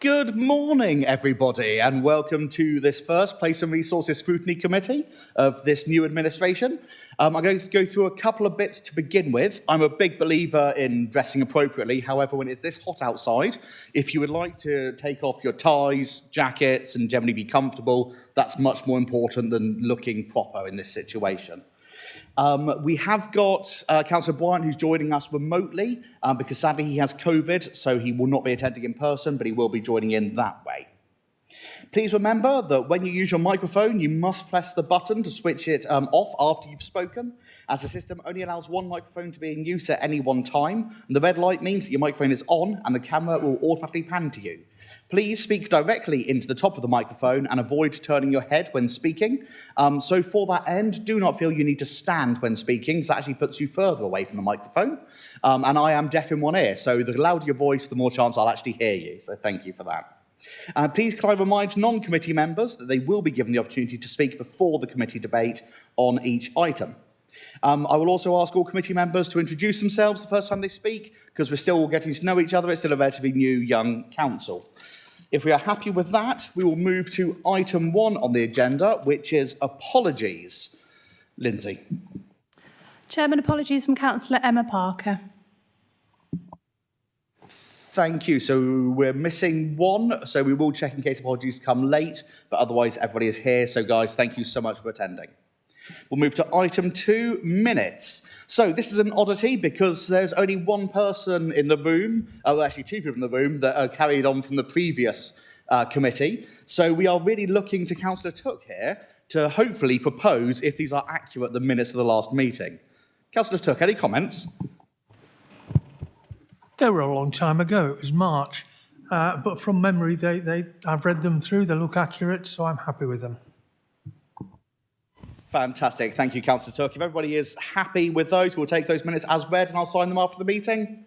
Good morning, everybody, and welcome to this first Place and Resources Scrutiny Committee of this new administration. I'm going to go through a couple of bits to begin with. I'm a big believer in dressing appropriately. However, when it's this hot outside, if you would like to take off your ties, jackets, and generally be comfortable, that's much more important than looking proper in this situation. We have got Councillor Bryant, who's joining us remotely, because sadly he has COVID, so he will not be attending in person, but he will be joining in that way. Please remember that when you use your microphone, you must press the button to switch it off after you've spoken, as the system only allows one microphone to be in use at any one time, and the red light means that your microphone is on and the camera will automatically pan to you. Please speak directly into the top of the microphone and avoid turning your head when speaking. So for that end, do not feel you need to stand when speaking, because that actually puts you further away from the microphone. And I am deaf in one ear, so the louder your voice, the more chance I'll actually hear you. So thank you for that. Please can I remind non-committee members that they will be given the opportunity to speak before the committee debate on each item. I will also ask all committee members to introduce themselves the first time they speak, because we're still all getting to know each other. It's still a relatively new young council. If we are happy with that, we will move to item 1 on the agenda, which is apologies. Lindsay. Chairman, apologies from Councillor Emma Parker. Thank you. So we're missing one, so we will check in case apologies come late, but otherwise everybody is here. So guys, thank you so much for attending. We'll move to item 2, minutes. So this is an oddity because there's only one person in the room, well, actually 2 people in the room that are carried on from the previous committee. So we are really looking to Councillor Took here to hopefully propose if these are accurate, the minutes of the last meeting. Councillor Took, any comments? They were a long time ago. It was March. But from memory, I've read them through. They look accurate, so I'm happy with them. Fantastic. Thank you, Councillor Took. If everybody is happy with those, we'll take those minutes as read and I'll sign them after the meeting.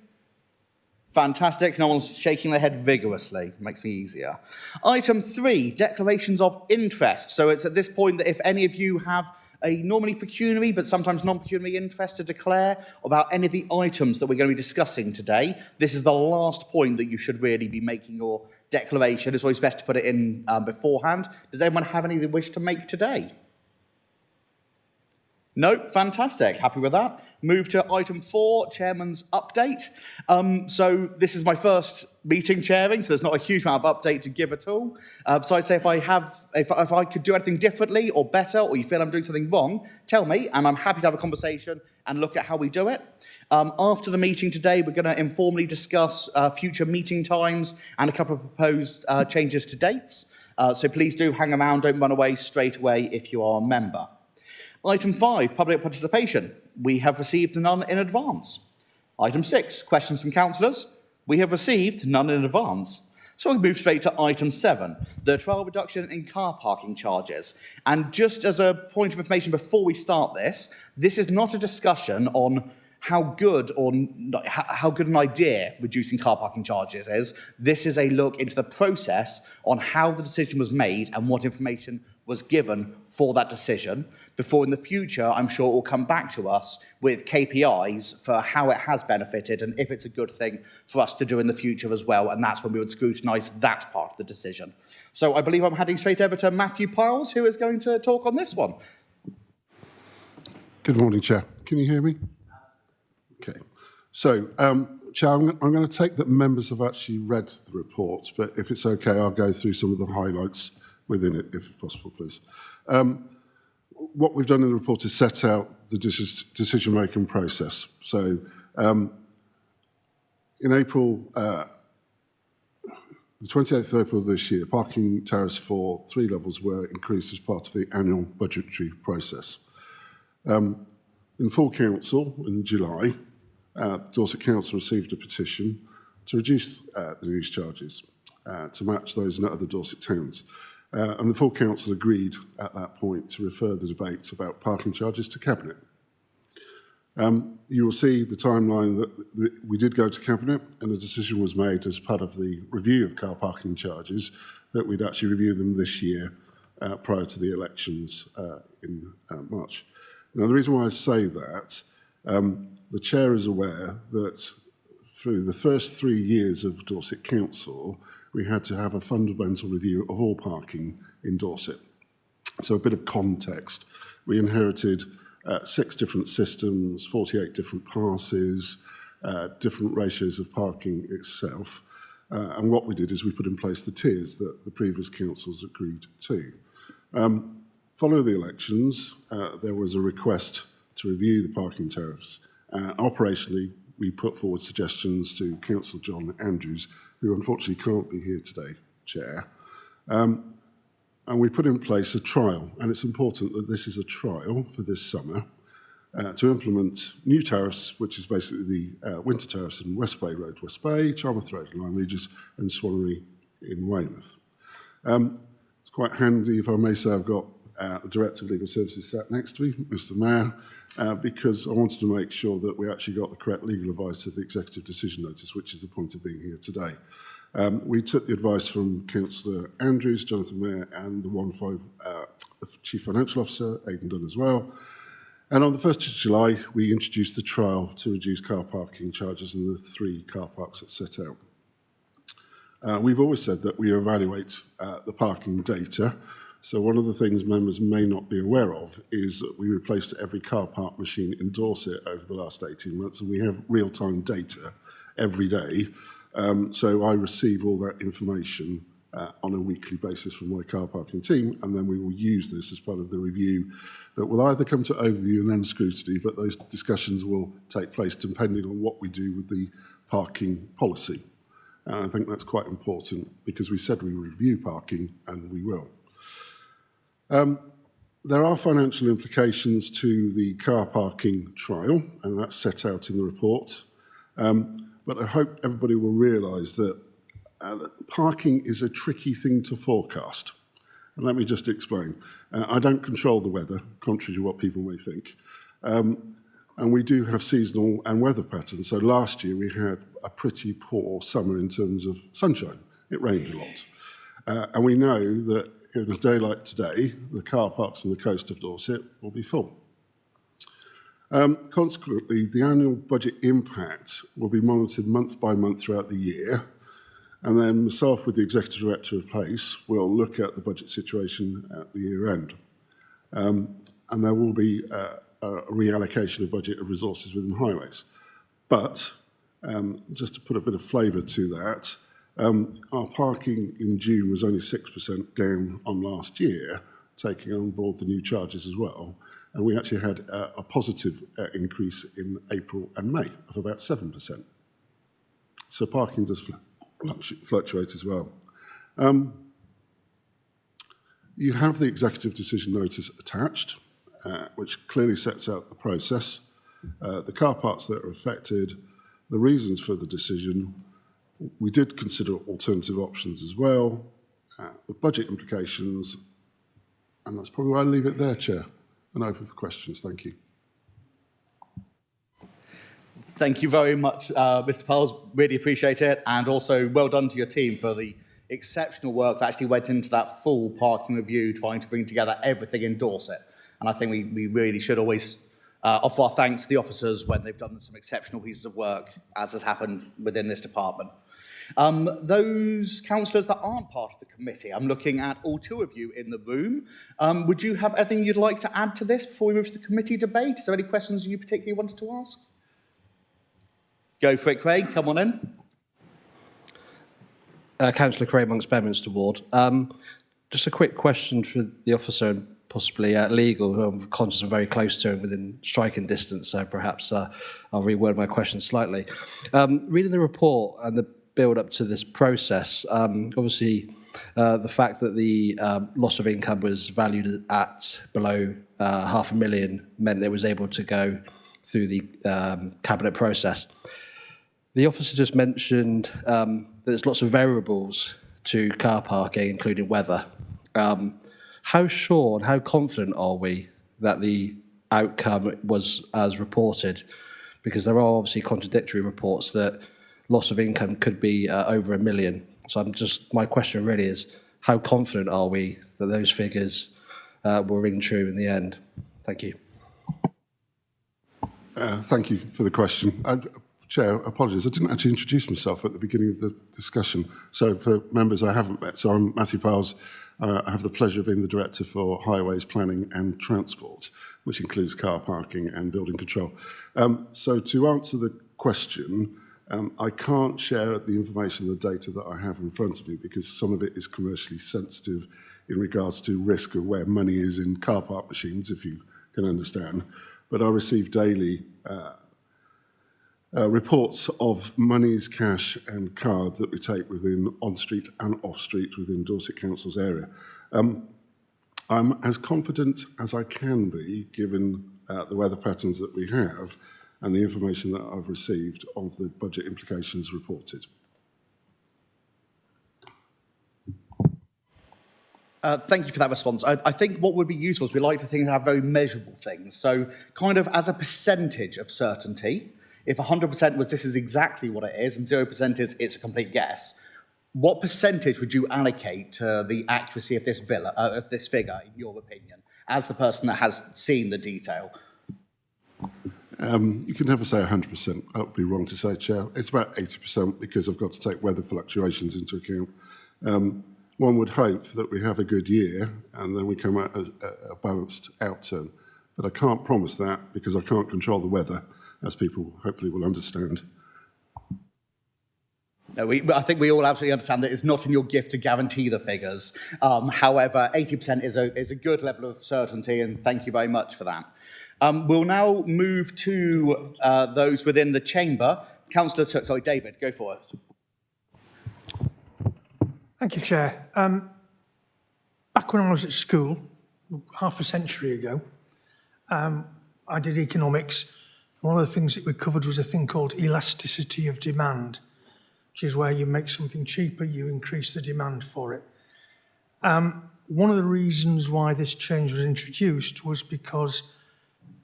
Fantastic. No one's shaking their head vigorously. Makes me easier. Item 3, declarations of interest. So it's at this point that if any of you have a normally pecuniary but sometimes non-pecuniary interest to declare about any of the items that we're going to be discussing today, this is the last point that you should really be making your declaration. It's always best to put it in beforehand. Does anyone have any they wish to make today? No, fantastic. Happy with that. Move to item 4, Chairman's update. So this is my first meeting chairing, so there's not a huge amount of update to give at all. So I'd say if I could do anything differently or better, or you feel I'm doing something wrong, tell me, and I'm happy to have a conversation and look at how we do it. After the meeting today, we're going to informally discuss future meeting times and a couple of proposed changes to dates. So please do hang around, don't run away straight away if you are a member. Item 5, public participation. We have received none in advance. Item 6, questions from councillors. We have received none in advance. So we'll move straight to item 7, the trial reduction in car parking charges. And just as a point of information before we start this is not a discussion on how good an idea reducing car parking charges is. This is a look into the process on how the decision was made and what information was given for that decision, before in the future, I'm sure it will come back to us with KPIs for how it has benefited and if it's a good thing for us to do in the future as well, and that's when we would scrutinise that part of the decision. So I believe I'm heading straight over to Matthew Piles, who is going to talk on this one. Good morning, Chair. Can you hear me? Okay. So, Chair, I'm going to take that members have actually read the report, but if it's okay, I'll go through some of the highlights within it, if possible, please. What we've done in the report is set out the decision-making process. So, in April, the 28th of April of this year, parking tariffs for 3 levels were increased as part of the annual budgetary process. In full council, in July, Dorset Council received a petition to reduce the news charges to match those in other Dorset towns. And the full council agreed at that point to refer the debates about parking charges to Cabinet. You will see the timeline that we did go to Cabinet and a decision was made as part of the review of car parking charges that we'd actually review them this year prior to the elections in March. Now, the reason why I say that, the Chair is aware that through the first 3 years of Dorset Council, we had to have a fundamental review of all parking in Dorset. So a bit of context. We inherited 6 different systems, 48 different passes, different ratios of parking itself. And what we did is we put in place the tiers that the previous councils agreed to. Following the elections, there was a request to review the parking tariffs. Operationally, we put forward suggestions to Councillor John Andrews, who unfortunately can't be here today, Chair. And we put in place a trial, and it's important that this is a trial for this summer, to implement new tariffs, which is basically the winter tariffs in West Bay Road, West Bay, Charmouth Road in Lyme Regis, and Swannery in Weymouth. It's quite handy, if I may say, I've got the Director of Legal Services sat next to me, Mr Mayor, because I wanted to make sure that we actually got the correct legal advice of the Executive Decision Notice, which is the point of being here today. We took the advice from Councillor Andrews, Jonathan Mayer, and the Chief Financial Officer, Aidan Dunn as well. And on the 1st of July, we introduced the trial to reduce car parking charges in the 3 car parks that set out. We've always said that we evaluate the parking data. So one of the things members may not be aware of is that we replaced every car park machine in Dorset over the last 18 months, and we have real-time data every day. So I receive all that information on a weekly basis from my car parking team, and then we will use this as part of the review that will either come to overview and then scrutiny, but those discussions will take place depending on what we do with the parking policy. And I think that's quite important because we said we would review parking, and we will. There are financial implications to the car parking trial, and that's set out in the report. But I hope everybody will realise that parking is a tricky thing to forecast. And let me just explain. I don't control the weather, contrary to what people may think. And we do have seasonal and weather patterns. So last year we had a pretty poor summer in terms of sunshine. It rained a lot. And we know that in a day like today, the car parks on the coast of Dorset will be full. Consequently, the annual budget impact will be monitored month by month throughout the year. And then myself with the Executive Director of Place will look at the budget situation at the year end. And there will be a reallocation of budget of resources within highways. But just to put a bit of flavour to that, our parking in June was only 6% down on last year, taking on board the new charges as well. And we actually had a positive increase in April and May of about 7%. So parking does fluctuate as well. You have the Executive Decision Notice attached, which clearly sets out the process, the car parks that are affected, the reasons for the decision. We did consider alternative options as well, the budget implications, and that's probably why I leave it there, Chair, and open for questions. Thank you. Thank you very much, Mr. Piles. Really appreciate it. And also well done to your team for the exceptional work that actually went into that full parking review, trying to bring together everything in Dorset. And I think we really should always offer our thanks to the officers when they've done some exceptional pieces of work, as has happened within this department. Those councillors that aren't part of the committee, I'm looking at all 2 of you in the room. Would you have anything you'd like to add to this before we move to the committee debate? Is there any questions you particularly wanted to ask? Go for it, Craig. Come on in. Councillor Craig Monks, Bedminster Ward. Just a quick question for the officer and possibly legal, who I'm conscious I'm very close to and within striking distance, so perhaps I'll reword my question slightly. Reading the report and the build up to this process, obviously the fact that the loss of income was valued at below £500,000 meant it was able to go through the cabinet process. The officer just mentioned that there's lots of variables to car parking, including weather. How sure and how confident are we that the outcome was as reported? Because there are obviously contradictory reports that loss of income could be over £1 million. So my question really is, how confident are we that those figures will ring true in the end? Thank you. Thank you for the question. Chair, apologies. I didn't actually introduce myself at the beginning of the discussion. So for members I haven't met, so I'm Matthew Piles. I have the pleasure of being the Director for Highways Planning and Transport, which includes car parking and building control. So to answer the question, I can't share the information, the data that I have in front of me, because some of it is commercially sensitive in regards to risk of where money is in car park machines, if you can understand. But I receive daily reports of monies, cash and cards that we take within on-street and off-street within Dorset Council's area. I'm as confident as I can be, given the weather patterns that we have and the information that I've received of the budget implications reported. Thank you for that response. I think what would be useful is we like to think have very measurable things. So kind of as a percentage of certainty, if 100% was this is exactly what it is and 0% is it's a complete guess, what percentage would you allocate to the accuracy of this figure, in your opinion, as the person that has seen the detail? You can never say 100%. That would be wrong to say, Chair. It's about 80% because I've got to take weather fluctuations into account. One would hope that we have a good year and then we come out as a balanced outturn. But I can't promise that because I can't control the weather, as people hopefully will understand. No, I think we all absolutely understand that it's not in your gift to guarantee the figures. However, 80% is a good level of certainty, and thank you very much for that. We'll now move to those within the chamber. Councillor Took, sorry, David, go for it. Thank you, Chair. Back when I was at school, half a century ago, I did economics. One of the things that we covered was a thing called elasticity of demand, which is where you make something cheaper, you increase the demand for it. One of the reasons why this change was introduced was because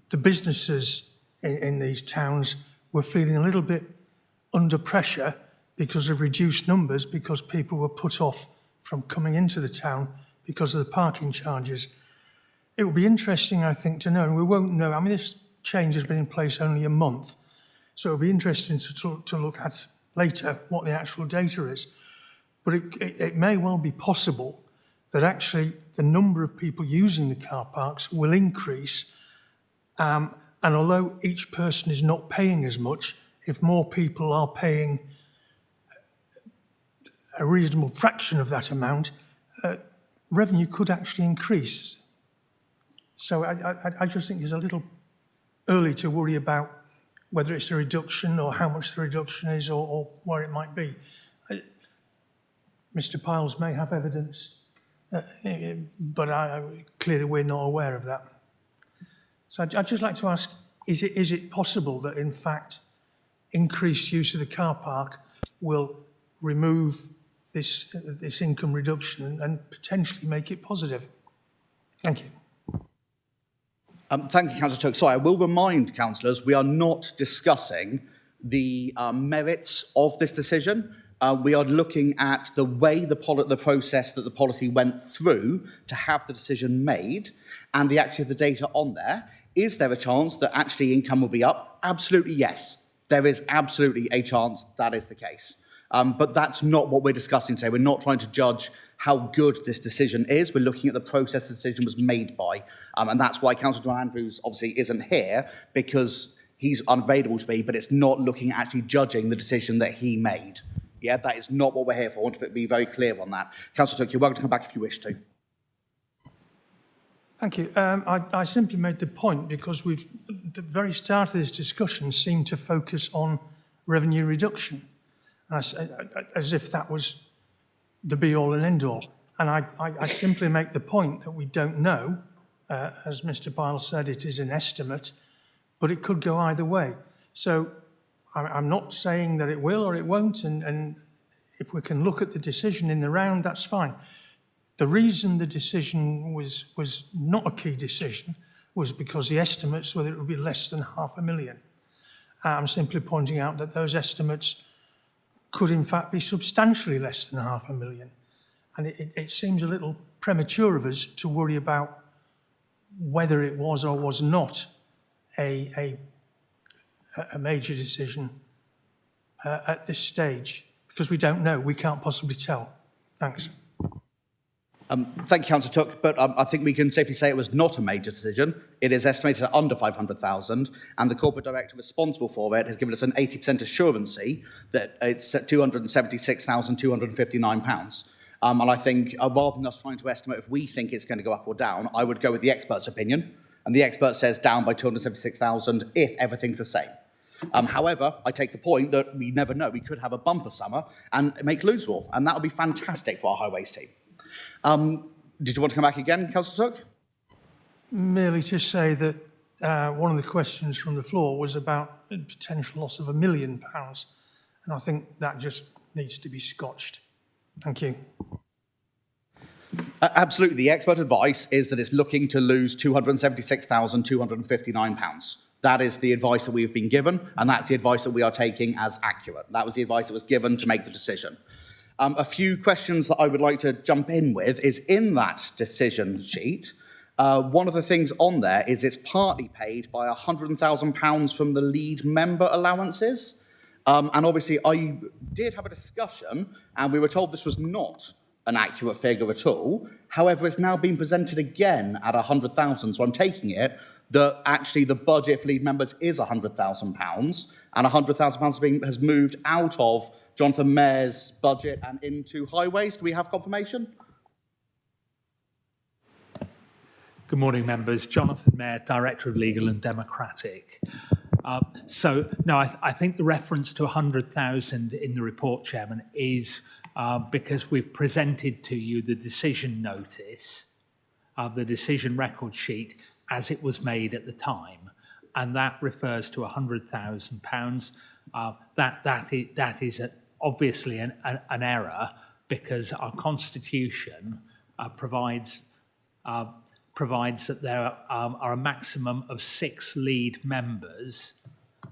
the businesses in these towns were feeling a little bit under pressure because of reduced numbers, because people were put off from coming into the town because of the parking charges. It will be interesting, I think, to know, and we won't know, I mean, this change has been in place only a month, so it'll be interesting to look at later what the actual data is. But it may well be possible that actually the number of people using the car parks will increase, and although each person is not paying as much, if more people are paying a reasonable fraction of that amount, revenue could actually increase. So I just think it's a little early to worry about whether it's a reduction or how much the reduction is or where it might be. Mr. Piles may have evidence, but clearly we're not aware of that. So I'd just like to ask, is it possible that in fact increased use of the car park will remove this income reduction and potentially make it positive? Thank you. Thank you, Councillor Took. Sorry, I will remind councillors we are not discussing the merits of this decision. We are looking at the way the process that the policy went through to have the decision made and the actually the data on there. Is there a chance that actually income will be up? Absolutely, yes. There is absolutely a chance that is the case. But that's not what we're discussing today. We're not trying to judge how good this decision is. We're looking at the process the decision was made by. And that's why Councillor John Andrews obviously isn't here, because he's unavailable to be, but it's not looking at actually judging the decision that he made. Yeah, that is not what we're here for. I want to be very clear on that. Councillor Took, you're welcome to come back if you wish to. Thank you. I simply made the point because the very start of this discussion seemed to focus on revenue reduction, as if that was the be-all and end-all. And I simply make the point that we don't know. As Mr. Piles said, it is an estimate, but it could go either way. So I'm not saying that it will or it won't, and if we can look at the decision in the round, that's fine. The reason the decision was not a key decision was because the estimates were that it would be less than $500,000. I'm simply pointing out that those estimates could in fact be substantially less than $500,000. And it seems a little premature of us to worry about whether it was or was not a major decision at this stage? Because we don't know, we can't possibly tell. Thanks. Thank you, Councillor Took, but I think we can safely say it was not a major decision. It is estimated at under 500,000, and the corporate director responsible for it has given us an 80% assurancy that it's at £276,259. And I think rather than us trying to estimate if we think it's going to go up or down, I would go with the expert's opinion, and the expert says down by 276,000 if everything's the same. However, I take the point that we never know. We could have a bumper summer and make losable, and that would be fantastic for our highways team. Did you want to come back again, Councillor Took? Merely to say that one of the questions from the floor was about the potential loss of £1 million, and I think that just needs to be scotched. Thank you. Absolutely. The expert advice is that it's looking to lose £276,259. That is the advice that we have been given, and that's the advice that we are taking as accurate. That was the advice that was given to make the decision. A few questions that I would like to jump in with is in that decision sheet. One of the things on there is it's partly paid by £100,000 from the lead member allowances. And obviously I did have a discussion and we were told this was not an accurate figure at all. However, it's now been presented again at £100,000. So I'm taking it that actually the budget for lead members is £100,000 and £100,000 has moved out of Jonathan Mayor's budget and into highways. Do we have confirmation? Good morning, members. Jonathan Mayor, Director of Legal and Democratic. I think the reference to 100,000 in the report, Chairman, is because we've presented to you the decision notice, the decision record sheet, as it was made at the time, and that refers to £100,000. That is obviously an error because our constitution provides that there are a maximum of 6 lead members.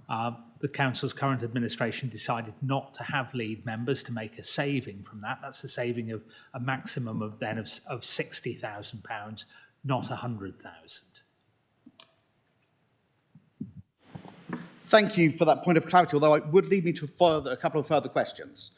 The council's current administration decided not to have lead members to make a saving from that. That's a saving of a maximum of £60,000, not 100,000. Thank you for that point of clarity, although it would lead me to a couple of further questions.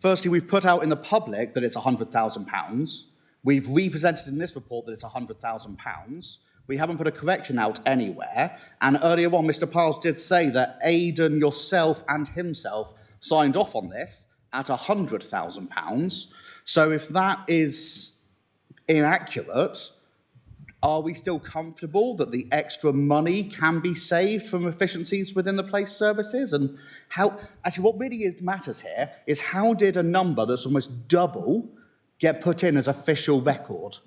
Firstly, we've put out in the public that it's £100,000. We've represented in this report that it's £100,000. We haven't put a correction out anywhere. And earlier on, Mr. Piles did say that Aidan, yourself and himself signed off on this at £100,000. So if that is inaccurate, are we still comfortable that the extra money can be saved from efficiencies within the police services? And what really matters here is how did a number that's almost double get put in as official record?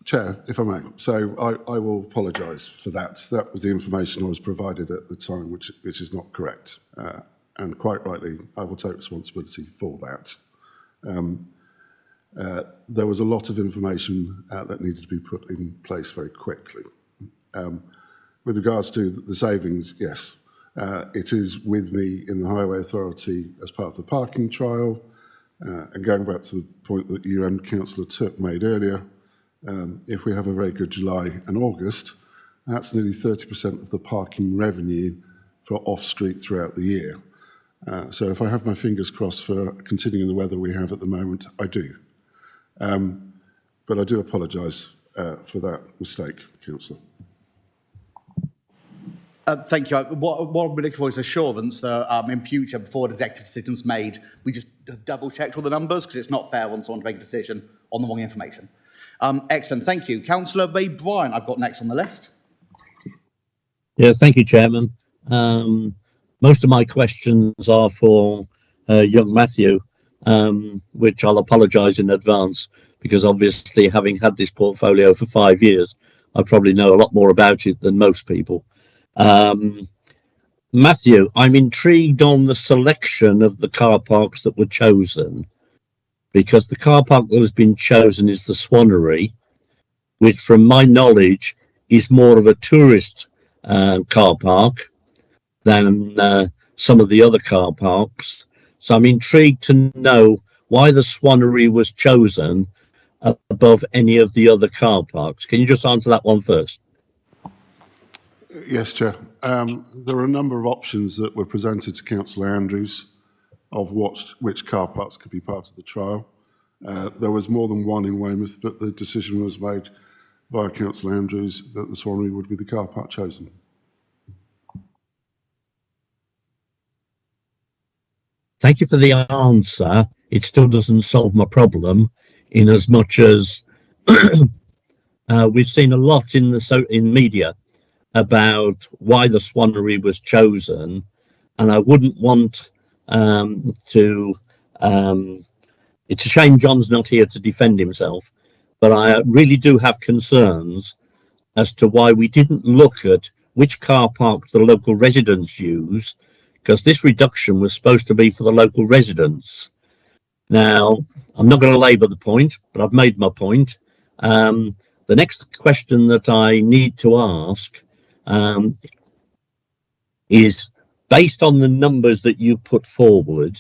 Chair, if I may, so I will apologise for that. That was the information I was provided at the time, which is not correct. And quite rightly, I will take responsibility for that. There was a lot of information that needed to be put in place very quickly. With regards to the savings, yes, it is with me in the Highway Authority as part of the parking trial. And going back to the point that you and Councillor Took made earlier, if we have a very good July and August, that's nearly 30% of the parking revenue for off-street throughout the year. So if I have my fingers crossed for continuing the weather we have at the moment, I do. But I do apologise for that mistake, Councillor. Thank you. What I'm looking for is assurance that in future, before an executive decision's made, we just double-checked all the numbers because it's not fair on someone to make a decision on the wrong information. Excellent, thank you. Councillor Ray Bryan, I've got next on the list. Yeah, thank you, Chairman. Most of my questions are for young Matthew, which I'll apologise in advance because obviously having had this portfolio for 5 years, I probably know a lot more about it than most people. Matthew, I'm intrigued on the selection of the car parks that were chosen, because the car park that has been chosen is the Swannery, which from my knowledge is more of a tourist car park than some of the other car parks. So I'm intrigued to know why the Swannery was chosen above any of the other car parks. Can you just answer that one first? Yes, Chair. There are a number of options that were presented to Councillor Andrews of which car parks could be part of the trial. There was more than one in Weymouth, but the decision was made by Councillor Andrews that the Swannery would be the car park chosen. Thank you for the answer. It still doesn't solve my problem, in as much as we've seen a lot in media about why the Swannery was chosen, and I wouldn't want to. It's a shame John's not here to defend himself, but I really do have concerns as to why we didn't look at which car park the local residents use, because this reduction was supposed to be for the local residents. Now, I'm not going to labour the point, but I've made my point. The next question that I need to ask is, based on the numbers that you put forward,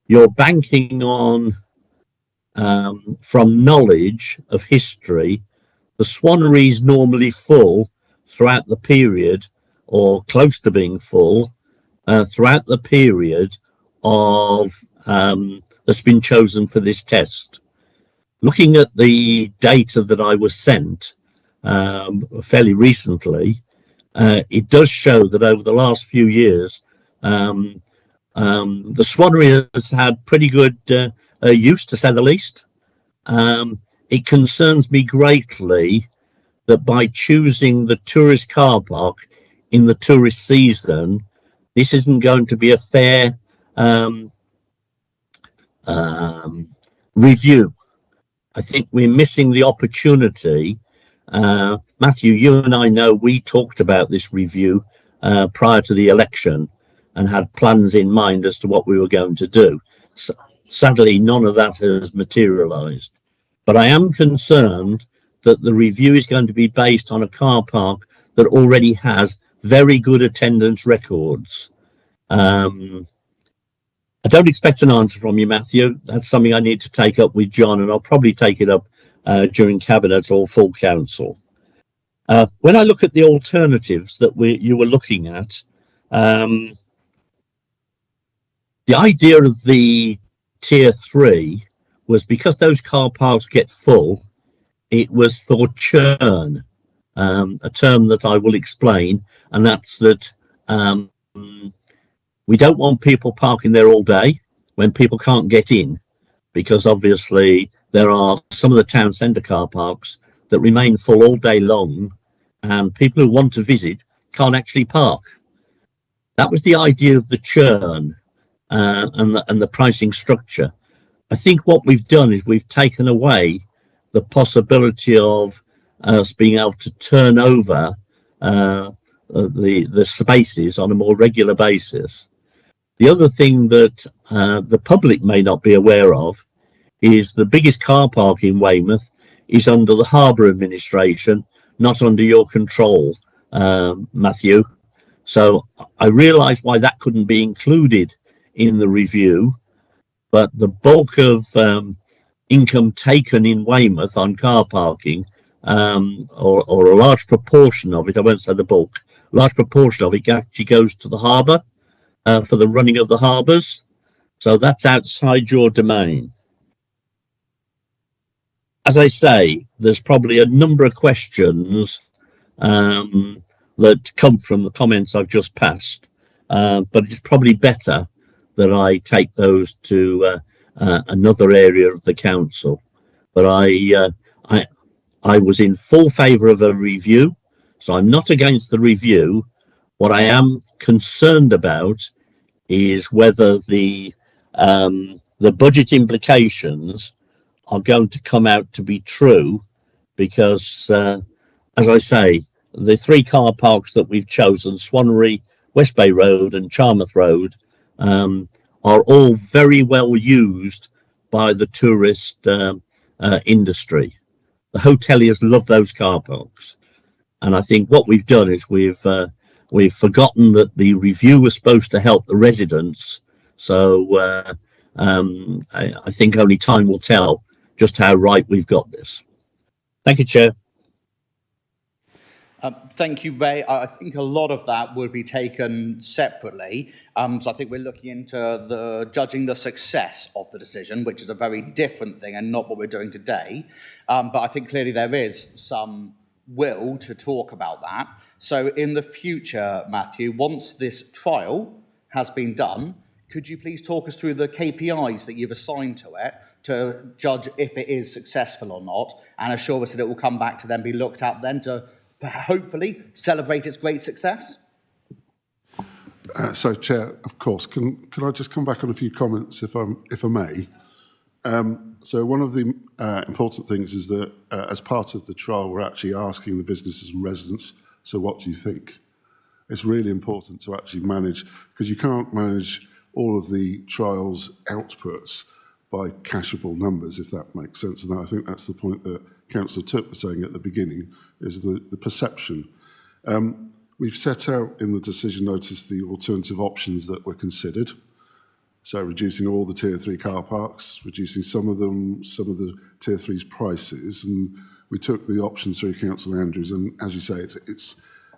you're banking on, from knowledge of history, the Swannery is normally full throughout the period, or close to being full, throughout the period of that's been chosen for this test. Looking at the data that I was sent fairly recently, it does show that over the last few years, the Swannery has had pretty good use, to say the least. It concerns me greatly that by choosing the tourist car park in the tourist season, this isn't going to be a fair review. I think we're missing the opportunity. Matthew, you and I know we talked about this review prior to the election and had plans in mind as to what we were going to do. Sadly, none of that has materialised. But I am concerned that the review is going to be based on a car park that already has very good attendance records. I don't expect an answer from you, Matthew. That's something I need to take up with John, and I'll probably take it up during Cabinet or full council. When I look at the alternatives that you were looking at, the idea of the tier 3 was because those car parks get full, it was for churn, a term that I will explain, and that's that we don't want people parking there all day when people can't get in, because obviously there are some of the town centre car parks that remain full all day long, and people who want to visit can't actually park. That was the idea of the churn and the pricing structure. I think what we've done is we've taken away the possibility of us being able to turn over the spaces on a more regular basis. The other thing that the public may not be aware of is the biggest car park in Weymouth is under the Harbour Administration, not under your control, Matthew. So I realise why that couldn't be included in the review, but the bulk of income taken in Weymouth on car parking, or a large proportion of it, I won't say the bulk, large proportion of it actually goes to the harbour for the running of the harbours. So that's outside your domain. As I say, there's probably a number of questions that come from the comments I've just passed, but it's probably better that I take those to another area of the council. But I was in full favour of a review, so I'm not against the review. What I am concerned about is whether the budget implications are going to come out to be true, because as I say, the 3 car parks that we've chosen, Swannery, West Bay Road and Charmouth Road, are all very well used by the tourist industry. The hoteliers love those car parks, and I think what we've done is we've forgotten that the review was supposed to help the residents. So I think only time will tell just how right we've got this. Thank you, Chair. Thank you, Ray. I think a lot of that would be taken separately. So I think we're looking into judging the success of the decision, which is a very different thing and not what we're doing today. But I think clearly there is some will to talk about that. So in the future, Matthew, once this trial has been done, could you please talk us through the KPIs that you've assigned to it to judge if it is successful or not, and assure us that it will come back to then be looked at then to hopefully celebrate its great success? So, Chair, of course, can I just come back on a few comments, if I may? So one of the important things is that as part of the trial, we're actually asking the businesses and residents, so what do you think? It's really important to actually manage, because you can't manage all of the trial's outputs by cashable numbers, if that makes sense. And I think that's the point that Councillor Tutt was saying at the beginning, is the perception. We've set out in the decision notice the alternative options that were considered. So reducing all the Tier 3 car parks, reducing some of the Tier 3's prices, and we took the options through Councillor Andrews, and as you say,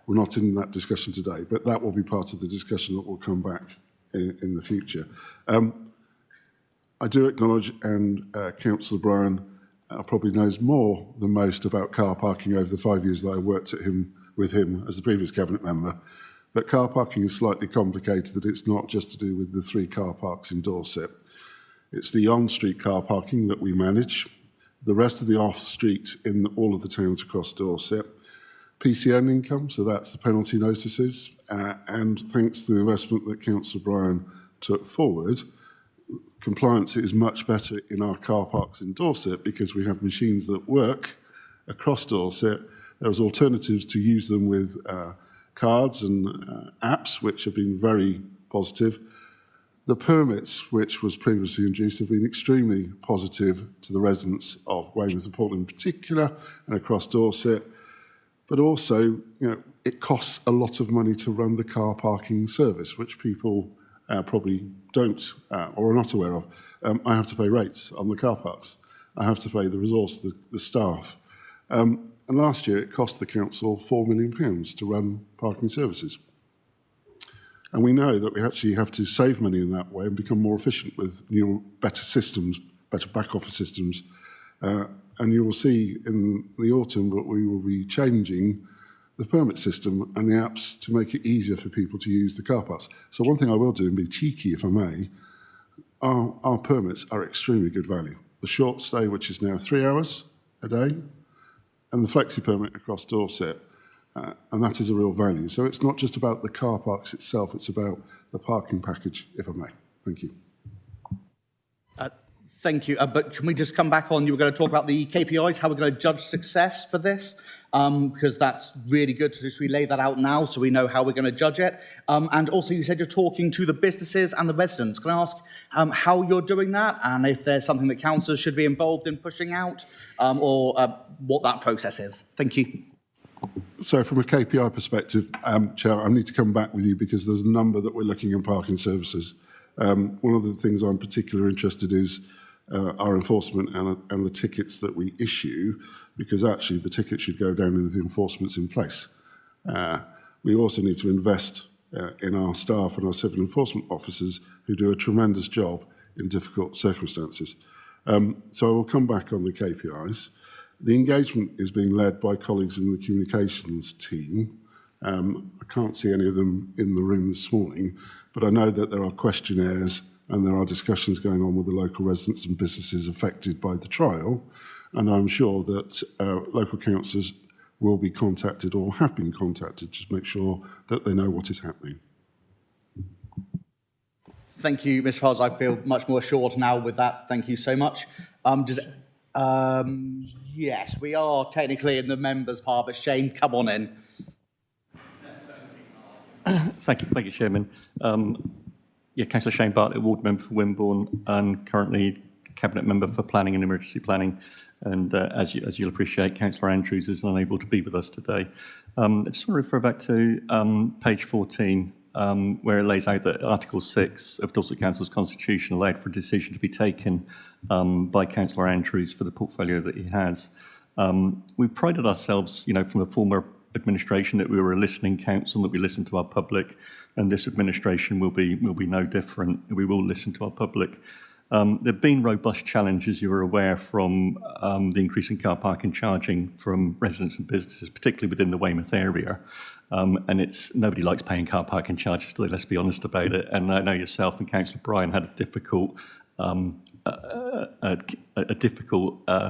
we're not in that discussion today, but that will be part of the discussion that will come back in the future. I do acknowledge, and Councillor Bryan probably knows more than most about car parking over the 5 years that I worked with him as the previous cabinet member. But car parking is slightly complicated, that it's not just to do with the 3 car parks in Dorset. It's the on-street car parking that we manage, the rest of the off-street in all of the towns across Dorset, PCN income, so that's the penalty notices, and thanks to the investment that Councillor Bryan took forward, compliance is much better in our car parks in Dorset because we have machines that work across Dorset. There's alternatives to use them with cards and apps, which have been very positive. The permits, which was previously introduced, have been extremely positive to the residents of Weymouth and Portland in particular, and across Dorset. But also, it costs a lot of money to run the car parking service, which people probably don't or are not aware of. I have to pay rates on the car parks. I have to pay the resource, the staff. And last year, it cost the council £4 million to run parking services. And we know that we actually have to save money in that way and become more efficient with new, better systems, better back office systems. And you will see in the autumn that we will be changing the permit system and the apps to make it easier for people to use the car parks. So one thing I will do, and be cheeky if I may, our permits are extremely good value. The short stay, which is now 3 hours a day, and the flexi permit across Dorset, and that is a real value. So it's not just about the car parks itself, it's about the parking package, if I may. Thank you. Thank you. But can we just come back on, you were going to talk about the KPIs, how we're going to judge success for this? Because that's really good to just relay that out now so we know how we're going to judge it. And also you said you're talking to the businesses and the residents. Can I ask how you're doing that and if there's something that councillors should be involved in pushing out or what that process is? Thank you. So from a KPI perspective, Chair, I need to come back with you because there's a number that we're looking in parking services. One of the things I'm particularly interested in is our enforcement and the tickets that we issue, because actually the tickets should go down if the enforcement's in place. We also need to invest in our staff and our civil enforcement officers who do a tremendous job in difficult circumstances. So I will come back on the KPIs. The engagement is being led by colleagues in the communications team. I can't see any of them in the room this morning, but I know that there are questionnaires and there are discussions going on with the local residents and businesses affected by the trial, and I'm sure that local councillors will be contacted or have been contacted to make sure that they know what is happening. Thank you, Mr. Pars. I feel much more assured now with that. Thank you so much. Yes, we are technically in the members' part, but Shane, come on in. Thank you, Chairman. Councillor Shane Bartlett, Ward Member for Wimborne, and currently Cabinet Member for Planning and Emergency Planning. And as you'll appreciate, Councillor Andrews is unable to be with us today. I just want to refer back to page 14, where it lays out that Article 6 of Dorset Council's Constitution allowed for a decision to be taken by Councillor Andrews for the portfolio that he has. We've prided ourselves, from the former administration that we were a listening council, that we listened to our public, and this administration will be no different. We will listen to our public. There have been robust challenges, you are aware, from the increase in car park and charging from residents and businesses, particularly within the Weymouth area. And nobody likes paying car park and charges, do they? Let's be honest about it. And I know yourself and Councillor Bryan had a difficult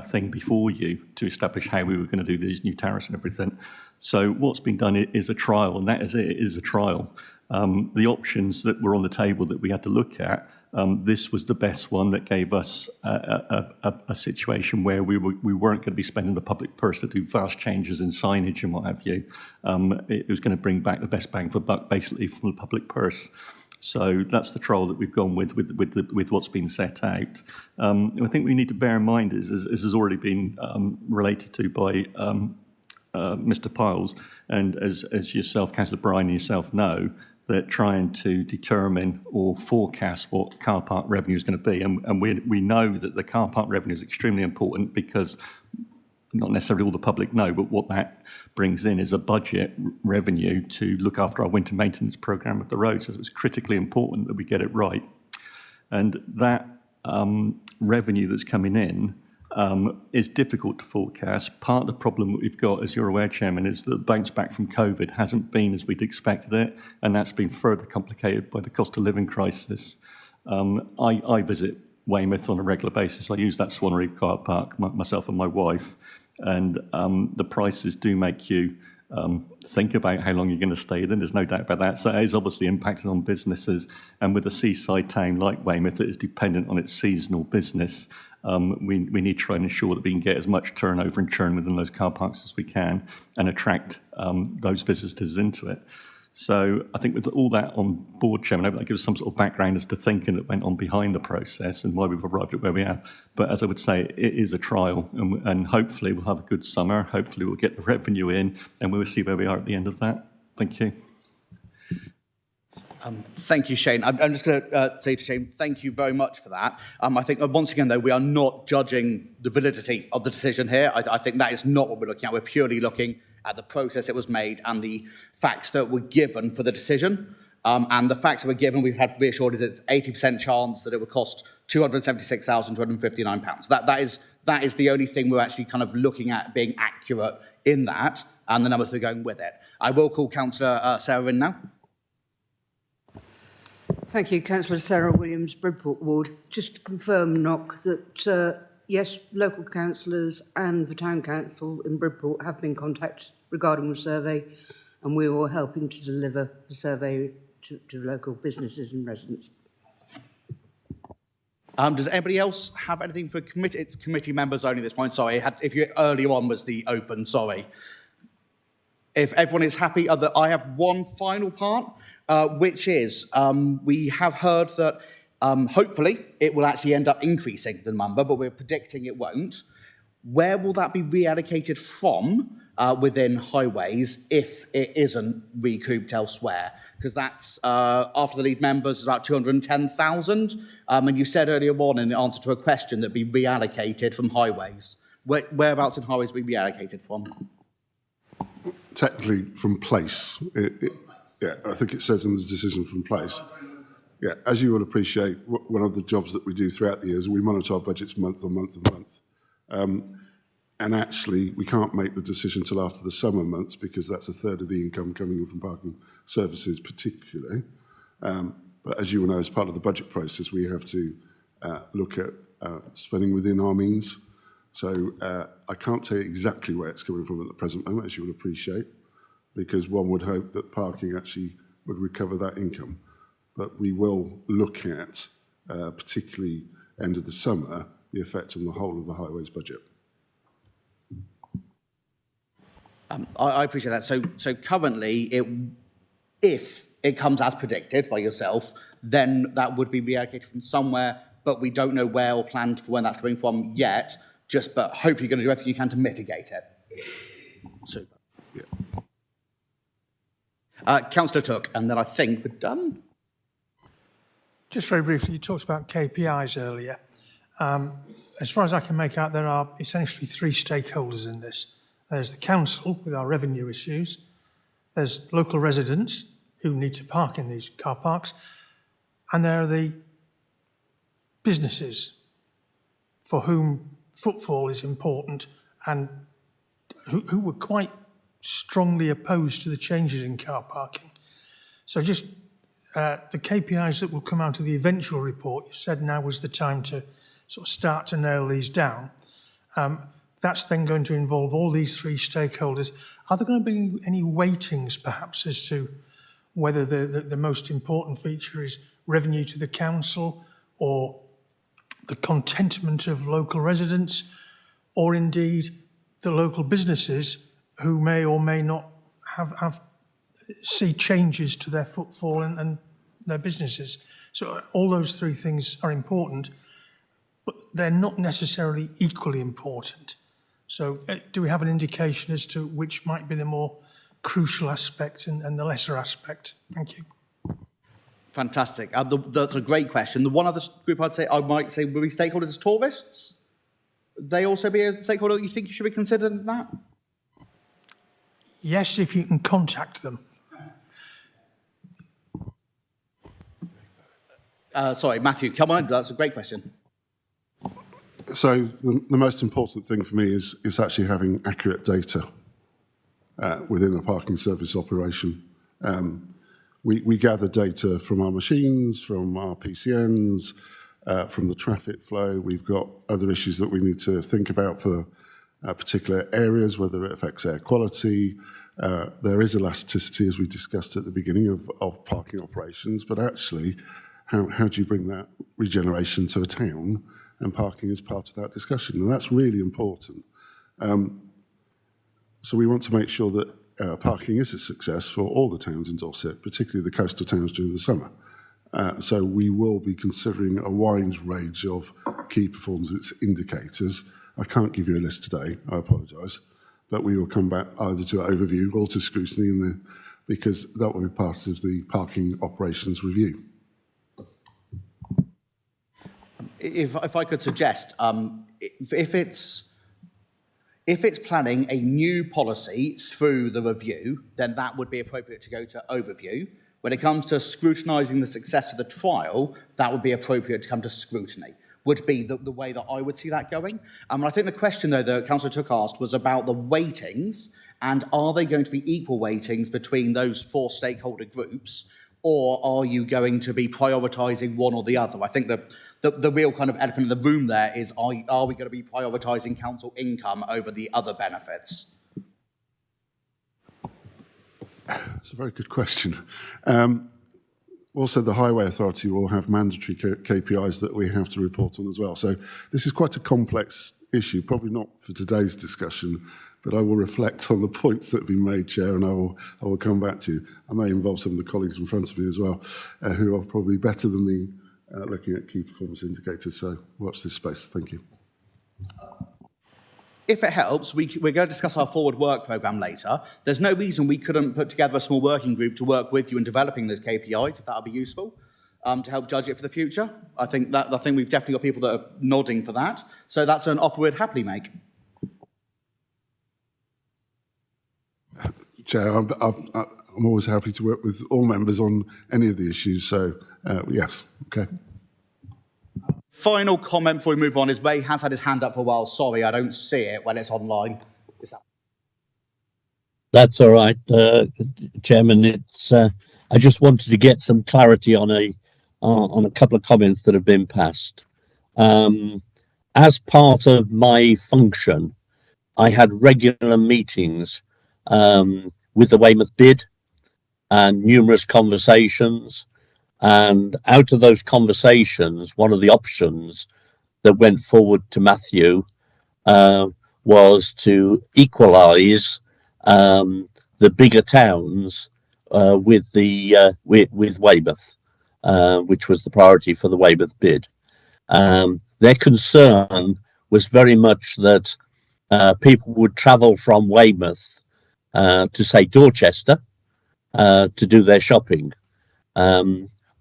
thing before you to establish how we were going to do these new tariffs and everything. So what's been done is a trial, and that is it. It is a trial. The options that were on the table that we had to look at, this was the best one that gave us a situation where we weren't going to be spending the public purse to do vast changes in signage and what have you. It was going to bring back the best bang for buck, basically, from the public purse. So that's the trial that we've gone with what's been set out. I think we need to bear in mind is has already been related to by Mr. Piles, and as yourself, Councillor Bryan, and yourself know, that trying to determine or forecast what car park revenue is going to be, and we know that the car park revenue is extremely important because not necessarily all the public know, but what that brings in is a budget revenue to look after our winter maintenance programme of the roads. So it's critically important that we get it right. And that revenue that's coming in is difficult to forecast. Part of the problem that we've got, as you're aware, Chairman, is that the bounce back from COVID hasn't been as we'd expected it, and that's been further complicated by the cost of living crisis. I visit Weymouth on a regular basis. I use that Swannery car park, myself and my wife, and the prices do make you think about how long you're going to stay there. There's no doubt about that. So it is obviously impacting on businesses, and with a seaside town like Weymouth that is dependent on its seasonal business, we need to try and ensure that we can get as much turnover and churn within those car parks as we can and attract those visitors into it. So I think with all that on board, Chairman, I hope that gives some sort of background as to thinking that went on behind the process and why we've arrived at where we are. But as I would say, it is a trial, and hopefully we'll have a good summer. Hopefully we'll get the revenue in, and we'll see where we are at the end of that. Thank you. Thank you, Shane. I'm just going to say to Shane, thank you very much for that. I think, once again, though, we are not judging the validity of the decision here. I think that is not what we're looking at. We're purely looking at the process it was made and the facts that were given for the decision. And the facts that were given, we've had reassured, is it's 80% chance that it would cost £276,259. That is the only thing we're actually kind of looking at being accurate in that, and the numbers that are going with it. I will call Councillor Sarah in now. Thank you, Councillor Sarah Williams, Bridport Ward. Just to confirm, Knock, that yes, local councillors and the Town Council in Bridport have been contacted regarding the survey, and we were helping to deliver the survey to local businesses and residents. Does anybody else have anything for committee? It's committee members only at this point. Sorry, if you earlier on was the open. Sorry. If everyone is happy, I have one final part, which is we have heard that hopefully it will actually end up increasing the number, but we're predicting it won't. Where will that be reallocated from within highways if it isn't recouped elsewhere? Because that's, after the lead members, is about 210,000. And you said earlier on in the answer to a question that be reallocated from highways. Whereabouts in highways will be reallocated from? Technically from place. Yeah, I think it says in the decision from place. Yeah, as you will appreciate, one of the jobs that we do throughout the year is we monitor our budgets month on month and month. And actually, we can't make the decision till after the summer months because that's a third of the income coming in from parking services particularly. But as you will know, as part of the budget process, we have to look at spending within our means. So I can't tell you exactly where it's coming from at the present moment, as you will appreciate, because one would hope that parking actually would recover that income. But we will look at, particularly end of the summer, the effect on the whole of the highways budget. I appreciate that. So currently, if it comes as predicted by yourself, then that would be reallocated from somewhere, but we don't know where or planned for when that's coming from yet. But hopefully, you're going to do everything you can to mitigate it. Super. Yeah. Councillor Took, and then I think we're done. Just very briefly, you talked about KPIs earlier. As far as I can make out, there are essentially three stakeholders in this. There's the council with our revenue issues. There's local residents who need to park in these car parks. And there are the businesses for whom footfall is important and who were quite strongly opposed to the changes in car parking. So just the KPIs that will come out of the eventual report, you said now was the time to sort of start to nail these down. That's then going to involve all these three stakeholders. Are there going to be any weightings perhaps as to whether the most important feature is revenue to the council or the contentment of local residents, or indeed the local businesses who may or may not see changes to their footfall and their businesses? So all those three things are important, but they're not necessarily equally important. So do we have an indication as to which might be the more crucial aspect and the lesser aspect? Thank you. Fantastic. That's a great question. The one other group I might say would be stakeholders as tourists. They also be a stakeholder that you think you should be considered in that? Yes, if you can contact them. Sorry, Matthew, come on. That's a great question. So the most important thing for me is actually having accurate data within a parking service operation. We gather data from our machines, from our PCNs, from the traffic flow. We've got other issues that we need to think about for particular areas, whether it affects air quality. There is elasticity, as we discussed at the beginning, of parking operations, but actually, how do you bring that regeneration to a town? And parking is part of that discussion, and that's really important. So we want to make sure that parking is a success for all the towns in Dorset, particularly the coastal towns during the summer. So we will be considering a wide range of key performance indicators. I can't give you a list today, I apologise, but we will come back either to an overview or to scrutiny because that will be part of the parking operations review. If I could suggest, if it's planning a new policy through the review, then that would be appropriate to go to overview. When it comes to scrutinising the success of the trial, that would be appropriate to come to scrutiny, would be the way that I would see that going. I think the question, though, that Councillor Took asked was about the weightings, and are they going to be equal weightings between those four stakeholder groups, or are you going to be prioritising one or the other? I think the real kind of elephant in the room there is, are we going to be prioritising council income over the other benefits? That's a very good question. Also, the Highway Authority will have mandatory KPIs that we have to report on as well. So this is quite a complex issue, probably not for today's discussion, but I will reflect on the points that have been made, Chair, and I will come back to you. I may involve some of the colleagues in front of me as well, who are probably better than me looking at key performance indicators. So watch this space. Thank you. If it helps, we're going to discuss our forward work programme later. There's no reason we couldn't put together a small working group to work with you in developing those KPIs, if that would be useful, to help judge it for the future. I think we've definitely got people that are nodding for that. So that's an offer we'd happily make. Chair, I'm always happy to work with all members on any of the issues. So yes, okay. Final comment before we move on is Ray has had his hand up for a while. Sorry, I don't see it when it's online. That's all right, Chairman. I just wanted to get some clarity on a couple of comments that have been passed. As part of my function, I had regular meetings with the Weymouth bid and numerous conversations. And out of those conversations, one of the options that went forward to Matthew was to equalise the bigger towns with Weymouth, which was the priority for the Weymouth bid. Their concern was very much that people would travel from Weymouth to, say, Dorchester to do their shopping.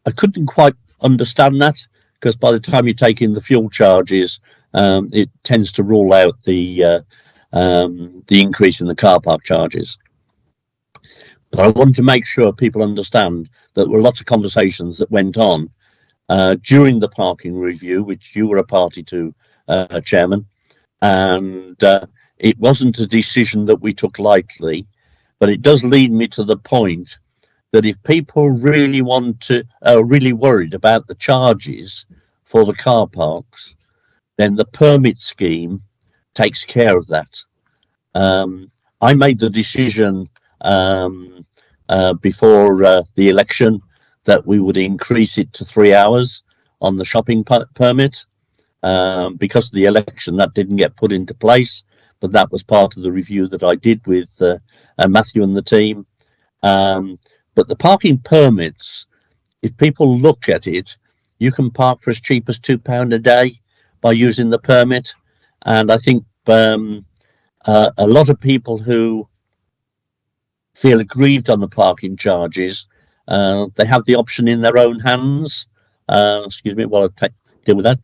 I couldn't quite understand that, because by the time you take in the fuel charges, it tends to rule out the the increase in the car park charges. But I want to make sure people understand that there were lots of conversations that went on during the parking review, which you were a party to, Chairman, and it wasn't a decision that we took lightly, but it does lead me to the point that if people really want to, are really worried about the charges for the car parks, then the permit scheme takes care of that. I made the decision before the election that we would increase it to 3 hours on the shopping permit. Because of the election, that didn't get put into place, but that was part of the review that I did with Matthew and the team. But the parking permits, if people look at it, you can park for as cheap as £2 a day by using the permit. And I think a lot of people who feel aggrieved on the parking charges, they have the option in their own hands. Excuse me while I deal with that.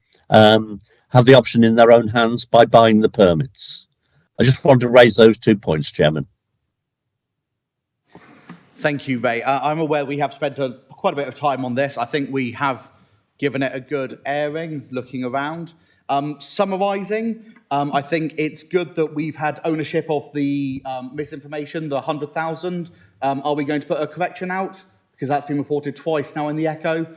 Have the option in their own hands by buying the permits. I just wanted to raise those 2 points, Chairman. Thank you, Ray. I'm aware we have spent quite a bit of time on this. I think we have given it a good airing, looking around. Summarising, I think it's good that we've had ownership of the misinformation, the 100,000. Are we going to put a correction out? Because that's been reported twice now in the Echo.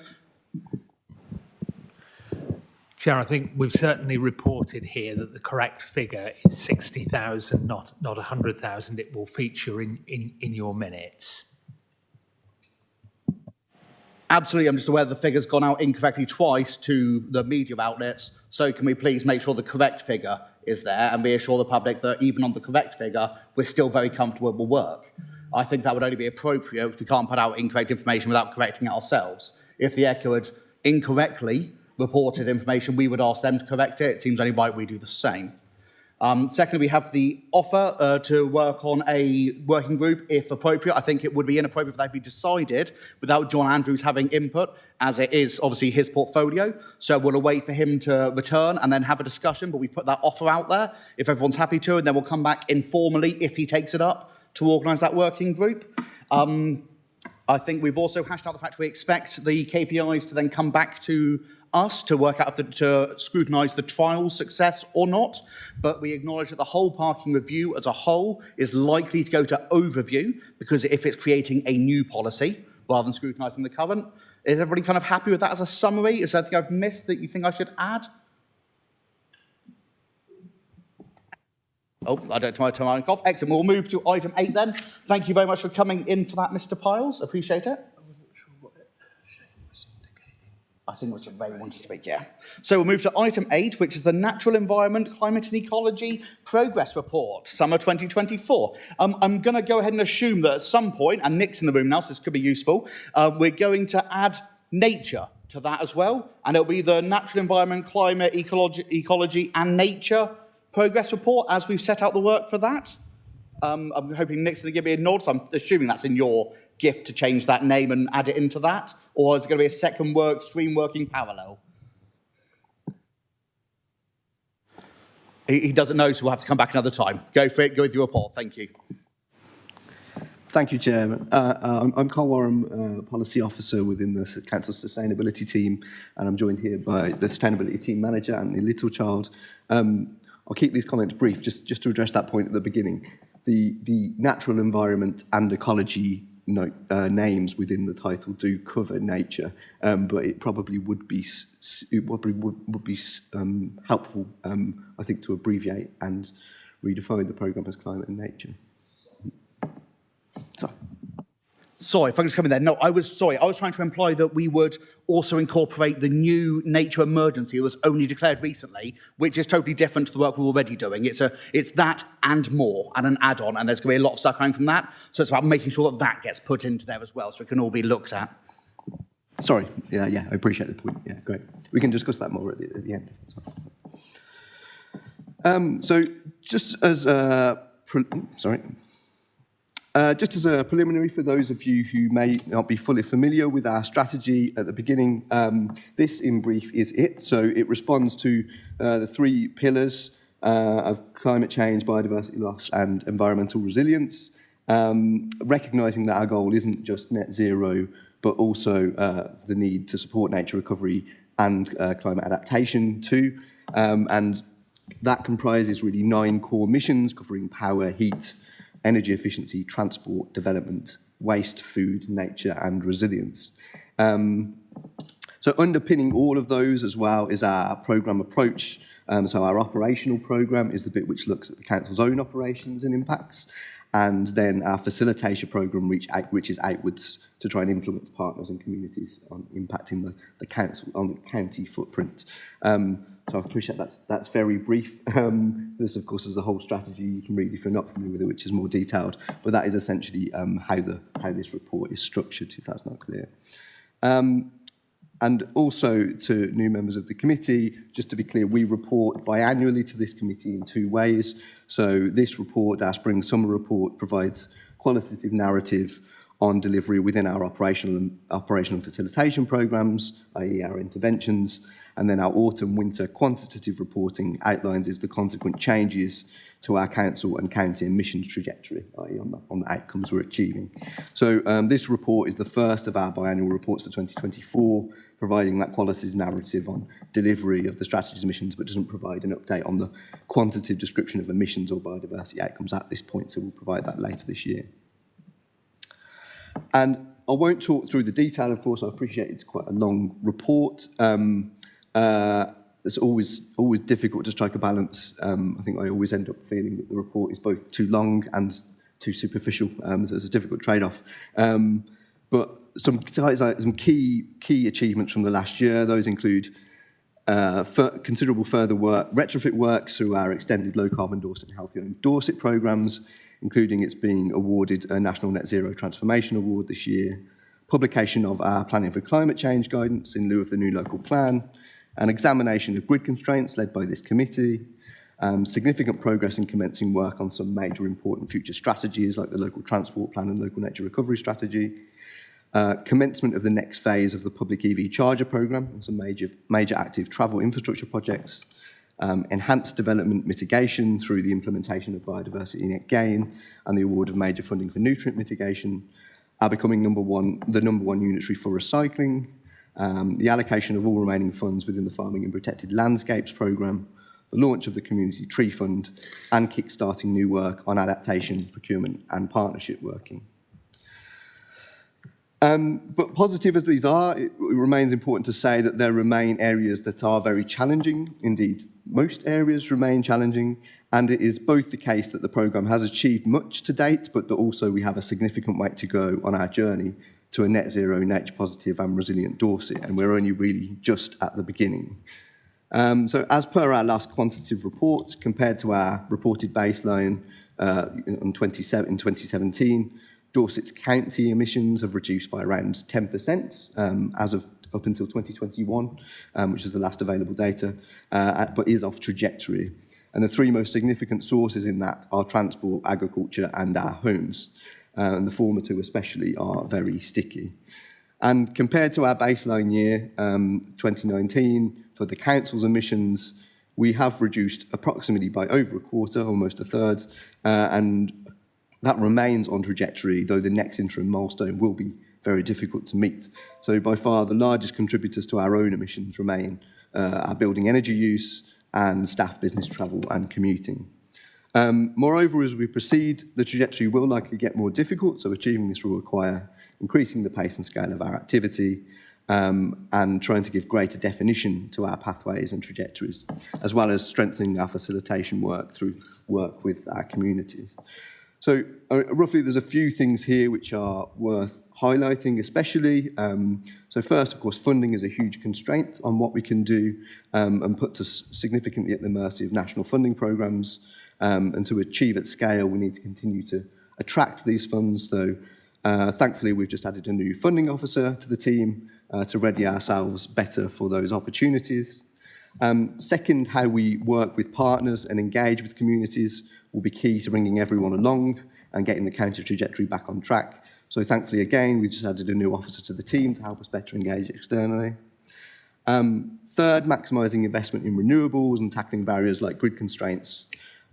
Chair, I think we've certainly reported here that the correct figure is 60,000, not 100,000. It will feature in your minutes. Absolutely, I'm just aware the figure's gone out incorrectly twice to the media outlets. So can we please make sure the correct figure is there and reassure the public that even on the correct figure, we're still very comfortable it will work. I think that would only be appropriate. We can't put out incorrect information without correcting it ourselves. If the Echo had incorrectly reported information, we would ask them to correct it. It seems only right we do the same. Secondly, we have the offer to work on a working group, if appropriate. I think it would be inappropriate for that to be decided without John Andrews having input, as it is obviously his portfolio. So we'll await for him to return and then have a discussion, but we've put that offer out there, if everyone's happy to, and then we'll come back informally, if he takes it up, to organise that working group. I think we've also hashed out the fact we expect the KPIs to then come back to us to work out to scrutinise the trial's success or not, but we acknowledge that the whole parking review as a whole is likely to go to overview, because if it's creating a new policy rather than scrutinising the current. Is everybody kind of happy with that as a summary? Is there anything I've missed that you think I should add? Oh, I don't turn my mic off. Excellent. We'll move to item 8 then. Thank you very much for coming in for that, Mr. Piles. Appreciate it. I think it was Ray wanted to speak, yeah. So we'll move to item 8, which is the Natural Environment, Climate and Ecology Progress Report, Summer 2024. I'm going to go ahead and assume that at some point, and Nick's in the room now, so this could be useful, we're going to add nature to that as well, and it'll be the Natural Environment, Climate, Ecology and Nature Progress Report as we've set out the work for that. I'm hoping Nick's going to give me a nod, so I'm assuming that's in your gift to change that name and add it into that, or is it going to be a second work stream working parallel? He doesn't know, so we'll have to come back another time. Go for it, go with your report. Thank you. Thank you, Chairman. I'm Carl Warham, Policy Officer within the Council's Sustainability Team, and I'm joined here by the Sustainability Team Manager, Anthony Littlechild. I'll keep these comments brief, just to address that point at the beginning. The natural environment and ecology names within the title do cover nature, but it probably would be helpful, I think, to abbreviate and redefine the programme as climate and nature. Sorry, if I can just come in there. No, I was trying to imply that we would also incorporate the new nature emergency that was only declared recently, which is totally different to the work we're already doing. It's that and more, and an add-on, and there's going to be a lot of stuff coming from that. So it's about making sure that that gets put into there as well, so it can all be looked at. Sorry, yeah, I appreciate the point. Yeah, great. We can discuss that more at the end. So just as just as a preliminary, for those of you who may not be fully familiar with our strategy at the beginning, this in brief is it. So it responds to the 3 pillars of climate change, biodiversity loss and environmental resilience, recognising that our goal isn't just net zero, but also the need to support nature recovery and climate adaptation too. And that comprises really 9 core missions covering power, heat, energy efficiency, transport, development, waste, food, nature and resilience. So underpinning all of those as well is our programme approach. So our operational programme is the bit which looks at the council's own operations and impacts, and then our facilitation programme which is outwards to try and influence partners and communities on impacting the council on the county footprint. So I appreciate that's very brief. This, of course, is a whole strategy you can read if you're not familiar with it, which is more detailed. But that is essentially how this report is structured, if that's not clear. And also to new members of the committee, just to be clear, we report biannually to this committee in 2 ways. So this report, our spring summer report, provides qualitative narrative on delivery within our operational and facilitation programmes, i.e. our interventions, and then our autumn-winter quantitative reporting outlines the consequent changes to our council and county emissions trajectory, i.e. on the outcomes we're achieving. So this report is the first of our biannual reports for 2024, providing that qualitative narrative on delivery of the strategy's emissions, but doesn't provide an update on the quantitative description of emissions or biodiversity outcomes at this point, so we'll provide that later this year. And I won't talk through the detail, of course. I appreciate it's quite a long report. It's always difficult to strike a balance. I think I always end up feeling that the report is both too long and too superficial, so it's a difficult trade-off. But some key achievements from the last year. Those include considerable further retrofit works through our extended low-carbon Dorset and Healthy Homes Dorset programmes, including it's being awarded a National Net Zero Transformation Award this year, publication of our Planning for Climate Change guidance in lieu of the new local plan, an examination of grid constraints led by this committee, significant progress in commencing work on some major important future strategies like the local transport plan and local nature recovery strategy, commencement of the next phase of the public EV charger programme and some major active travel infrastructure projects, enhanced development mitigation through the implementation of biodiversity net gain and the award of major funding for nutrient mitigation, becoming the number one unitary for recycling, the allocation of all remaining funds within the Farming in Protected Landscapes programme, the launch of the Community Tree Fund, and kick-starting new work on adaptation, procurement and partnership working. But positive as these are, it remains important to say that there remain areas that are very challenging. Indeed, most areas remain challenging, and it is both the case that the programme has achieved much to date, but that also we have a significant way to go on our journey to a net zero, nature positive and resilient Dorset, and we're only really just at the beginning. So as per our last quantitative report, compared to our reported baseline in 2017, Dorset's county emissions have reduced by around 10% as of up until 2021, which is the last available data, but is off trajectory. And the 3 most significant sources in that are transport, agriculture and our homes. And the former 2 especially are very sticky. And compared to our baseline year, 2019, for the council's emissions, we have reduced approximately by over a quarter, almost a third, and that remains on trajectory, though the next interim milestone will be very difficult to meet. So by far the largest contributors to our own emissions remain our building energy use and staff business travel and commuting. Moreover, as we proceed, the trajectory will likely get more difficult, so achieving this will require increasing the pace and scale of our activity and trying to give greater definition to our pathways and trajectories, as well as strengthening our facilitation work through work with our communities. So roughly there's a few things here which are worth highlighting especially. So first, of course, funding is a huge constraint on what we can do and puts us significantly at the mercy of national funding programmes. And to achieve at scale, we need to continue to attract these funds. So thankfully, we've just added a new funding officer to the team to ready ourselves better for those opportunities. Second, how we work with partners and engage with communities will be key to bringing everyone along and getting the county trajectory back on track. So thankfully, again, we've just added a new officer to the team to help us better engage externally. Third, maximising investment in renewables and tackling barriers like grid constraints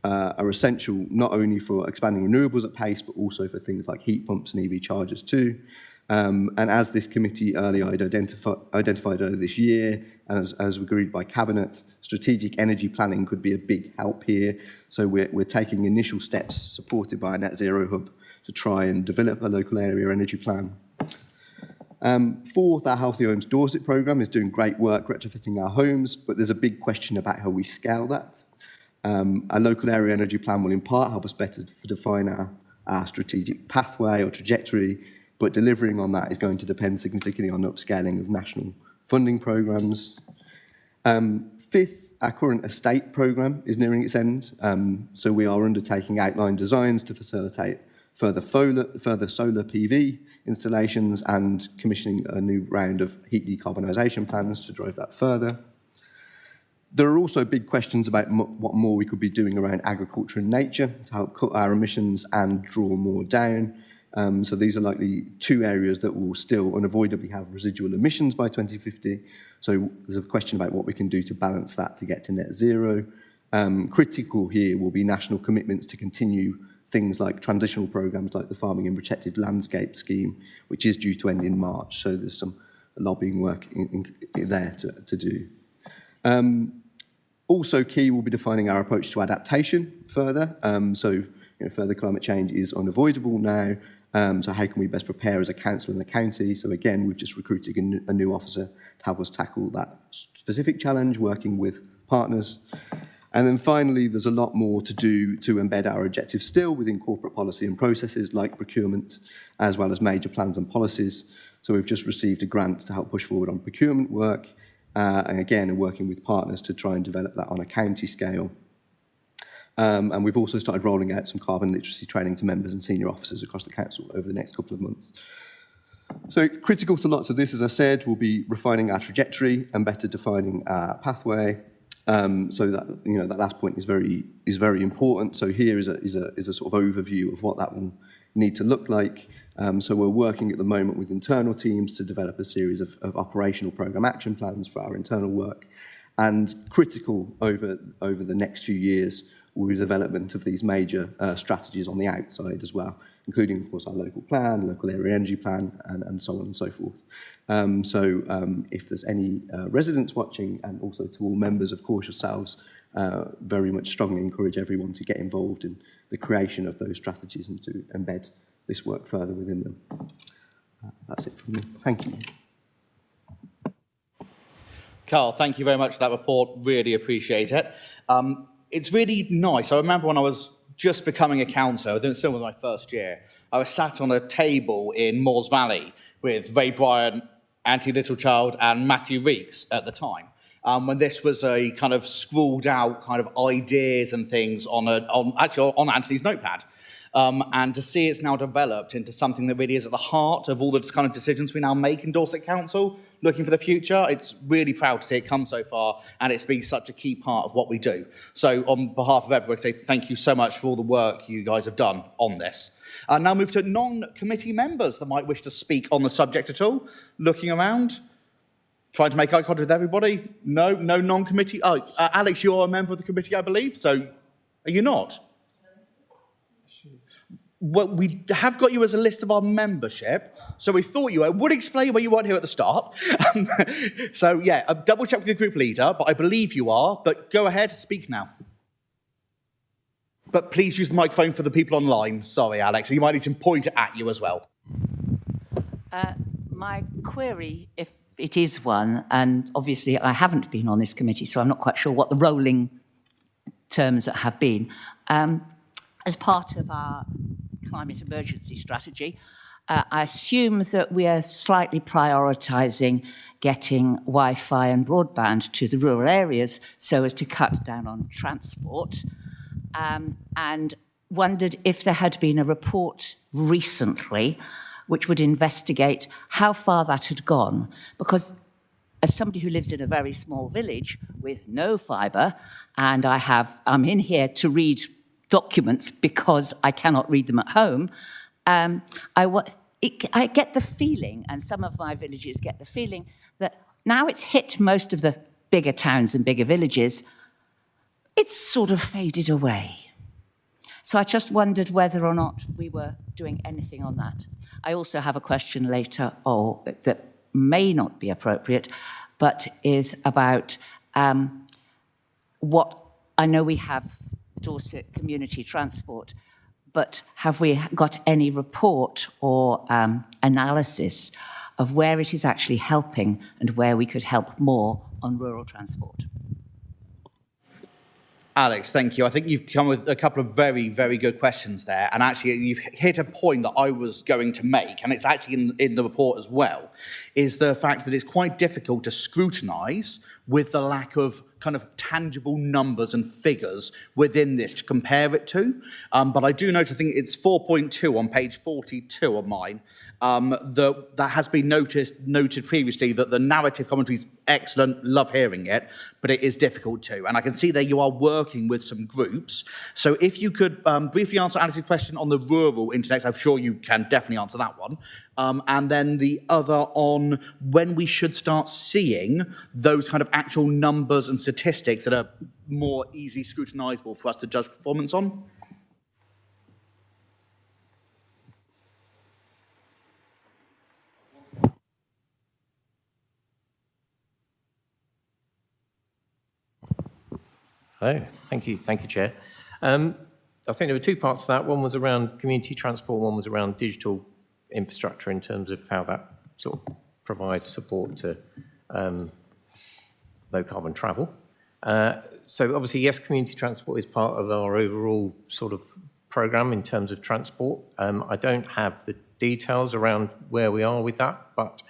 are essential not only for expanding renewables at pace, but also for things like heat pumps and EV chargers too. And as this committee earlier identified earlier this year, and as agreed by Cabinet, strategic energy planning could be a big help here. So we're taking initial steps supported by a net zero hub to try and develop a local area energy plan. Fourth, our Healthy Homes Dorset programme is doing great work retrofitting our homes, but there's a big question about how we scale that. Our local area energy plan will in part help us better define our strategic pathway or trajectory, but delivering on that is going to depend significantly on upscaling of national funding programmes. Fifth, our current estate programme is nearing its end, so we are undertaking outline designs to facilitate further solar PV installations and commissioning a new round of heat decarbonisation plans to drive that further. There are also big questions about what more we could be doing around agriculture and nature to help cut our emissions and draw more down. So these are likely two areas that will still unavoidably have residual emissions by 2050. So there's a question about what we can do to balance that to get to net zero. Critical here will be national commitments to continue things like transitional programmes like the Farming and Protected Landscape Scheme, which is due to end in March. So there's some lobbying work in there to do. Also key will be defining our approach to adaptation further. Further climate change is unavoidable now. So how can we best prepare as a council and the county? So again, we've just recruited a new officer to help us tackle that specific challenge, working with partners. And then finally, there's a lot more to do to embed our objectives still within corporate policy and processes like procurement, as well as major plans and policies. So we've just received a grant to help push forward on procurement work, and again, working with partners to try and develop that on a county scale. And we've also started rolling out some carbon literacy training to members and senior officers across the council over the next couple of months. So critical to lots of this, as I said, will be refining our trajectory and better defining our pathway. So that that last point is very important. So here is a sort of overview of what that will need to look like. So we're working at the moment with internal teams to develop a series of operational programme action plans for our internal work. And critical over the next few years will be the development of these major strategies on the outside as well, including, of course, our local plan, local area energy plan, and so on and so forth. If there's any residents watching, and also to all members, of course, yourselves, very much strongly encourage everyone to get involved in the creation of those strategies and to embed this work further within them. That's it from me. Thank you. Carl, thank you very much for that report. Really appreciate it. It's really nice. I remember when I was just becoming a councillor, then still was my first year, I was sat on a table in Moores Valley with Ray Bryant, Anthony Littlechild and Matthew Reeks at the time, when this was a kind of scrawled out kind of ideas and things on Anthony's notepad. And to see it's now developed into something that really is at the heart of all the kind of decisions we now make in Dorset Council, looking for the future. It's really proud to see it come so far, and it's been such a key part of what we do. So on behalf of everyone, I say thank you so much for all the work you guys have done on this. And now move to non-committee members that might wish to speak on the subject at all. Looking around, trying to make eye contact with everybody. No non-committee. Oh, Alex, you're a member of the committee, I believe. So are you not? Well, we have got you as a list of our membership, so we thought you were. Would explain why you weren't here at the start. So, yeah, double check with your group leader, but I believe you are. But go ahead, speak now. But please use the microphone for the people online. Sorry, Alex, you might need to point it at you as well. My query, if it is one, and obviously I haven't been on this committee, so I'm not quite sure what the rolling terms have been. As part of our climate emergency strategy, I assume that we are slightly prioritising getting Wi-Fi and broadband to the rural areas so as to cut down on transport, and wondered if there had been a report recently which would investigate how far that had gone, because as somebody who lives in a very small village with no fibre, and I'm in here to read documents because I cannot read them at home, I get the feeling, and some of my villages get the feeling, that now it's hit most of the bigger towns and bigger villages, it's sort of faded away. So I just wondered whether or not we were doing anything on that. I also have a question later that may not be appropriate, but is about what I know we have Dorset community transport, but have we got any report or analysis of where it is actually helping and where we could help more on rural transport? Alex, thank you. I think you've come with a couple of very, very good questions there. And actually, you've hit a point that I was going to make, and it's actually in the report as well, is the fact that it's quite difficult to scrutinise with the lack of kind of tangible numbers and figures within this to compare it to. But I do note, I think it's 4.2 on page 42 of mine, that has been noted previously that the narrative commentary is excellent, love hearing it, but it is difficult too. And I can see that you are working with some groups. So if you could briefly answer Alex's question on the rural internet, I'm sure you can definitely answer that one. And then the other on when we should start seeing those kind of actual numbers and statistics that are more easily scrutinisable for us to judge performance on. Hello, thank you, Chair. I think there were two parts to that. One was around community transport, one was around digital infrastructure in terms of how that sort of provides support to low carbon travel. So obviously, yes, community transport is part of our overall sort of programme in terms of transport. I don't have the details around where we are with that, but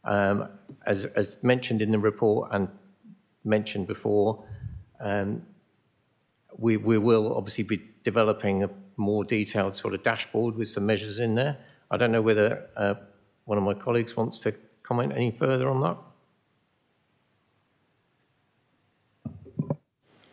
as mentioned in the report and mentioned before, we will obviously be developing a more detailed sort of dashboard with some measures in there. I don't know whether one of my colleagues wants to comment any further on that.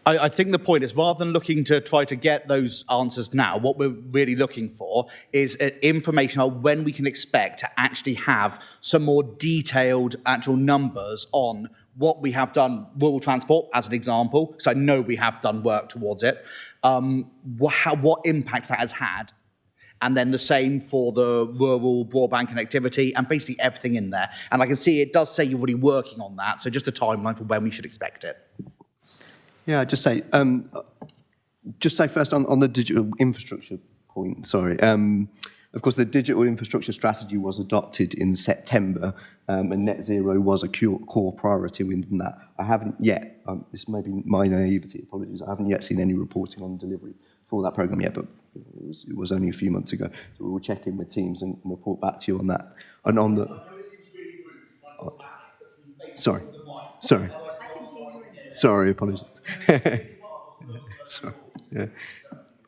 I think the point is, rather than looking to try to get those answers now, what we're really looking for is information on when we can expect to actually have some more detailed actual numbers on what we have done, rural transport as an example, because I know we have done work towards it, what impact that has had, and then the same for the rural broadband connectivity and basically everything in there. And I can see it does say you're already working on that, so just a timeline for when we should expect it. Yeah, just say first on the digital infrastructure point, sorry. Of course, the digital infrastructure strategy was adopted in September, and net zero was a core priority within that. I haven't yet, this may be my naivety, apologies, I haven't yet seen any reporting on delivery for that programme yet, but it was only a few months ago. So we'll check in with teams and report back to you on that. And on the... Sorry, apologies. Sorry, yeah.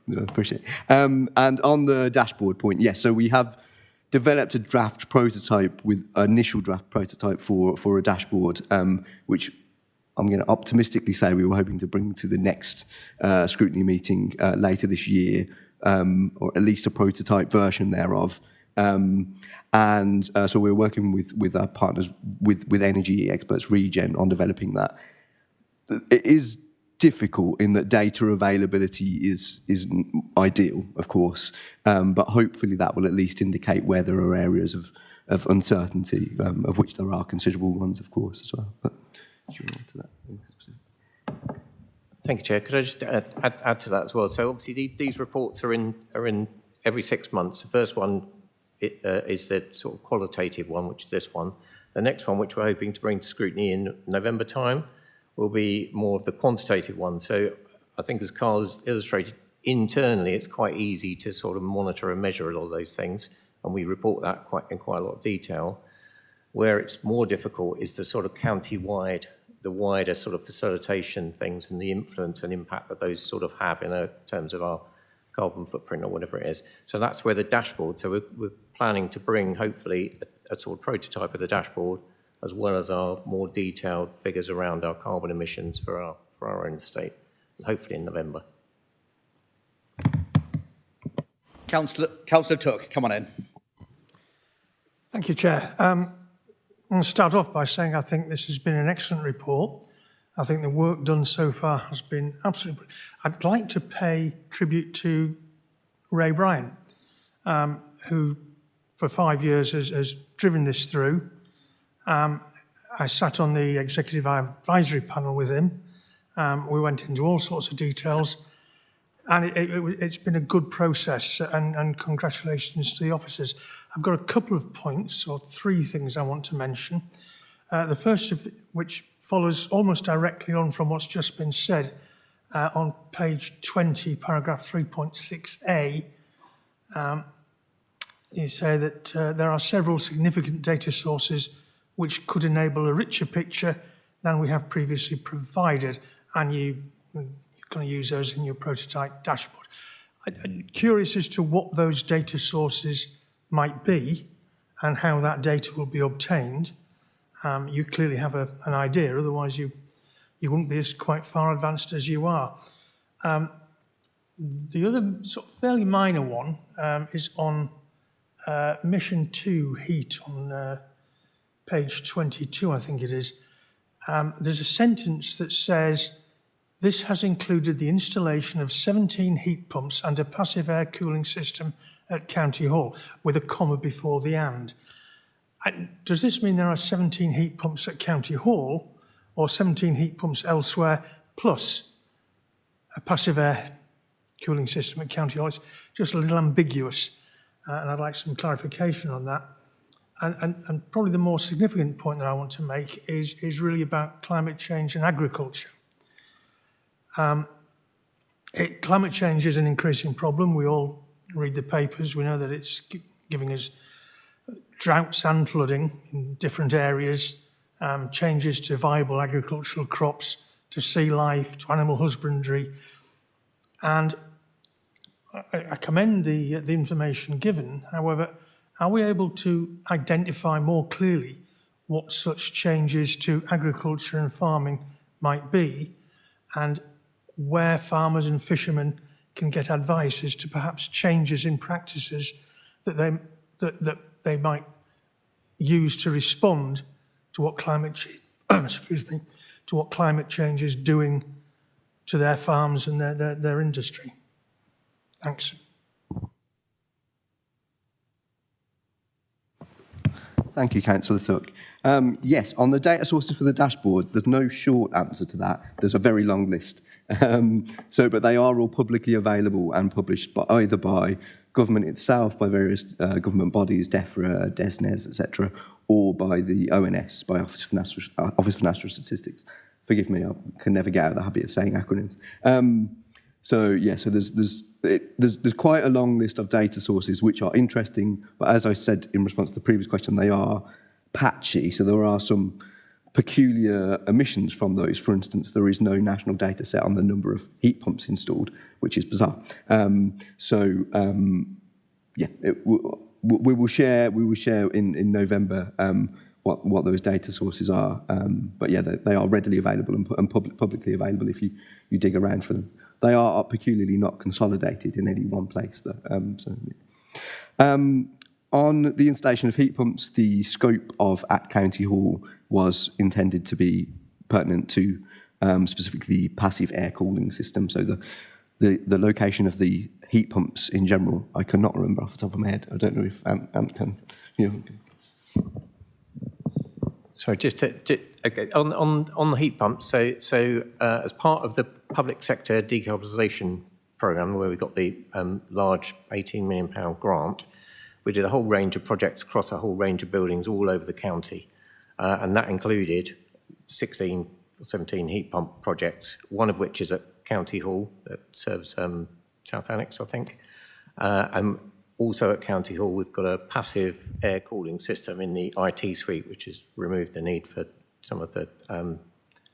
No, appreciate it. And on the dashboard point, yes, so we have developed a draft prototype with initial draft prototype for a dashboard, which I'm going to optimistically say we were hoping to bring to the next scrutiny meeting later this year, or at least a prototype version thereof. So we're working with our partners, with energy experts, Regen, on developing that. It is difficult in that data availability isn't ideal, of course, but hopefully that will at least indicate where there are areas of uncertainty, of which there are considerable ones, of course, as well. But do you want to add to that? Thank you, Chair. Could I just add to that as well? So obviously these reports are in every 6 months. The first one is the sort of qualitative one, which is this one. The next one, which we're hoping to bring to scrutiny in November time, will be more of the quantitative one. So I think, as Carl has illustrated, internally it's quite easy to sort of monitor and measure a lot of those things, and we report that in quite a lot of detail. Where it's more difficult is the sort of county-wide, the wider sort of facilitation things and the influence and impact that those sort of have in terms of our carbon footprint or whatever it is. So that's where the dashboard, so we're planning to bring hopefully a sort of prototype of the dashboard, as well as our more detailed figures around our carbon emissions for our own state, and hopefully in November. Councillor Took, come on in. Thank you, Chair. I'm going to start off by saying I think this has been an excellent report. I think the work done so far has been absolutely. I'd like to pay tribute to Ray Bryan, who for 5 years has driven this through. I sat on the executive advisory panel with him. We went into all sorts of details, and it's been a good process, and congratulations to the officers. I've got a couple of points, or 3 things I want to mention. The first of which follows almost directly on from what's just been said on page 20, paragraph 3.6a. You say that there are several significant data sources which could enable a richer picture than we have previously provided, and you're going to use those in your prototype dashboard. I'm curious as to what those data sources might be and how that data will be obtained. You clearly have an idea, otherwise you wouldn't be as quite far advanced as you are. The other sort of fairly minor one is on Mission 2 heat on page 22, I think it is. There's a sentence that says, this has included the installation of 17 heat pumps and a passive air cooling system at County Hall, with a comma before the and. Does this mean there are 17 heat pumps at County Hall, or 17 heat pumps elsewhere, plus a passive air cooling system at County Hall? It's just a little ambiguous, and I'd like some clarification on that. And probably the more significant point that I want to make is really about climate change and agriculture. Climate change is an increasing problem. We all read the papers. We know that it's giving us droughts and flooding in different areas, changes to viable agricultural crops, to sea life, to animal husbandry. And I commend the information given. However, are we able to identify more clearly what such changes to agriculture and farming might be, and where farmers and fishermen can get advice as to perhaps changes in practices that they might use to respond to what climate change, to what climate change is doing to their farms and their industry? Thanks. Thank you, Councillor Tuck. Yes, on the data sources for the dashboard, there's no short answer to that. There's a very long list. But they are all publicly available and published either by government itself, by various government bodies, DEFRA, DESNES, etc., or by the ONS, by Office for National Statistics. Forgive me, I can never get out of the habit of saying acronyms. So there's quite a long list of data sources which are interesting, but as I said in response to the previous question, they are patchy. So there are some peculiar omissions from those. For instance, there is no national data set on the number of heat pumps installed, which is bizarre. We will share in November what those data sources are. But yeah, they are readily available and publicly available if you dig around for them. They are peculiarly not consolidated in any one place, though. On the installation of heat pumps, the scope of at County Hall was intended to be pertinent to specifically the passive air cooling system. So the location of the heat pumps in general, I cannot remember off the top of my head. I don't know if Ant can. Sorry, okay, on the heat pumps. So as part of the public sector decarbonisation programme, where we got the large £18 million grant, we did a whole range of projects across a whole range of buildings all over the county, and that included 16 or 17 heat pump projects, one of which is at County Hall that serves South Annex, I think. And also at County Hall, we've got a passive air cooling system in the IT suite, which has removed the need for some of the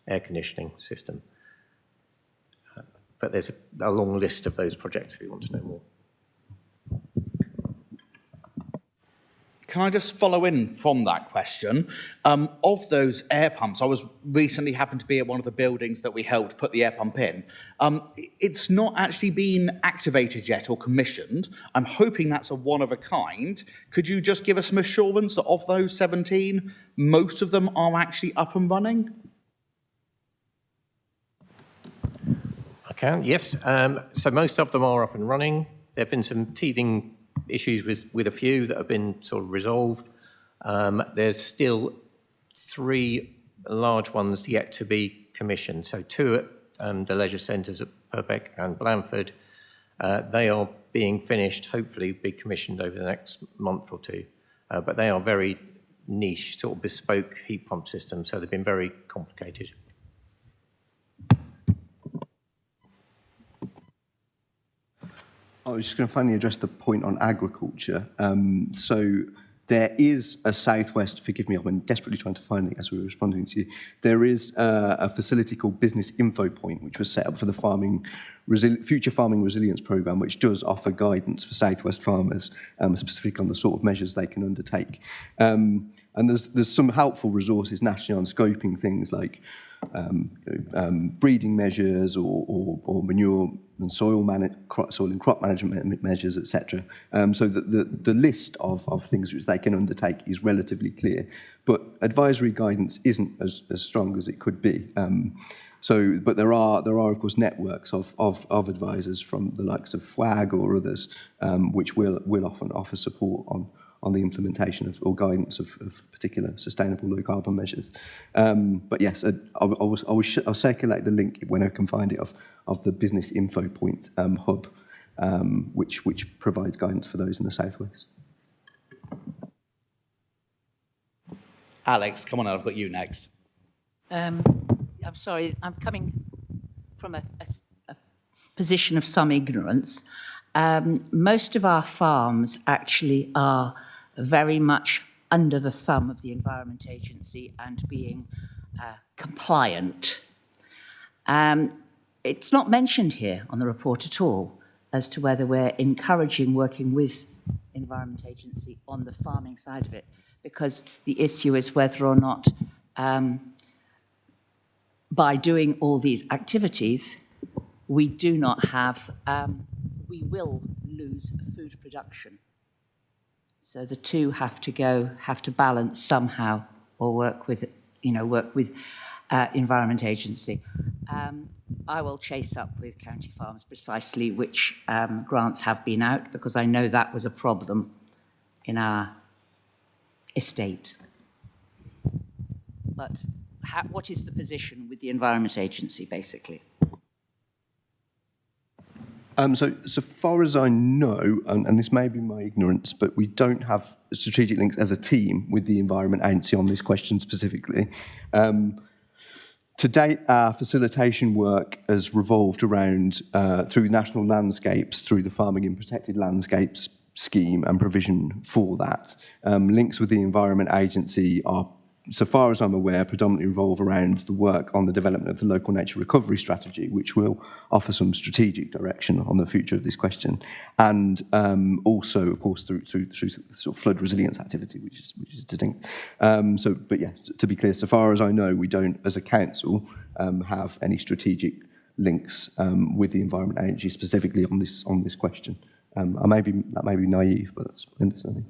air conditioning system. But there's a long list of those projects if you want to know more. Can I just follow in from that question? Of those air pumps, I was recently happened to be at one of the buildings that we helped put the air pump in. It's not actually been activated yet or commissioned. I'm hoping that's a one of a kind. Could you just give us some assurance that of those 17, most of them are actually up and running? I can, yes. So most of them are up and running. There have been some teething issues with a few that have been sort of resolved. There's still 3 large ones yet to be commissioned. So 2 at the leisure centres at Purbeck and Blandford. They are being finished, hopefully be commissioned over the next month or 2. But they are very niche, sort of bespoke heat pump systems, so they've been very complicated. I was just going to finally address the point on agriculture. So there is a Southwest, forgive me, I've been desperately trying to find it as we were responding to you. There is a facility called Business Info Point, which was set up for the Future Farming Resilience Programme, which does offer guidance for Southwest farmers, specifically on the sort of measures they can undertake. And there's some helpful resources nationally on scoping things like breeding measures or manure and soil and crop management measures, etc. So the list of things which they can undertake is relatively clear, but advisory guidance isn't as strong as it could be. But there are of course networks of advisors from the likes of FWAG or others, which will often offer support on the implementation of or guidance of particular sustainable low carbon measures. But yes, I'll circulate the link when I can find it of the Business Info Point hub, which provides guidance for those in the Southwest. Alex, come on, I've got you next. I'm sorry, I'm coming from a position of some ignorance. Most of our farms actually are very much under the thumb of the Environment Agency and being compliant. It's not mentioned here on the report at all as to whether we're encouraging working with Environment Agency on the farming side of it, because the issue is whether or not by doing all these activities, we do not have, we will lose food production. So the two have to balance somehow, or work with Environment Agency. I will chase up with County Farms precisely which grants have been out, because I know that was a problem in our estate. But what is the position with the Environment Agency, basically? So far as I know, and this may be my ignorance, but we don't have strategic links as a team with the Environment Agency on this question specifically. To date, our facilitation work has revolved around, through national landscapes, through the Farming in Protected Landscapes scheme and provision for that. Links with the Environment Agency are, so far as I'm aware, predominantly revolve around the work on the development of the local nature recovery strategy, which will offer some strategic direction on the future of this question, and also, of course, through sort of flood resilience activity, which is distinct. But yeah, to be clear, so far as I know, we don't, as a council, have any strategic links with the Environment Agency specifically on this question. That may be naive, but that's my understanding.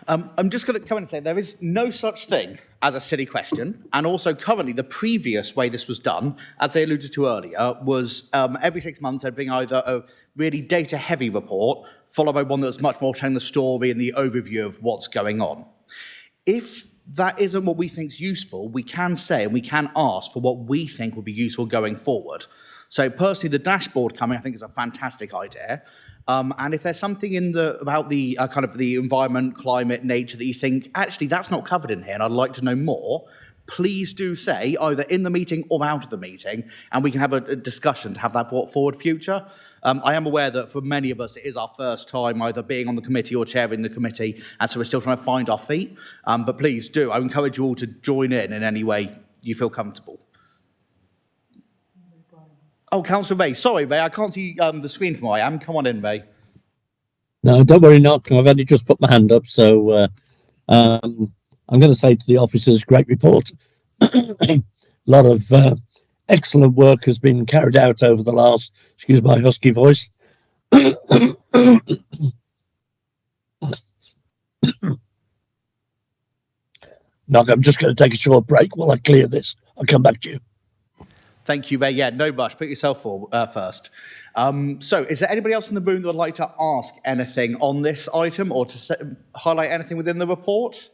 I'm just going to come in and say there is no such thing as a silly question, and also currently the previous way this was done, as they alluded to earlier, was every 6 months there'd been either a really data-heavy report followed by one that's much more telling the story and the overview of what's going on. If that isn't what we think is useful, we can say and we can ask for what we think would be useful going forward. So personally, the dashboard coming, I think, is a fantastic idea. And if there's something about the kind of the environment, climate, nature that you think, actually, that's not covered in here and I'd like to know more, please do say, either in the meeting or out of the meeting, and we can have a discussion to have that brought forward future. I am aware that for many of us, it is our first time either being on the committee or chairing the committee, and so we're still trying to find our feet. But please do. I encourage you all to join in any way you feel comfortable. Oh, Councillor Ray. Sorry, Ray, I can't see the screen from where I am. Come on in, Ray. No, don't worry, Knock. I've only just put my hand up, so I'm going to say to the officers, great report. A lot of excellent work has been carried out over the last, excuse my husky voice. Knock, I'm just going to take a short break while I clear this. I'll come back to you. Thank you, Ray. Yeah, no rush. Put yourself first. So is there anybody else in the room that would like to ask anything on this item or to highlight anything within the report?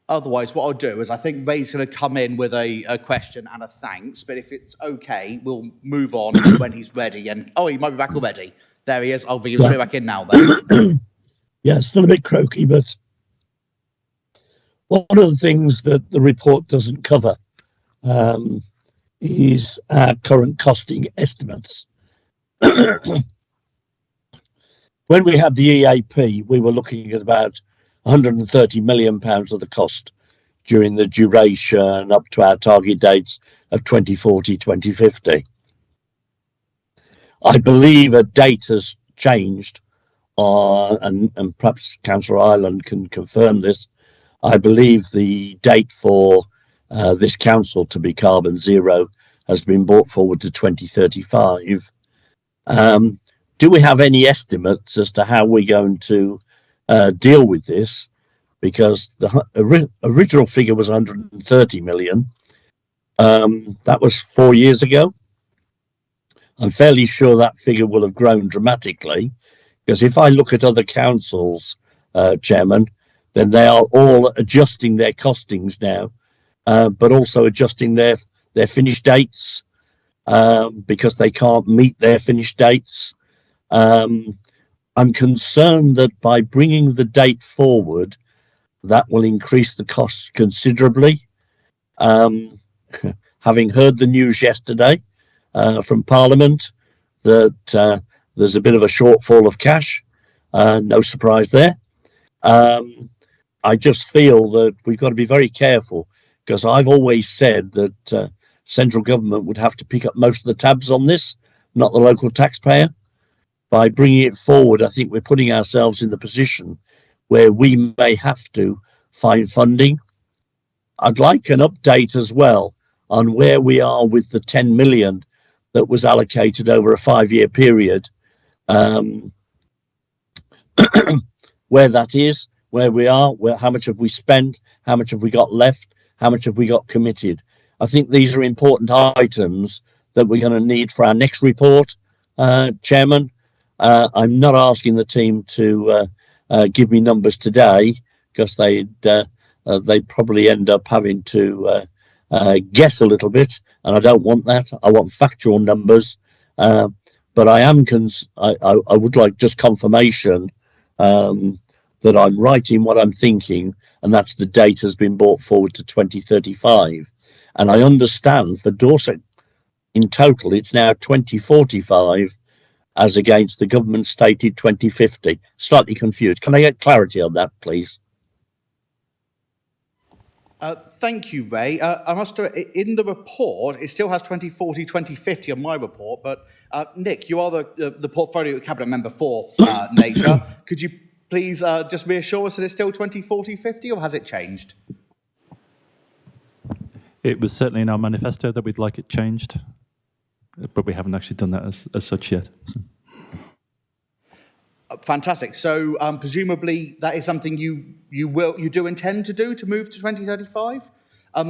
Otherwise, what I'll do is I think Ray's going to come in with a question and a thanks, but if it's okay, we'll move on when he's ready. And oh, he might be back already. There he is. I'll bring him straight back in now then. Yeah, still a bit croaky, but one of the things that the report doesn't cover is our current costing estimates. When we had the EAP, we were looking at about £130 million of the cost during the duration up to our target dates of 2040, 2050. I believe a date has changed, and perhaps Councillor Ireland can confirm this. I believe the date for this council to be carbon zero has been brought forward to 2035. Do we have any estimates as to how we're going to deal with this? Because the original figure was 130 million. That was 4 years ago. I'm fairly sure that figure will have grown dramatically, because if I look at other councils, Chairman, then they are all adjusting their costings now, but also adjusting their finish dates because they can't meet their finish dates. I'm concerned that by bringing the date forward, that will increase the costs considerably. Having heard the news yesterday from Parliament that there's a bit of a shortfall of cash, no surprise there. I just feel that we've got to be very careful, because I've always said that central government would have to pick up most of the tabs on this, not the local taxpayer. By bringing it forward, I think we're putting ourselves in the position where we may have to find funding. I'd like an update as well on where we are with the 10 million that was allocated over a 5-year period, where that is, where we are, how much have we spent, how much have we got left, how much have we got committed. I think these are important items that we're going to need for our next report, Chairman. I'm not asking the team to give me numbers today, because they'd probably end up having to guess a little bit, and I don't want that. I want factual numbers, but I would like just confirmation that I'm right in what I'm thinking, and that's the date has been brought forward to 2035. And I understand for Dorset in total, it's now 2045 as against the government stated 2050. Slightly confused. Can I get clarity on that, please? Thank you, Ray. I must in the report, it still has 2040, 2050 on my report, but Nick, you are the portfolio cabinet member for nature. Could you please just reassure us that it's still 2040, 50, or has it changed? It was certainly in our manifesto that we'd like it changed, but we haven't actually done that as such yet. So. Fantastic. So presumably that is something you do intend to do, to move to 2035.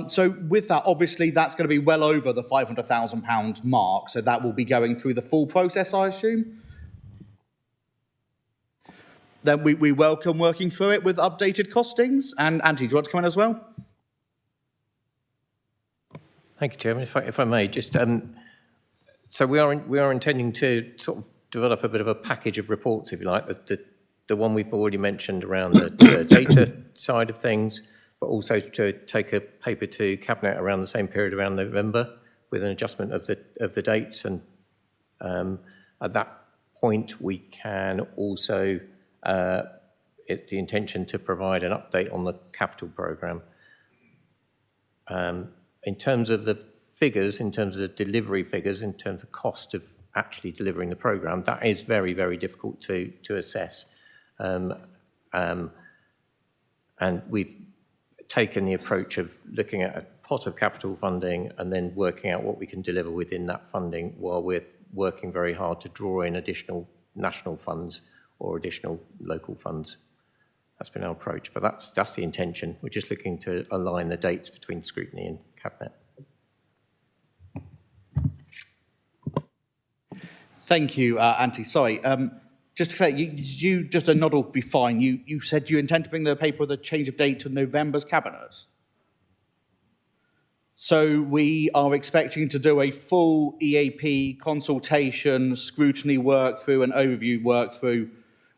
So with that, obviously that's going to be well over the £500,000 mark. So that will be going through the full process, I assume. Then we welcome working through it with updated costings. And Andy, do you want to come in as well? Thank you, Chairman. If I may, just so we are intending to sort of develop a bit of a package of reports, if you like, the one we've already mentioned around the data side of things, but also to take a paper to Cabinet around the same period, around November, with an adjustment of the dates. And at that point, we can also, it's the intention to provide an update on the capital programme. In terms of the figures, in terms of the delivery figures, in terms of cost of actually delivering the programme, that is very, very difficult to assess. And we've taken the approach of looking at a pot of capital funding and then working out what we can deliver within that funding while we're working very hard to draw in additional national funds or additional local funds. That's been our approach, but that's the intention. We're just looking to align the dates between scrutiny and cabinet. Thank you, Antti. Sorry, just to clear, you just a nod will be fine. You said you intend to bring the paper with a change of date to November's cabinet. So we are expecting to do a full EAP consultation, scrutiny work through, and overview work through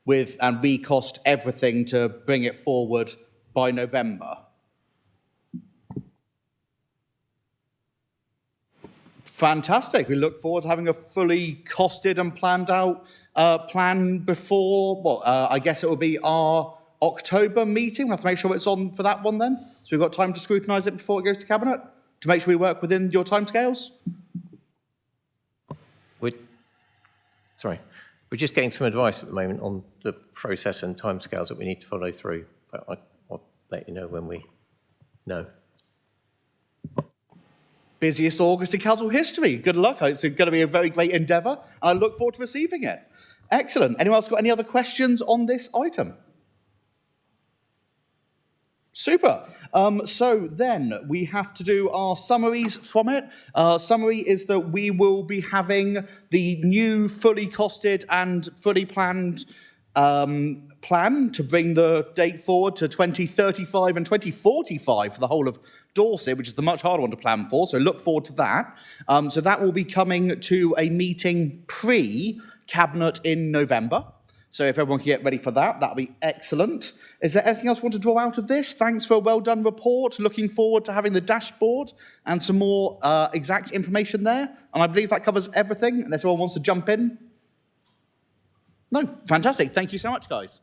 with and recost everything to bring it forward by November. Fantastic. We look forward to having a fully costed and planned out plan before, well, I guess it will be our October meeting. We'll have to make sure it's on for that one then. So we've got time to scrutinise it before it goes to Cabinet, to make sure we work within your timescales. We're just getting some advice at the moment on the process and timescales that we need to follow through, but I'll let you know when we know. Busiest August in council history. Good luck. It's going to be a very great endeavour, and I look forward to receiving it. Excellent. Anyone else got any other questions on this item? Super. So then we have to do our summaries from it. Summary is that we will be having the new fully costed and fully planned plan to bring the date forward to 2035 and 2045 for the whole of Dorset, which is the much harder one to plan for, so look forward to that. So that will be coming to a meeting pre-Cabinet in November. So if everyone can get ready for that, that'll be excellent. Is there anything else you want to draw out of this? Thanks for a well-done report. Looking forward to having the dashboard and some more exact information there. And I believe that covers everything, unless anyone wants to jump in. No, fantastic. Thank you so much, guys.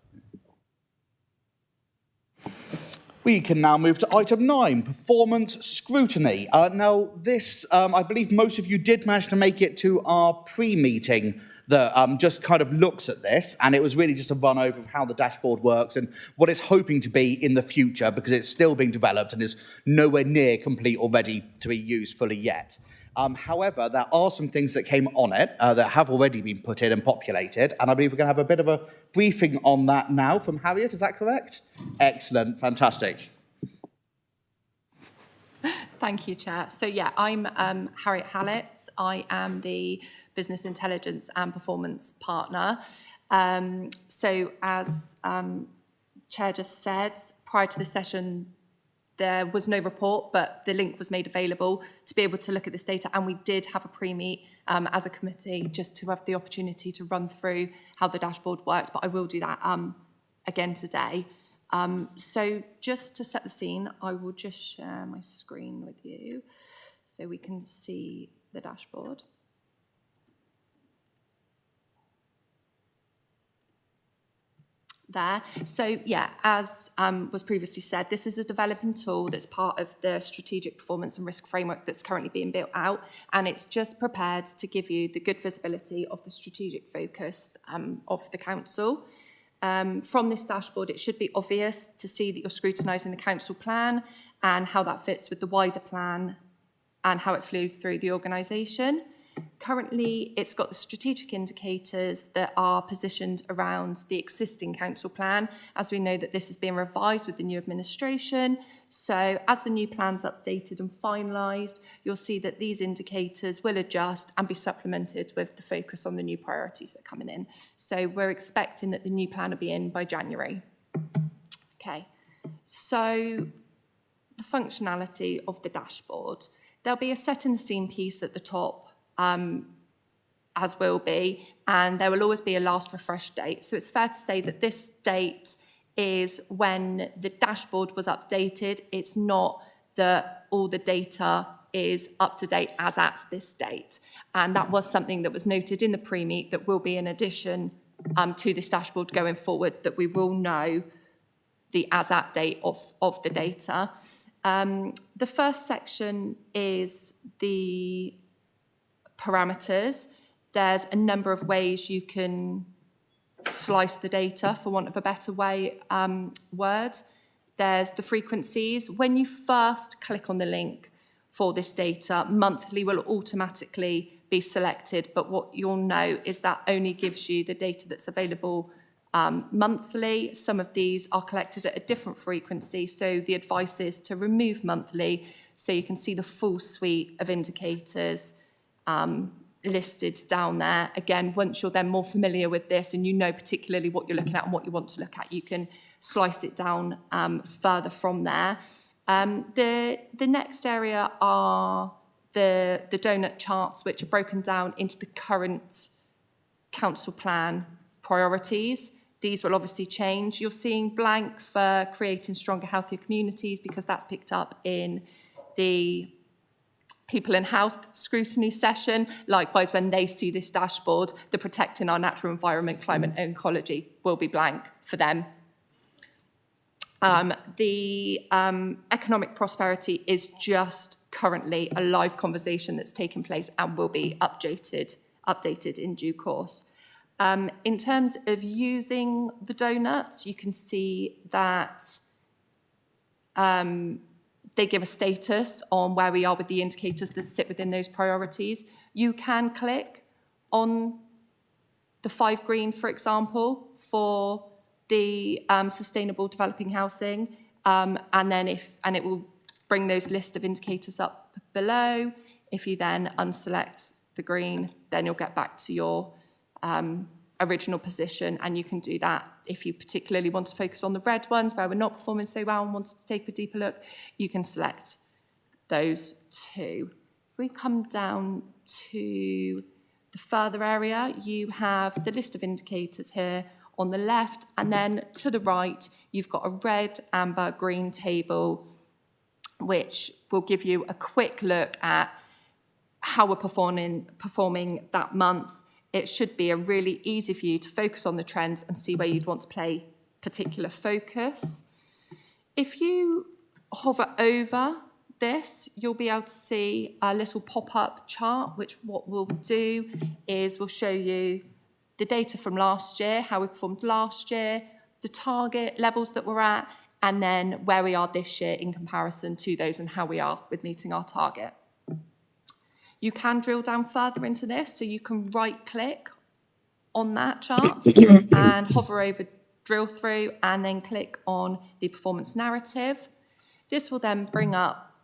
We can now move to item 9, performance scrutiny. Now, this, I believe most of you did manage to make it to our pre-meeting that just kind of looks at this, and it was really just a run over of how the dashboard works and what it's hoping to be in the future, because it's still being developed and is nowhere near complete or ready to be used fully yet. However, there are some things that came on it that have already been put in and populated, and I believe we're going to have a bit of a briefing on that now from Harriet. Is that correct? Excellent. Fantastic. Thank you, Chair. So, yeah, I'm Harriet Hallett. I am the Business Intelligence and Performance Partner. So, as Chair just said, prior to this session, there was no report, but the link was made available to be able to look at this data. And we did have a pre-meet as a committee just to have the opportunity to run through how the dashboard worked. But I will do that again today. So just to set the scene, I will just share my screen with you so we can see the dashboard. There. So yeah, as was previously said, this is a developing tool that's part of the strategic performance and risk framework that's currently being built out, and it's just prepared to give you the good visibility of the strategic focus of the council. From this dashboard, it should be obvious to see that you're scrutinising the council plan and how that fits with the wider plan and how it flows through the organisation. Currently, it's got the strategic indicators that are positioned around the existing council plan, as we know that this is being revised with the new administration. So as the new plan's updated and finalised, you'll see that these indicators will adjust and be supplemented with the focus on the new priorities that are coming in. So we're expecting that the new plan will be in by January. Okay, so the functionality of the dashboard. There'll be a setting the scene piece at the top, as will be, and there will always be a last refresh date. So it's fair to say that this date is when the dashboard was updated. It's not that all the data is up to date as at this date. And that was something that was noted in the pre-meet that will be in addition to this dashboard going forward, that we will know the as at date of the data. The first section is the parameters. There's a number of ways you can slice the data, for want of a better word. There's the frequencies. When you first click on the link for this data, monthly will automatically be selected, but what you'll know is that only gives you the data that's available monthly. Some of these are collected at a different frequency, so the advice is to remove monthly so you can see the full suite of indicators listed down there. Again, once you're then more familiar with this and you know particularly what you're looking at and what you want to look at, you can slice it down further from there. The next area are the donut charts, which are broken down into the current council plan priorities. These will obviously change. You're seeing blank for creating stronger, healthier communities because that's picked up in the People in Health scrutiny session. Likewise, when they see this dashboard, the protecting our natural environment, climate and ecology will be blank for them. The economic prosperity is just currently a live conversation that's taken place and will be updated in due course. In terms of using the donuts, you can see that they give a status on where we are with the indicators that sit within those priorities. You can click on the 5 green, for example, for the sustainable developing housing, and it will bring those list of indicators up below. If you then unselect the green, then you'll get back to your original position, and you can do that if you particularly want to focus on the red ones where we're not performing so well and wanted to take a deeper look. You can select those two. If we come down to the further area, you have the list of indicators here on the left, and then to the right, you've got a red, amber, green table, which will give you a quick look at how we're performing that month. It should be a really easy for you to focus on the trends and see where you'd want to play particular focus. If you hover over this, you'll be able to see a little pop-up chart, which what we'll do is we'll show you the data from last year, how we performed last year, the target levels that we're at, and then where we are this year in comparison to those and how we are with meeting our target. You can drill down further into this, so you can right-click on that chart and hover over drill through and then click on the performance narrative. This will then bring up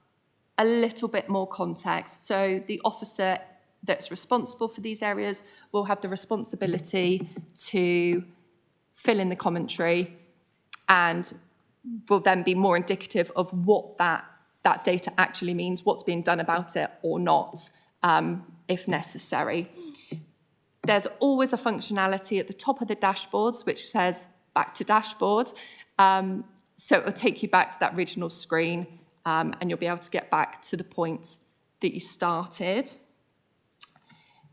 a little bit more context. So the officer that's responsible for these areas will have the responsibility to fill in the commentary and will then be more indicative of what that data actually means, what's being done about it or not. If necessary. There's always a functionality at the top of the dashboards which says back to dashboard. So it will take you back to that original screen and you'll be able to get back to the point that you started.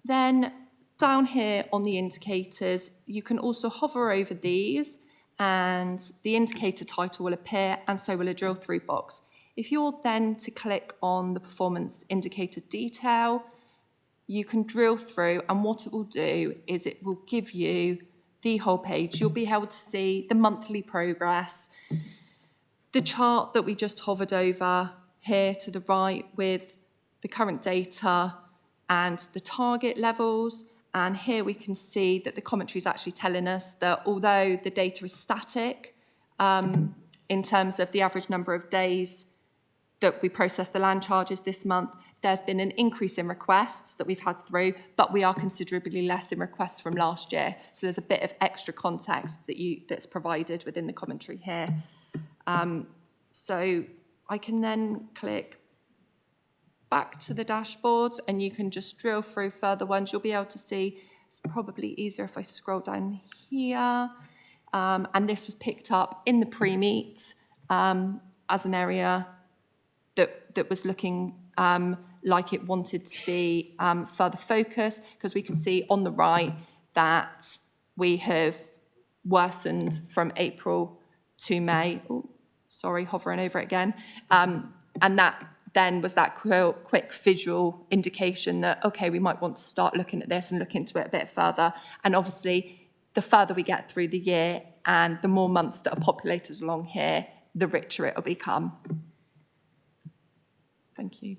Then down here on the indicators, you can also hover over these and the indicator title will appear and so will a drill through box. If you're then to click on the performance indicator detail, you can drill through and what it will do is it will give you the whole page. You'll be able to see the monthly progress, the chart that we just hovered over here to the right with the current data and the target levels. And here we can see that the commentary is actually telling us that although the data is static in terms of the average number of days that we process the land charges this month, there's been an increase in requests that we've had through, but we are considerably less in requests from last year. So there's a bit of extra context that's provided within the commentary here. So I can then click back to the dashboards and you can just drill through further ones. You'll be able to see, it's probably easier if I scroll down here. And this was picked up in the pre-meet as an area that was looking like it wanted to be further focused, because we can see on the right that we have worsened from April to May. Oh, sorry, hovering over it again. And that then was that quick visual indication that, okay, we might want to start looking at this and look into it a bit further. And obviously, the further we get through the year and the more months that are populated along here, the richer it will become. Thank you.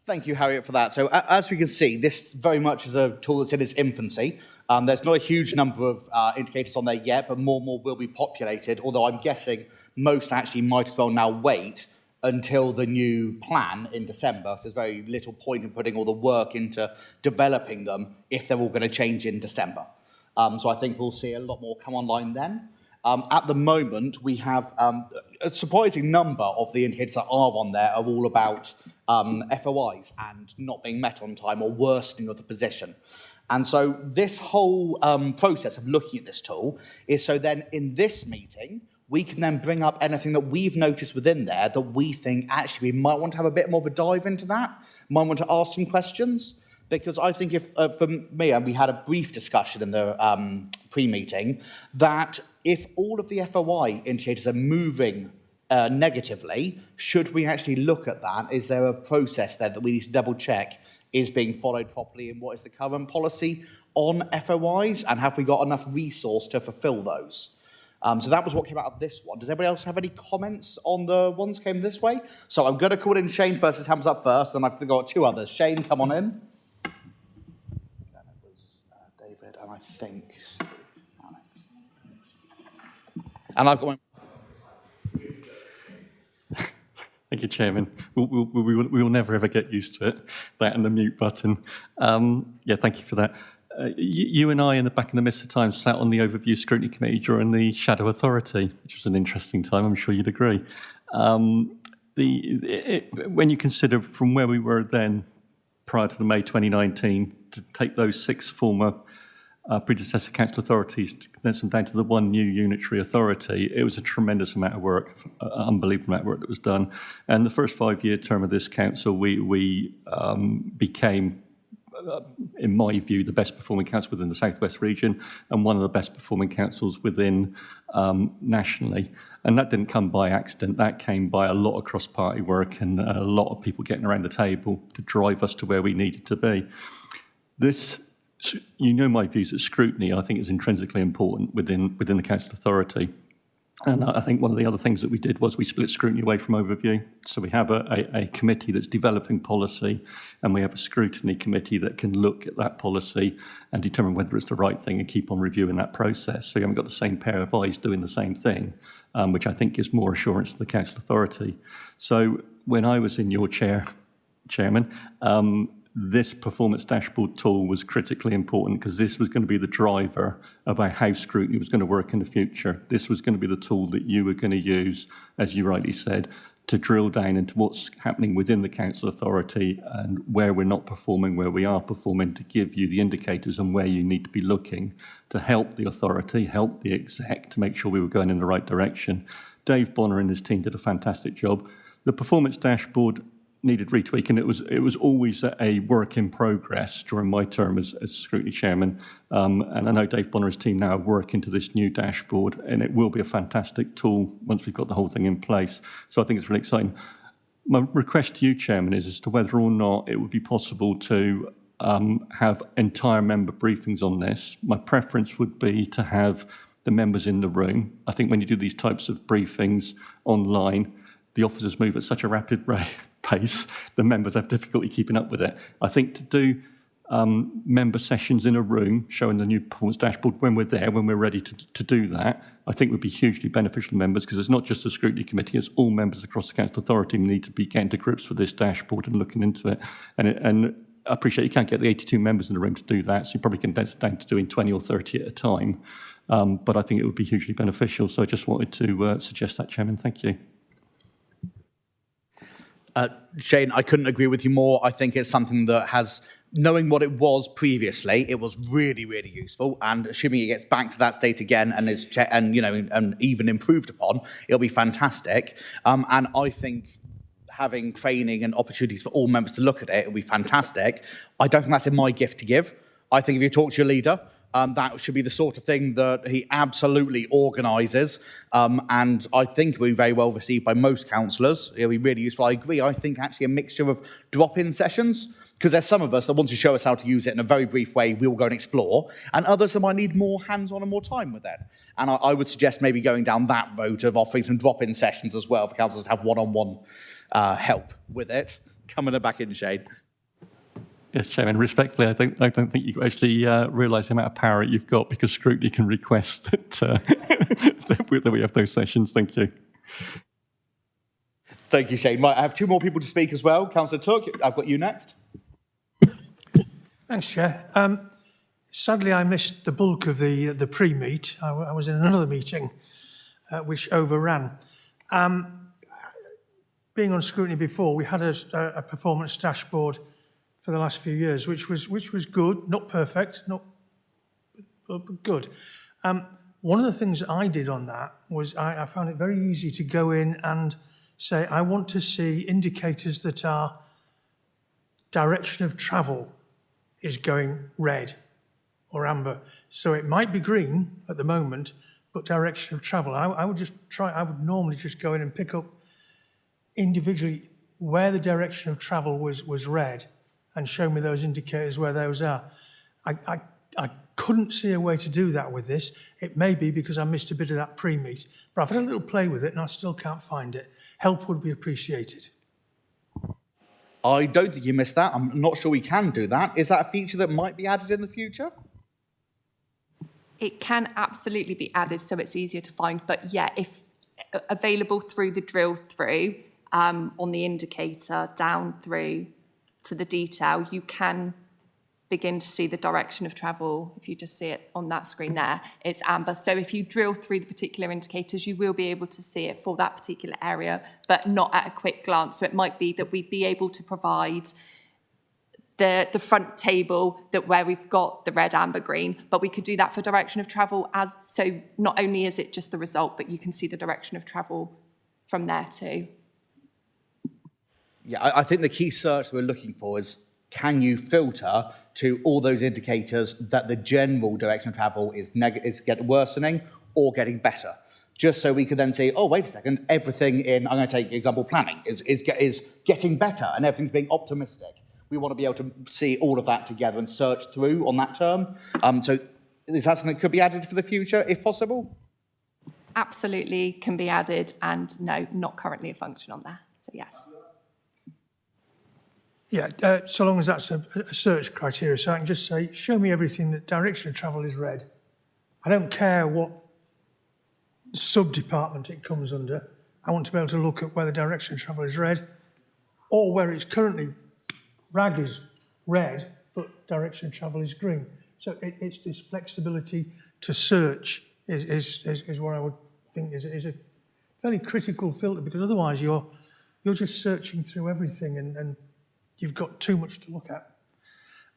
Thank you, Harriet, for that. So as we can see, this very much is a tool that's in its infancy. There's not a huge number of indicators on there yet, but more and more will be populated, although I'm guessing most actually might as well now wait until the new plan in December. So there's very little point in putting all the work into developing them if they're all going to change in December. So I think we'll see a lot more come online then. At the moment, we have a surprising number of the indicators that are on there are all about FOIs and not being met on time or worsening of the position. And so this whole process of looking at this tool is so then in this meeting, we can then bring up anything that we've noticed within there that we think actually we might want to have a bit more of a dive into that, might want to ask some questions. Because I think if, for me, and we had a brief discussion in the pre-meeting, that if all of the FOI indicators are moving negatively, should we actually look at that? Is there a process there that we need to double check is being followed properly, and what is the current policy on FOIs, and have we got enough resource to fulfill those? So that was what came out of this one. Does anybody else have any comments on the ones that came this way? So I'm going to call in Shane first. His hands up first, and I've got two others. Shane, come on in. David, and I think Alex. And I've got one. Thank you, Chairman. We will never ever get used to it, that and the mute button. Yeah, thank you for that. You and I, in the back in the midst of time, sat on the Overview Scrutiny Committee during the Shadow Authority, which was an interesting time, I'm sure you'd agree. When you consider from where we were then, prior to the May 2019, to take those 6 former predecessor council authorities, condense them down to the one new unitary authority, it was a tremendous amount of work, unbelievable amount of work that was done. And the first 5-year term of this council, we became, in my view, the best performing council within the South West region and one of the best performing councils within nationally. And that didn't come by accident. That came by a lot of cross-party work and a lot of people getting around the table to drive us to where we needed to be. This, you know my views that scrutiny, I think, is intrinsically important within the council authority. And I think one of the other things that we did was we split scrutiny away from overview. So we have a committee that's developing policy, and we have a scrutiny committee that can look at that policy and determine whether it's the right thing and keep on reviewing that process. So you haven't got the same pair of eyes doing the same thing, which I think gives more assurance to the council authority. So when I was in your Chairman, this performance dashboard tool was critically important because this was going to be the driver about how scrutiny was going to work in the future. This was going to be the tool that you were going to use, as you rightly said, to drill down into what's happening within the council authority and where we're not performing, where we are performing, to give you the indicators and where you need to be looking to help the authority, help the exec to make sure we were going in the right direction. Dave Bonner and his team did a fantastic job. The performance dashboard needed retweaking. It was always a work in progress during my term as scrutiny chairman. And I know Dave Bonner's team now work into this new dashboard, and it will be a fantastic tool once we've got the whole thing in place. So I think it's really exciting. My request to you, Chairman, is as to whether or not it would be possible to have entire member briefings on this. My preference would be to have the members in the room. I think when you do these types of briefings online, the officers move at such a rapid pace, the members have difficulty keeping up with it. I think to do member sessions in a room showing the new performance dashboard when we're there, when we're ready to do that, I think would be hugely beneficial to members, because it's not just the scrutiny committee, it's all members across the council authority need to be getting to grips with this dashboard and looking into it. And I appreciate you can't get the 82 members in the room to do that, so you probably can condense it down to doing 20 or 30 at a time. But I think it would be hugely beneficial. So I just wanted to suggest that, Chairman. Thank you. Shane, I couldn't agree with you more. I think it's something that has, knowing what it was previously, it was really, really useful. And assuming it gets back to that state again and is and even improved upon, it'll be fantastic. And I think having training and opportunities for all members to look at it will be fantastic. I don't think that's in my gift to give. I think if you talk to your leader, That should be the sort of thing that he absolutely organises, and I think will be very well received by most councillors. It'll be really useful. I agree. I think actually a mixture of drop-in sessions, because there's some of us that want to show us how to use it in a very brief way, we'll go and explore, and others that might need more hands-on and more time with it. And I would suggest maybe going down that road of offering some drop-in sessions as well for councillors to have one-on-one help with it. Coming back in, Shane. Yes, Chairman, respectfully, I don't think you actually realise the amount of power you've got, because Scrutiny can request that, that we have those sessions. Thank you. Thank you, Shane. Right, I have two more people to speak as well. Councillor Took, I've got you next. Thanks, Chair. Sadly, I missed the bulk of the pre-meet. I was in another meeting which overran. Being on Scrutiny before, we had a performance dashboard for the last few years, which was good, not perfect, but good. One of the things I did on that was I found it very easy to go in and say, I want to see indicators that our direction of travel is going red or amber. So it might be green at the moment, but direction of travel. I would normally just go in and pick up individually where the direction of travel was red and show me those indicators where those are. I couldn't see a way to do that with this. It may be because I missed a bit of that pre-meet, but I've had a little play with it and I still can't find it. Help would be appreciated. I don't think you missed that. I'm not sure we can do that. Is that a feature that might be added in the future? It can absolutely be added so it's easier to find, but yeah, if available through the drill through on the indicator down through to the detail, you can begin to see the direction of travel. If you just see it on that screen there, it's amber. So if you drill through the particular indicators, you will be able to see it for that particular area, but not at a quick glance. So it might be that we'd be able to provide the front table that where we've got the red, amber, green, but we could do that for direction of travel as, so not only is it just the result, but you can see the direction of travel from there too. Yeah, I think the key search we're looking for is, can you filter to all those indicators that the general direction of travel is getting worsening or getting better? Just so we could then say, oh, wait a second, everything in, I'm going to take example planning, is getting better and everything's being optimistic. We want to be able to see all of that together and search through on that term. So is that something that could be added for the future, if possible? Absolutely can be added, and no, not currently a function on there. So yes. Yeah, so long as that's a search criteria, so I can just say, show me everything that direction of travel is red. I don't care what sub-department it comes under. I want to be able to look at where the direction of travel is red, or where it's currently, RAG is red, but direction of travel is green. So it's this flexibility to search is what I would think is a fairly critical filter, because otherwise you're just searching through everything and you've got too much to look at.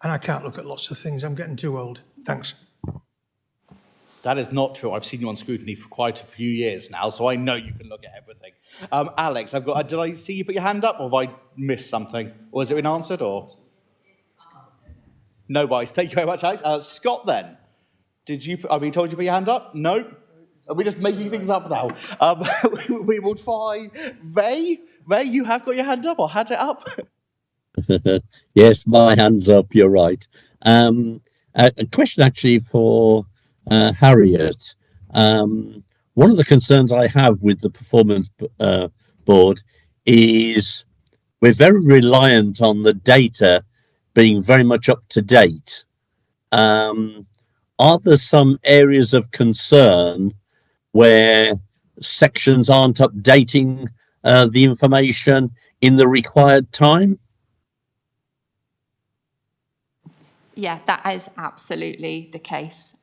And I can't look at lots of things. I'm getting too old. Thanks. That is not true. I've seen you on Scrutiny for quite a few years now, so I know you can look at everything. Alex, did I see you put your hand up, or have I missed something? Or has it been answered, or? No worries. Thank you very much, Alex. Scott, then. Have we told you to put your hand up? No? Are we just making things up now? We will try. Ray, you have got your hand up, or had it up? Yes, my hand's up, you're right. A question actually for Harriet. One of the concerns I have with the performance board is we're very reliant on the data being very much up to date. Are there some areas of concern where sections aren't updating the information in the required time? Yeah, that is absolutely the case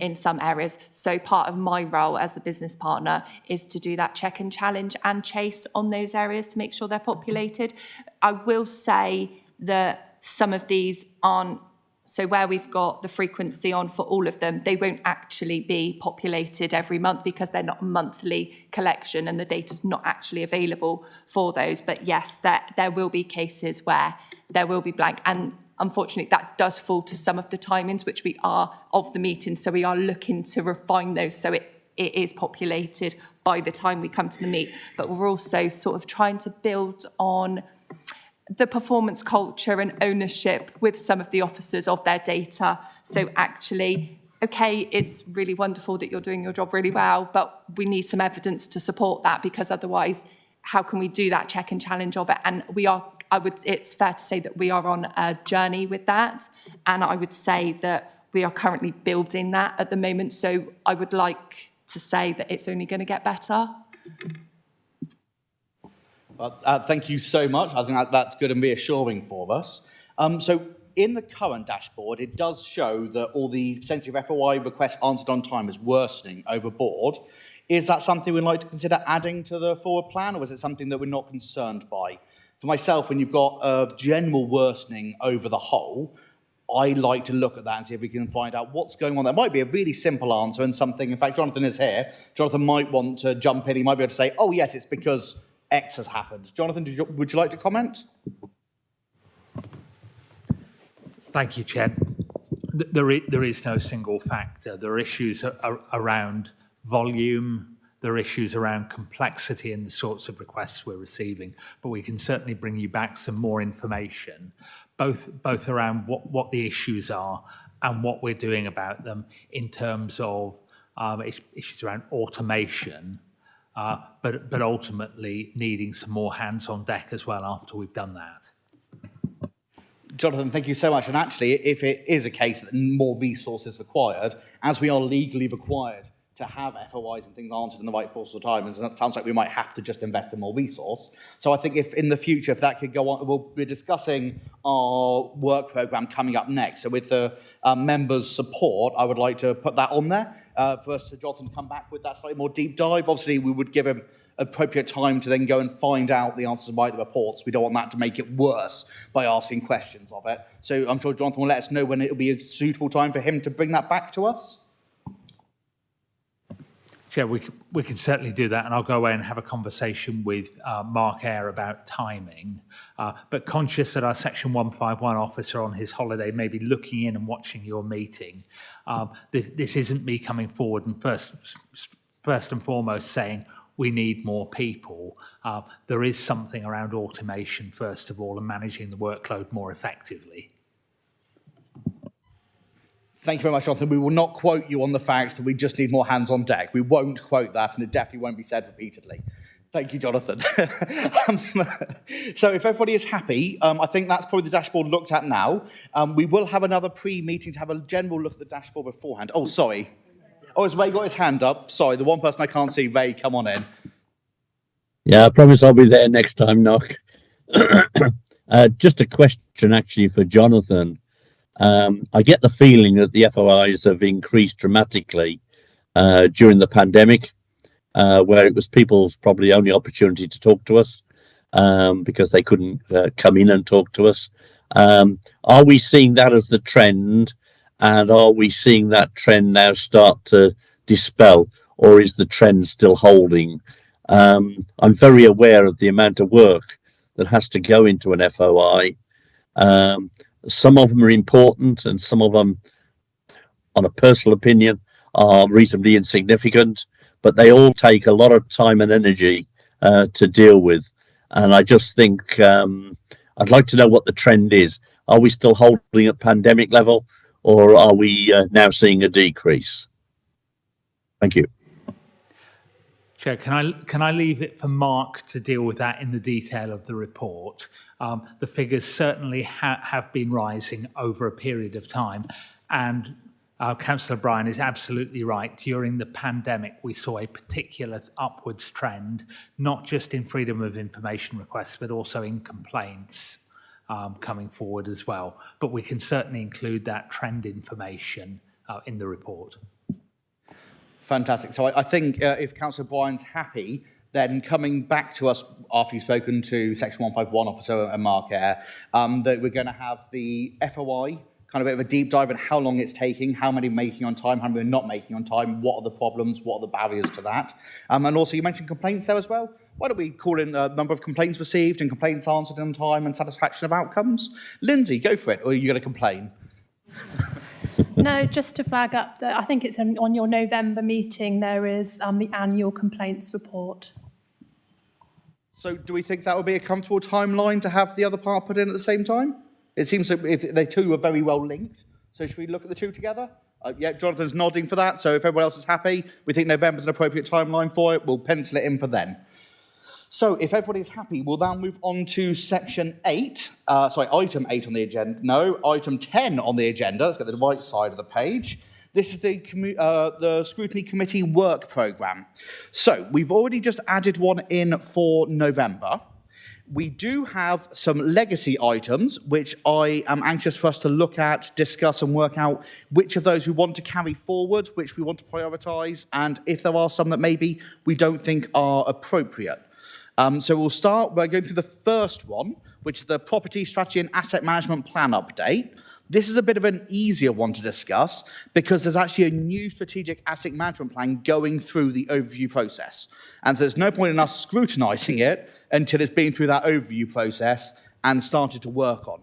in some areas. So part of my role as the business partner is to do that check and challenge and chase on those areas to make sure they're populated. I will say that some of these aren't, so where we've got the frequency on for all of them, they won't actually be populated every month because they're not a monthly collection and the data's not actually available for those. But yes, there will be cases where there will be blank. And unfortunately, that does fall to some of the timings, which we are of the meeting. So we are looking to refine those so it is populated by the time we come to the meet. But we're also sort of trying to build on the performance culture and ownership with some of the officers of their data. So actually, okay, it's really wonderful that you're doing your job really well, but we need some evidence to support that, because otherwise, how can we do that check and challenge of it? And it's fair to say that we are on a journey with that. And I would say that we are currently building that at the moment. So I would like to say that it's only going to get better. Thank you so much. I think that's good and reassuring for us. So in the current dashboard, it does show that all the percentage of FOI requests answered on time is worsening overboard. Is that something we'd like to consider adding to the forward plan, or is it something that we're not concerned by? For myself, when you've got a general worsening over the whole, I like to look at that and see if we can find out what's going on. There might be a really simple answer and something. In fact, Jonathan is here. Jonathan might want to jump in. He might be able to say, oh, yes, it's because X has happened. Jonathan, would you like to comment? Thank you, Chair. There is no single factor. There are issues around volume. There are issues around complexity in the sorts of requests we're receiving. But we can certainly bring you back some more information, both around what the issues are and what we're doing about them in terms of issues around automation, but ultimately needing some more hands on deck as well after we've done that. Jonathan, thank you so much. And actually, if it is a case that more resources required, as we are legally required to have FOIs and things answered in the right course of time, and it sounds like we might have to just invest in more resource. So I think if in the future, if that could go on, we'll be discussing our work programme coming up next. So with the members' support, I would like to put that on there for us to Jonathan come back with that slightly more deep dive. Obviously, we would give him appropriate time to then go and find out the answers by the reports. We don't want that to make it worse by asking questions of it. So I'm sure Jonathan will let us know when it'll be a suitable time for him to bring that back to us. Yeah, we can certainly do that, and I'll go away and have a conversation with Mark Eyre about timing. But conscious that our Section 151 officer on his holiday may be looking in and watching your meeting, this isn't me coming forward and first and foremost saying we need more people. There is something around automation, first of all, and managing the workload more effectively. Thank you very much, Jonathan. We will not quote you on the fact that we just need more hands on deck. We won't quote that, and it definitely won't be said repeatedly. Thank you, Jonathan. So if everybody is happy, I think that's probably the dashboard looked at now. We will have another pre-meeting to have a general look at the dashboard beforehand. Oh, sorry. Oh, has Ray got his hand up? Sorry, the one person I can't see. Ray, come on in. Yeah, I promise I'll be there next time, Nock. Just a question, actually, for Jonathan. I get the feeling that the FOIs have increased dramatically during the pandemic, where it was people's probably only opportunity to talk to us because they couldn't come in and talk to us. Are we seeing that as the trend, and are we seeing that trend now start to dispel, or is the trend still holding? I'm very aware of the amount of work that has to go into an FOI. Some of them are important, and some of them, on a personal opinion, are reasonably insignificant, but they all take a lot of time and energy to deal with. And I just think I'd like to know what the trend is. Are we still holding at pandemic level, or are we now seeing a decrease? Thank you. Chair, can I leave it for Mark to deal with that in the detail of the report? The figures certainly have been rising over a period of time, and Councillor Bryan is absolutely right. During the pandemic, we saw a particular upwards trend, not just in freedom of information requests, but also in complaints coming forward as well. But we can certainly include that trend information in the report. Fantastic. So I think if Councillor Bryan's happy, then coming back to us after you've spoken to Section 151 officer and Mark Eyre, that we're going to have the FOI kind of a bit of a deep dive in how long it's taking, how many are making on time, how many are not making on time, what are the problems, what are the barriers to that. And also you mentioned complaints there as well. Why don't we call in a number of complaints received and complaints answered on time and satisfaction of outcomes? Lindsay, go for it, or are you going to complain? No, just to flag up that I think it's on your November meeting, there is the annual complaints report. So do we think that would be a comfortable timeline to have the other part put in at the same time? It seems that if the two are very well linked. So should we look at the two together? Yeah, Jonathan's nodding for that. So if everyone else is happy, we think November's an appropriate timeline for it. We'll pencil it in for then. So if everybody's happy, we'll now move on to item 8 on the agenda. No, item 10 on the agenda. Let's get the right side of the page. This is the Scrutiny Committee work programme. So we've already just added one in for November. We do have some legacy items, which I am anxious for us to look at, discuss and work out which of those we want to carry forward, which we want to prioritise, and if there are some that maybe we don't think are appropriate. So we'll start by going through the first one, which is the Property Strategy and Asset Management Plan update. This is a bit of an easier one to discuss because there's actually a new strategic asset management plan going through the overview process. And so there's no point in us scrutinising it until it's been through that overview process and started to work on,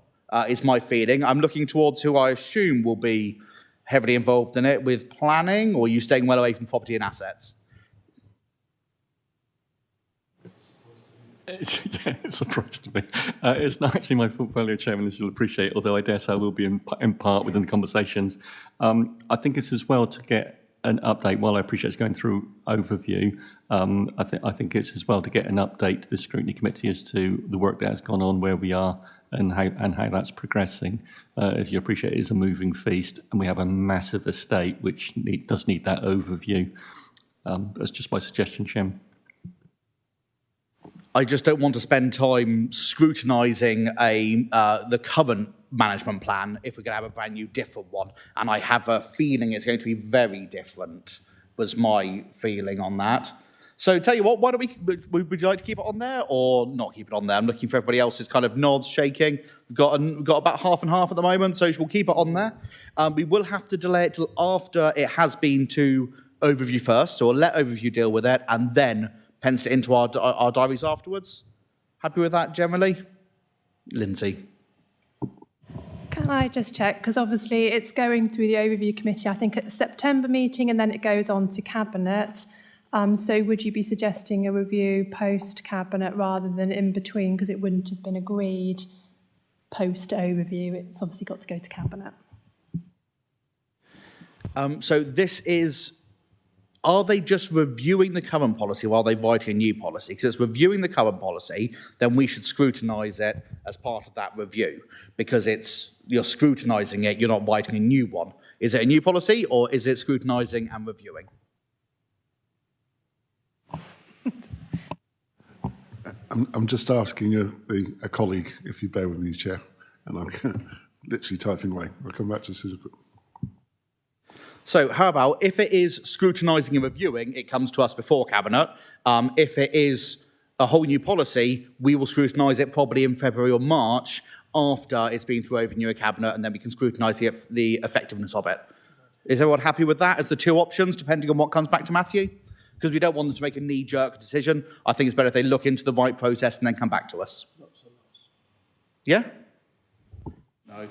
is my feeling. I'm looking towards who I assume will be heavily involved in it with planning, or are you staying well away from property and assets? It's a surprise to me. It's not actually my portfolio chairman, as you'll appreciate, although I dare say I will be in part within the conversations. I think it's as well to get an update, while I appreciate it's going through overview, I think it's as well to get an update to the Scrutiny Committee as to the work that has gone on, where we are, and how that's progressing. As you appreciate, it is a moving feast, and we have a massive estate which does need that overview. That's just my suggestion, Chairman. I just don't want to spend time scrutinising the current management plan if we're going to have a brand new different one. And I have a feeling it's going to be very different, was my feeling on that. So tell you what, why don't would you like to keep it on there or not keep it on there? I'm looking for everybody else's kind of nods, shaking. We've got about half and half at the moment, so we'll keep it on there. We will have to delay it till after it has been to overview first, so we'll let overview deal with it and then pencil it into our diaries afterwards. Happy with that generally? Lindsay. Can I just check? Because obviously it's going through the overview committee, I think at the September meeting, and then it goes on to Cabinet. So would you be suggesting a review post-Cabinet rather than in between, because it wouldn't have been agreed post-overview? It's obviously got to go to Cabinet. So this is... Are they just reviewing the current policy while they're writing a new policy? Because it's reviewing the current policy, then we should scrutinise it as part of that review, because you're scrutinising it, you're not writing a new one. Is it a new policy, or is it scrutinising and reviewing? I'm just asking a colleague, if you bear with me, Chair, and I'm literally typing away. I'll come back to this. So how about if it is scrutinising and reviewing, it comes to us before Cabinet. If it is a whole new policy, we will scrutinise it probably in February or March after it's been through overview of Cabinet, and then we can scrutinise the effectiveness of it. Is everyone happy with that as the two options, depending on what comes back to Matthew? Because we don't want them to make a knee-jerk decision. I think it's better if they look into the right process and then come back to us. Yeah? No.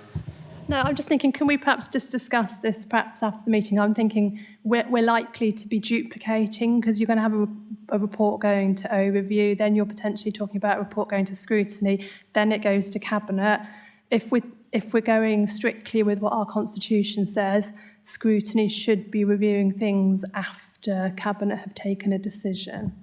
No, I'm just thinking, can we perhaps just discuss this perhaps after the meeting? I'm thinking we're likely to be duplicating, because you're going to have a report going to overview, then you're potentially talking about a report going to scrutiny, then it goes to Cabinet. If we're going strictly with what our constitution says, scrutiny should be reviewing things after Cabinet have taken a decision.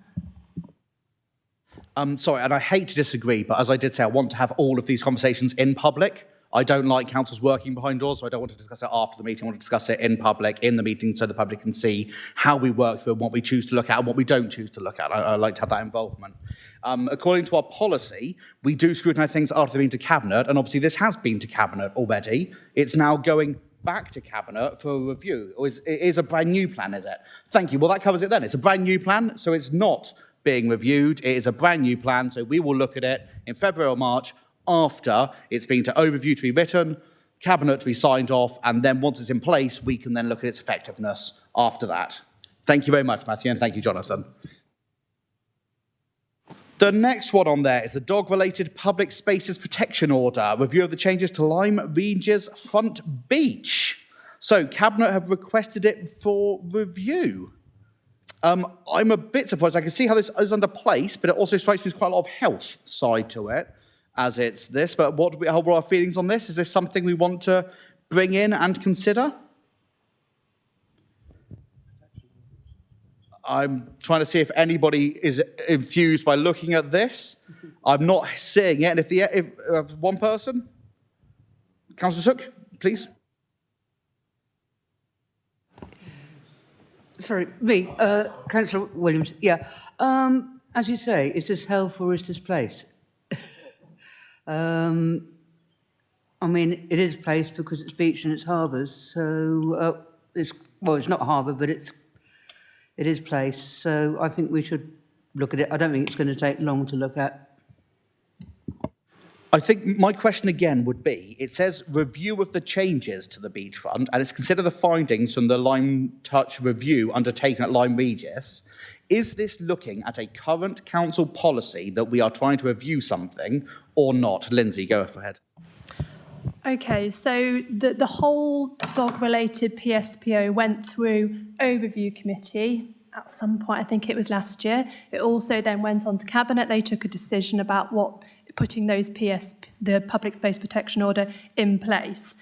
Sorry, and I hate to disagree, but as I did say, I want to have all of these conversations in public. I don't like councils working behind doors, so I don't want to discuss it after the meeting. I want to discuss it in public, in the meeting, so the public can see how we work through and what we choose to look at and what we don't choose to look at. I like to have that involvement. According to our policy, we do scrutinise things after they've been to Cabinet, and obviously this has been to Cabinet already. It's now going back to Cabinet for a review. Or it is a brand new plan, is it? Thank you. Well, that covers it then. It's a brand new plan, so it's not being reviewed. It is a brand new plan, so we will look at it in February or March after it's been to overview to be written, Cabinet to be signed off, and then once it's in place, we can then look at its effectiveness after that. Thank you very much, Matthew, and thank you, Jonathan. The next one on there is the dog-related public spaces protection order, review of the changes to Lyme Regis Front Beach. So Cabinet have requested it for review. I'm a bit surprised. I can see how this is under place, but it also strikes me as quite a lot of health side to it, as it's this. But what are our feelings on this? Is this something we want to bring in and consider? I'm trying to see if anybody is enthused by looking at this. I'm not seeing it. And if one person, Councillor Sook, please. Sorry, me, Councillor Williams. Yeah. As you say, is this health or is this place? I mean, it is place because it's beach and it's harbours. So it's not harbour, but it is place. So I think we should look at it. I don't think it's going to take long to look at. I think my question again would be, it says review of the changes to the beachfront, and it's consider the findings from the Lyme Touch review undertaken at Lyme Regis. Is this looking at a current council policy that we are trying to review something or not? Lindsay, go ahead. Okay, so the whole dog-related PSPO went through overview committee at some point, I think it was last year. It also then went on to Cabinet. They took a decision about putting those the public space protection order in place.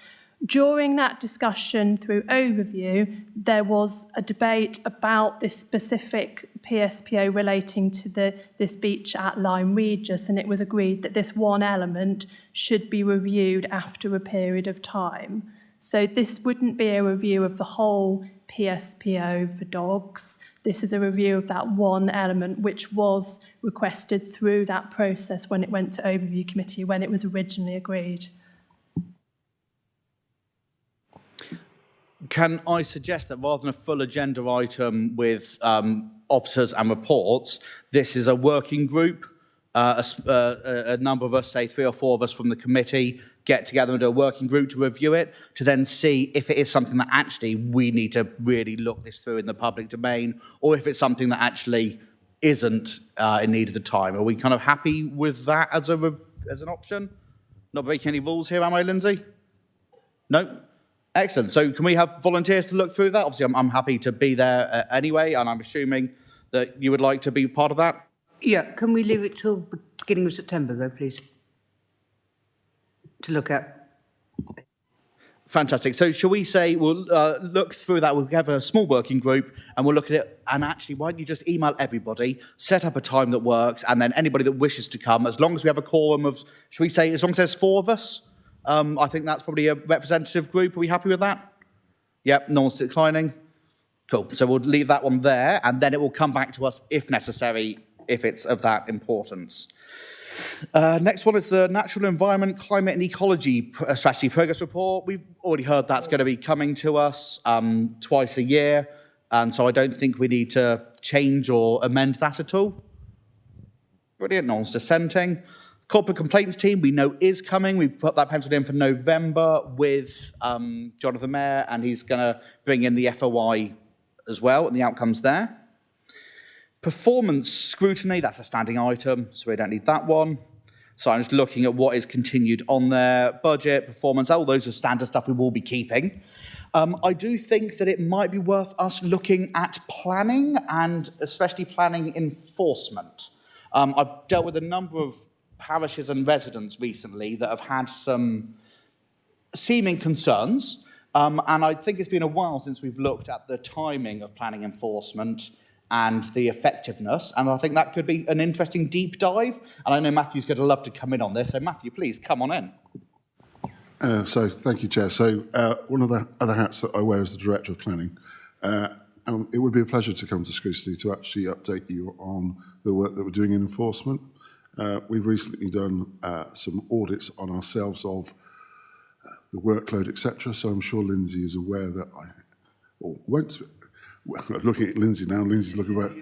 During that discussion through overview, there was a debate about this specific PSPO relating to this beach at Lyme Regis, and it was agreed that this one element should be reviewed after a period of time. So this wouldn't be a review of the whole PSPO for dogs. This is a review of that one element which was requested through that process when it went to overview committee, when it was originally agreed. Can I suggest that rather than a full agenda item with officers and reports, this is a working group? A number of us, say 3 or 4 of us from the committee, get together and do a working group to review it, to then see if it is something that actually we need to really look this through in the public domain, or if it's something that actually isn't in need of the time. Are we kind of happy with that as an option? Not breaking any rules here, am I, Lindsay? No? Excellent. So can we have volunteers to look through that? Obviously, I'm happy to be there anyway, and I'm assuming that you would like to be part of that? Yeah, can we leave it till beginning of September, though, please? To look at. Fantastic. So shall we say we'll look through that, we'll have a small working group and we'll look at it, and actually why don't you just email everybody, set up a time that works, and then anybody that wishes to come, as long as we have a quorum of, shall we say, as long as there's 4 of us, I think that's probably a representative group. Are we happy with that? Yep, no one's declining. Cool. So we'll leave that one there, and then it will come back to us if necessary, if it's of that importance. Next one is the Natural Environment, Climate and Ecology Strategy Progress Report. We've already heard that's going to be coming to us twice a year, and so I don't think we need to change or amend that at all. Brilliant, no one's dissenting. Corporate Complaints Team, we know is coming. We've put that penciled in for November with Jonathan Mayer, and he's going to bring in the FOI as well, and the outcomes there. Performance Scrutiny, that's a standing item, so we don't need that one. So I'm just looking at what is continued on there. Budget, performance, all those are standard stuff we will be keeping. I do think that it might be worth us looking at planning, and especially planning enforcement. I've dealt with a number of parishes and residents recently that have had some seeming concerns, and I think it's been a while since we've looked at the timing of planning enforcement and the effectiveness, and I think that could be an interesting deep dive, and I know Matthew's going to love to come in on this, so Matthew, please come on in. So thank you, Chair. So one of the other hats that I wear is the Director of Planning. It would be a pleasure to come to Scrutiny to actually update you on the work that we're doing in enforcement. We've recently done some audits on ourselves of the workload, etc. So I'm sure Lindsay is aware that I'm looking at Lindsay now. Lindsay's looking about.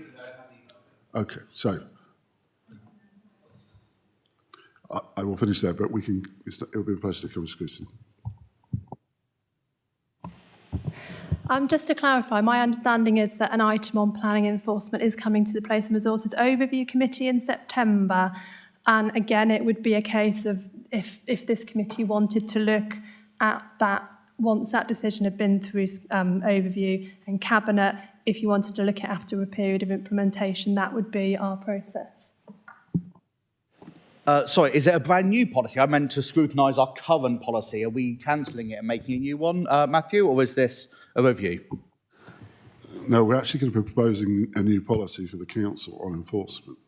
Okay, so I will finish there, but it will be a pleasure to come to Scrutiny. Just to clarify, my understanding is that an item on planning enforcement is coming to the Place and Resources Overview Committee in September. And again, it would be a case of if this committee wanted to look at that, once that decision had been through overview and cabinet, if you wanted to look at after a period of implementation, that would be our process. Sorry, is it a brand new policy? I meant to scrutinise our current policy. Are we cancelling it and making a new one, Matthew, or is this a review? No, we're actually going to be proposing a new policy for the council on enforcement.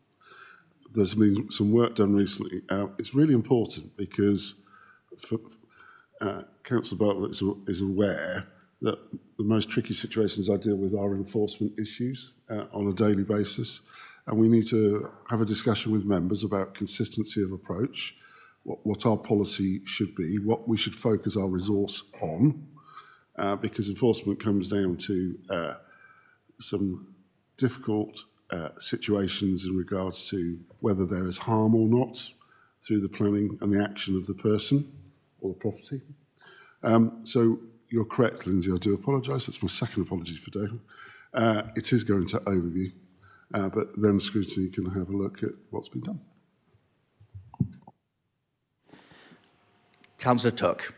There's been some work done recently. It's really important because Councillor Bartlett is aware that the most tricky situations I deal with are enforcement issues on a daily basis. And we need to have a discussion with members about consistency of approach, what our policy should be, what we should focus our resource on, because enforcement comes down to some difficult situations in regards to whether there is harm or not through the planning and the action of the person or the property. So you're correct, Lindsay, I do apologise. That's my second apology for today. It is going to overview. But then Scrutiny can have a look at what's been done. Councillor Tuck.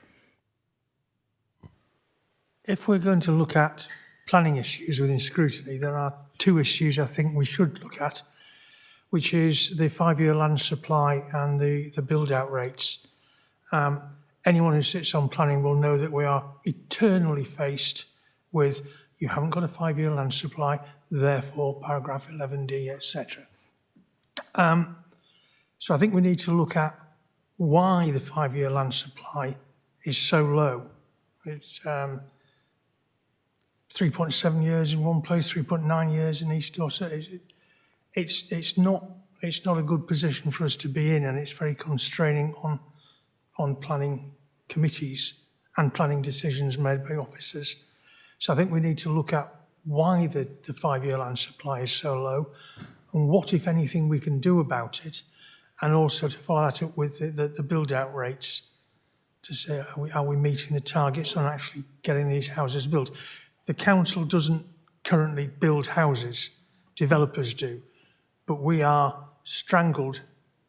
If we're going to look at planning issues within Scrutiny, there are two issues I think we should look at, which is the 5-year land supply and the build-out rates. Anyone who sits on planning will know that we are eternally faced with you haven't got a 5-year land supply, therefore paragraph 11D, etc. So I think we need to look at why the 5-year land supply is so low. It's 3.7 years in one place, 3.9 years in East Dorset. It's not a good position for us to be in, and it's very constraining on planning committees and planning decisions made by officers. So I think we need to look at why the 5-year land supply is so low and what, if anything, we can do about it, and also to follow that up with the build-out rates to say, are we meeting the targets on actually getting these houses built? The council doesn't currently build houses, developers do, but we are strangled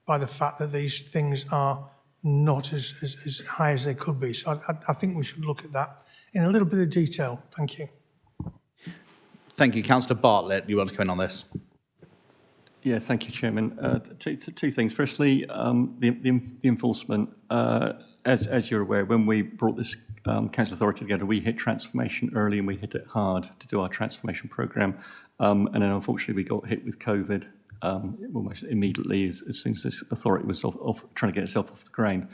by the fact that these things are not as high as they could be. So I think we should look at that in a little bit of detail. Thank you. Thank you. Councillor Bartlett, you want to come in on this? Yeah, thank you, Chairman. Two things. Firstly, the enforcement. As you're aware, when we brought this council authority together, we hit transformation early and we hit it hard to do our transformation programme. And then unfortunately we got hit with COVID almost immediately as soon as this authority was trying to get itself off the ground.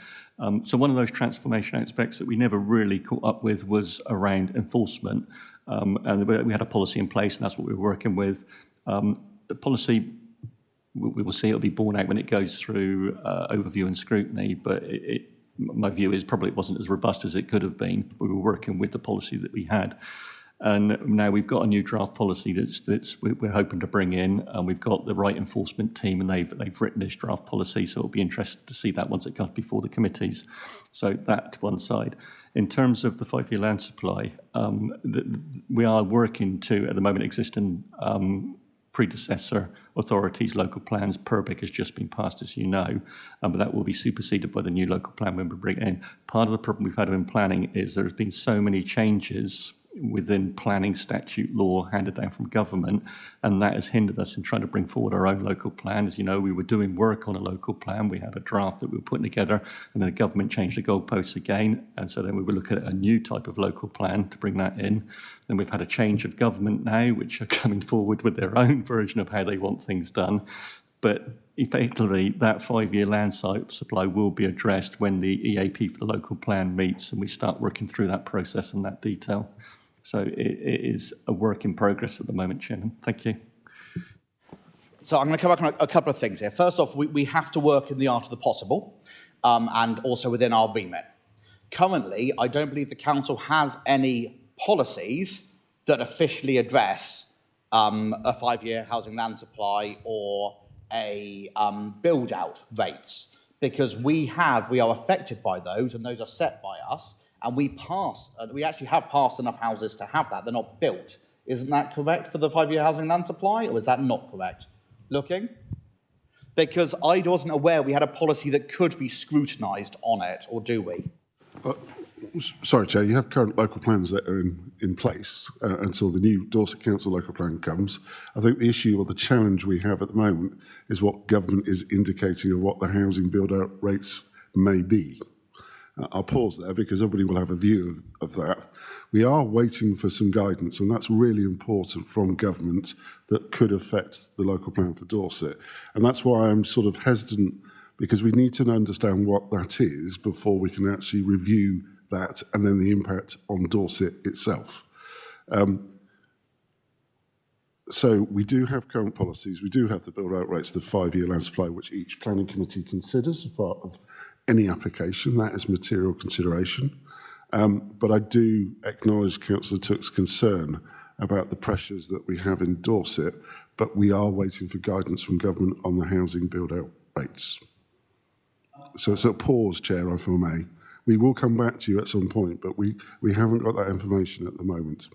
So one of those transformation aspects that we never really caught up with was around enforcement. And we had a policy in place, and that's what we were working with. The policy, we will see, it'll be borne out when it goes through overview and scrutiny, but my view is probably it wasn't as robust as it could have been. We were working with the policy that we had. And now we've got a new draft policy that's we're hoping to bring in, and we've got the right enforcement team, and they've written this draft policy, so it'll be interesting to see that once it comes before the committees. So that to one side. In terms of the 5-year land supply, we are working to, at the moment, existing predecessor authorities' local plans. PERBIC has just been passed, as you know, but that will be superseded by the new local plan when we bring it in. Part of the problem we've had in planning is there have been so many changes within planning statute law handed down from government, and that has hindered us in trying to bring forward our own local plan. As you know, we were doing work on a local plan. We had a draft that we were putting together, and then the government changed the goalposts again, and so then we were looking at a new type of local plan to bring that in. Then we've had a change of government now, which are coming forward with their own version of how they want things done. But effectively, that 5-year land supply will be addressed when the EAP for the local plan meets and we start working through that process and that detail. So it is a work in progress at the moment, Chairman. Thank you. So I'm going to come back on a couple of things here. First off, we have to work in the art of the possible and also within our remit. Currently, I don't believe the council has any policies that officially address a 5-year housing land supply or a build-out rates, because we are affected by those, and those are set by us, And we actually have passed enough houses to have that. They're not built. Isn't that correct for the 5-year housing land supply, or is that not correct? Looking? Because I wasn't aware we had a policy that could be scrutinised on it, or do we? Sorry, Chair, you have current local plans that are in place until the new Dorset Council local plan comes. I think the issue or the challenge we have at the moment is what government is indicating of what the housing build-out rates may be. I'll pause there because everybody will have a view of that. We are waiting for some guidance, and that's really important from government that could affect the local plan for Dorset. And that's why I'm sort of hesitant, because we need to understand what that is before we can actually review that and then the impact on Dorset itself. So we do have current policies, we do have the build-out rates, the 5-year land supply, which each planning committee considers as part of any application. That is material consideration. But I do acknowledge Councillor Tuck's concern about the pressures that we have in Dorset, but we are waiting for guidance from government on the housing build-out rates. So it's a pause, Chair, if I may. We will come back to you at some point, but we haven't got that information at the moment.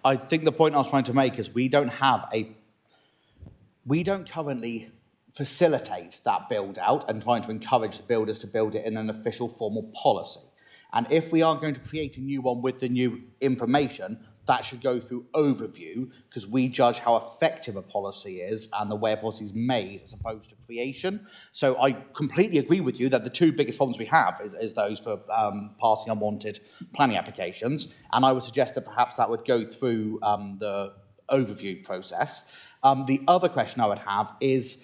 I think the point I was trying to make is we don't currently facilitate that build out and trying to encourage the builders to build it in an official formal policy. And if we are going to create a new one with the new information, that should go through overview, because we judge how effective a policy is and the way a policy is made as opposed to creation. So I completely agree with you that the two biggest problems we have is those for passing unwanted planning applications. And I would suggest that perhaps that would go through the overview process. The other question I would have is,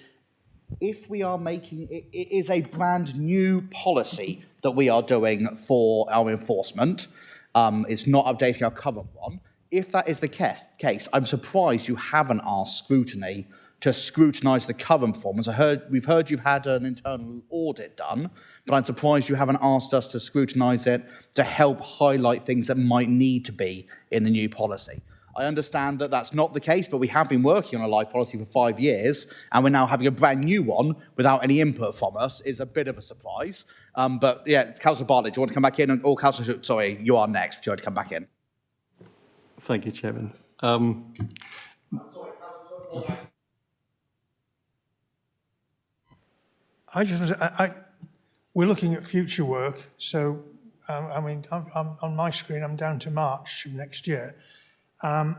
if we are making, it is a brand new policy that we are doing for our enforcement, it's not updating our current one. If that is the case, I'm surprised you haven't asked Scrutiny to scrutinise the current performance. We've heard you've had an internal audit done, but I'm surprised you haven't asked us to scrutinise it to help highlight things that might need to be in the new policy. I understand that that's not the case, but we have been working on a live policy for 5 years, and we're now having a brand new one without any input from us is a bit of a surprise. But yeah, Councillor Bartlett, do you want to come back in? Or Councillor, sorry, you are next. Do you want to come back in? Thank you, Chairman. We're looking at future work, so I mean, I'm on my screen, I'm down to March of next year. But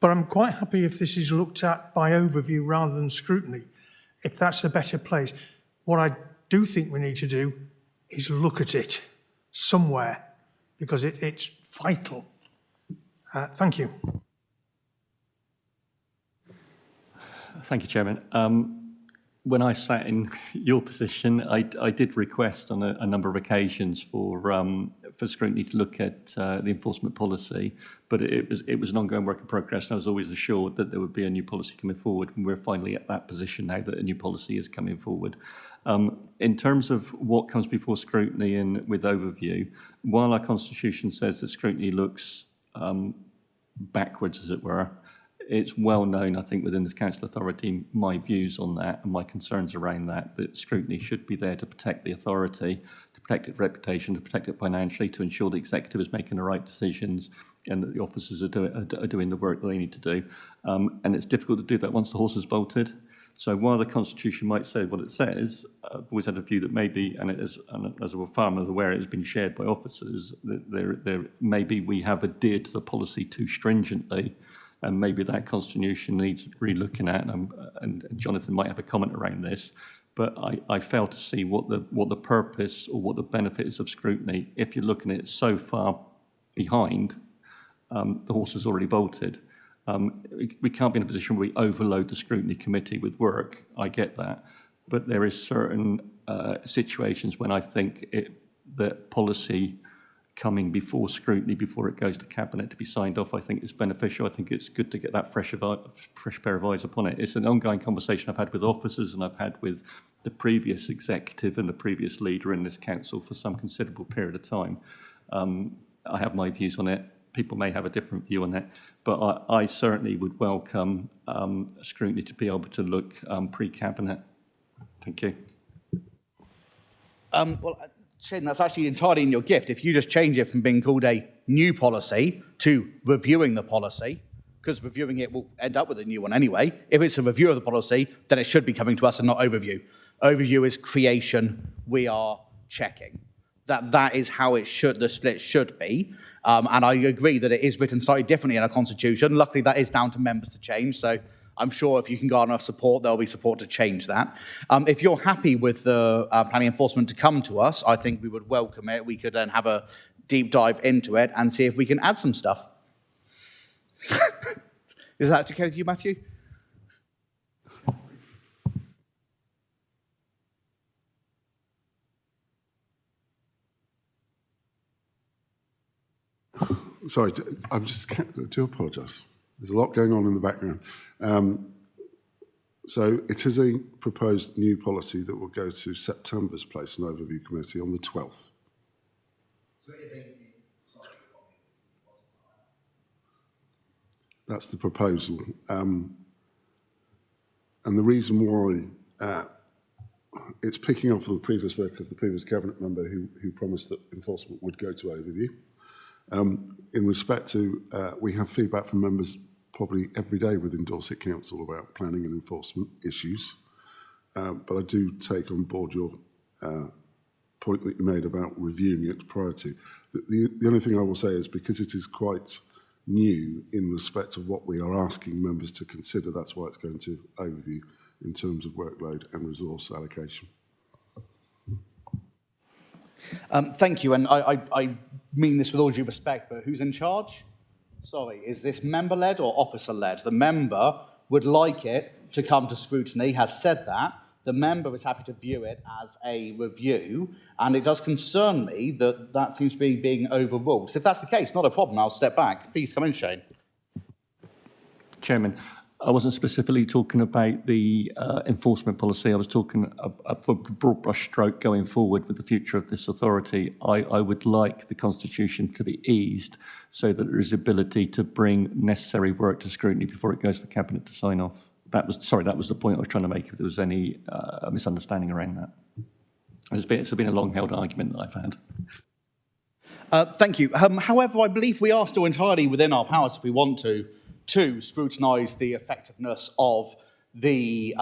I'm quite happy if this is looked at by overview rather than scrutiny, if that's a better place. What I do think we need to do is look at it somewhere, because it's vital. Thank you. Thank you, Chairman. When I sat in your position, I did request on a number of occasions for Scrutiny to look at the enforcement policy, but it was an ongoing work in progress, and I was always assured that there would be a new policy coming forward, and we're finally at that position now that a new policy is coming forward. In terms of what comes before Scrutiny and with overview, while our Constitution says that Scrutiny looks backwards, as it were, it's well known, I think, within this council authority, my views on that and my concerns around that Scrutiny should be there to protect the authority, to protect its reputation, to protect it financially, to ensure the executive is making the right decisions and that the officers are doing the work that they need to do. And it's difficult to do that once the horse is bolted. So while the Constitution might say what it says, I've always had a view that maybe, and as a farmer aware, it has been shared by officers, that maybe we have adhered to the policy too stringently, and maybe that Constitution needs re-looking at, and Jonathan might have a comment around this, but I fail to see what the purpose or what the benefit is of Scrutiny if you're looking at it so far behind, the horse is already bolted. We can't be in a position where we overload the Scrutiny Committee with work, I get that, but there is certain situations when I think that policy coming before Scrutiny, before it goes to Cabinet to be signed off, I think is beneficial. I think it's good to get that fresh pair of eyes upon it. It's an ongoing conversation I've had with officers and I've had with the previous executive and the previous leader in this council for some considerable period of time. I have my views on it. People may have a different view on it, but I certainly would welcome Scrutiny to be able to look pre-Cabinet. Thank you. Shane, that's actually entirely in your gift. If you just change it from being called a new policy to reviewing the policy, because reviewing it will end up with a new one anyway. If it's a review of the policy, then it should be coming to us and not overview. Overview is creation. We are checking. That is how it should, the split should be. And I agree that it is written slightly differently in our constitution. Luckily, that is down to members to change. So I'm sure if you can garner enough support, there'll be support to change that. If you're happy with the planning enforcement to come to us, I think we would welcome it. We could then have a deep dive into it and see if we can add some stuff. Is that okay with you, Matthew? Sorry, I do apologise. There's a lot going on in the background. So it is a proposed new policy that will go to September's Place and Overview Committee on the 12th. So it is That's the proposal. And the reason why it's picking up the previous work of the previous cabinet member who promised that enforcement would go to overview. In respect to, we have feedback from members probably every day within Dorset Council about planning and enforcement issues. But I do take on board your point that you made about reviewing it prior to. The only thing I will say is because it is quite new in respect of what we are asking members to consider, that's why it's going to overview in terms of workload and resource allocation. Thank you, and I mean this with all due respect, but who's in charge? Sorry, is this member-led or officer-led? The member would like it to come to scrutiny, has said that. The member is happy to view it as a review, and it does concern me that that seems to be being overruled. So if that's the case, not a problem, I'll step back. Please come in, Shane. Chairman, I wasn't specifically talking about the enforcement policy. I was talking a broad brush stroke going forward with the future of this authority. I would like the Constitution to be eased so that there is ability to bring necessary work to scrutiny before it goes for Cabinet to sign off. That was the point I was trying to make, if there was any misunderstanding around that. It's been a long-held argument that I've had. Thank you. However, I believe we are still entirely within our powers, if we want to scrutinise the effectiveness of the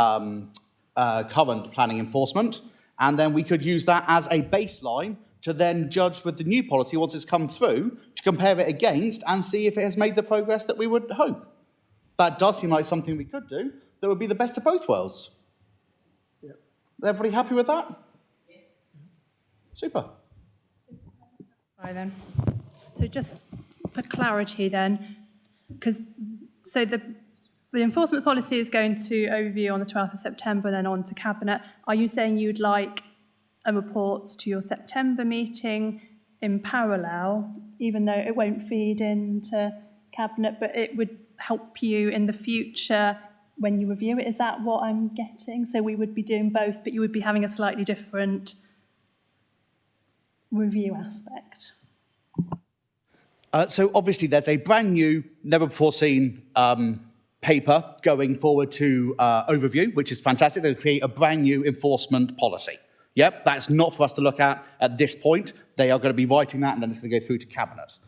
current planning enforcement, and then we could use that as a baseline to then judge with the new policy once it's come through, to compare it against and see if it has made the progress that we would hope. That does seem like something we could do that would be the best of both worlds. Yep. Everybody happy with that? Yes. Super. Right then. So just for clarity then, because the enforcement policy is going to overview on the 12th of September and then on to Cabinet. Are you saying you'd like a report to your September meeting in parallel, even though it won't feed into Cabinet, but it would help you in the future when you review it? Is that what I'm getting? So we would be doing both, but you would be having a slightly different review aspect. So obviously there's a brand new, never before seen paper going forward to overview, which is fantastic. They'll create a brand new enforcement policy. Yep, that's not for us to look at this point. They are going to be writing that and then it's going to go through to Cabinet.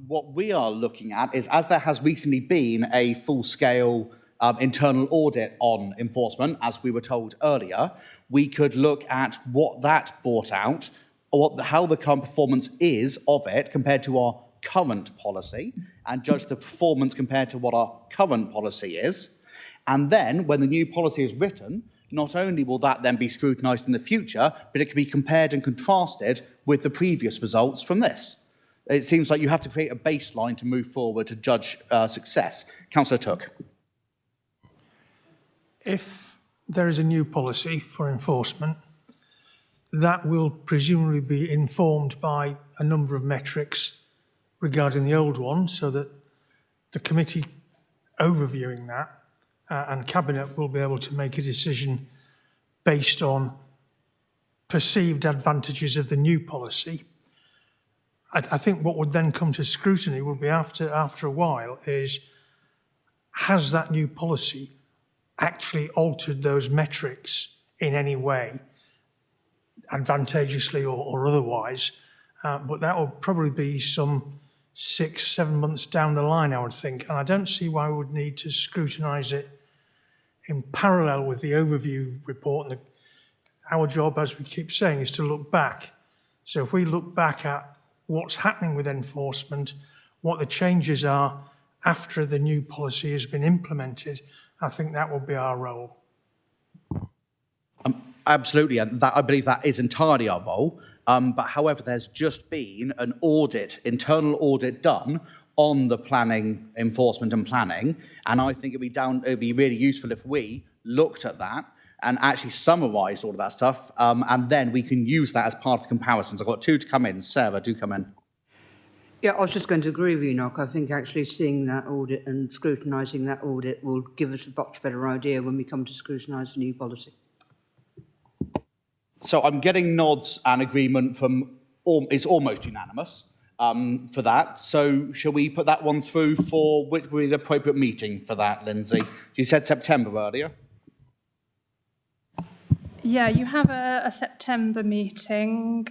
What we are looking at is, as there has recently been a full-scale internal audit on enforcement, as we were told earlier, we could look at what that brought out, or how the current performance is of it compared to our current policy, and judge the performance compared to what our current policy is. And then, when the new policy is written, not only will that then be scrutinised in the future, but it can be compared and contrasted with the previous results from this. It seems like you have to create a baseline to move forward to judge success. Councillor Took. If there is a new policy for enforcement, that will presumably be informed by a number of metrics regarding the old one, so that the committee overviewing that and Cabinet will be able to make a decision based on perceived advantages of the new policy. I think what would then come to scrutiny would be after a while is, has that new policy actually altered those metrics in any way? advantageously or otherwise. But that will probably be some 6-7 months down the line, I would think. And I don't see why we would need to scrutinise it in parallel with the overview report. And our job, as we keep saying, is to look back. So if we look back at what's happening with enforcement, what the changes are after the new policy has been implemented, I think that will be our role. Absolutely, and I believe that is entirely our role. But however, there's just been an internal audit done on the planning, enforcement and planning, and I think it'd be really useful if we looked at that and actually summarised all of that stuff, and then we can use that as part of the comparisons. I've got two to come in. Sarah, do come in. Yeah, I was just going to agree with you, Nock. I think actually seeing that audit and scrutinising that audit will give us a much better idea when we come to scrutinise the new policy. So I'm getting nods and agreement from, it's almost unanimous for that. So shall we put that one through for which would be the appropriate meeting for that, Lindsay? You said September earlier. Yeah, you have a September meeting,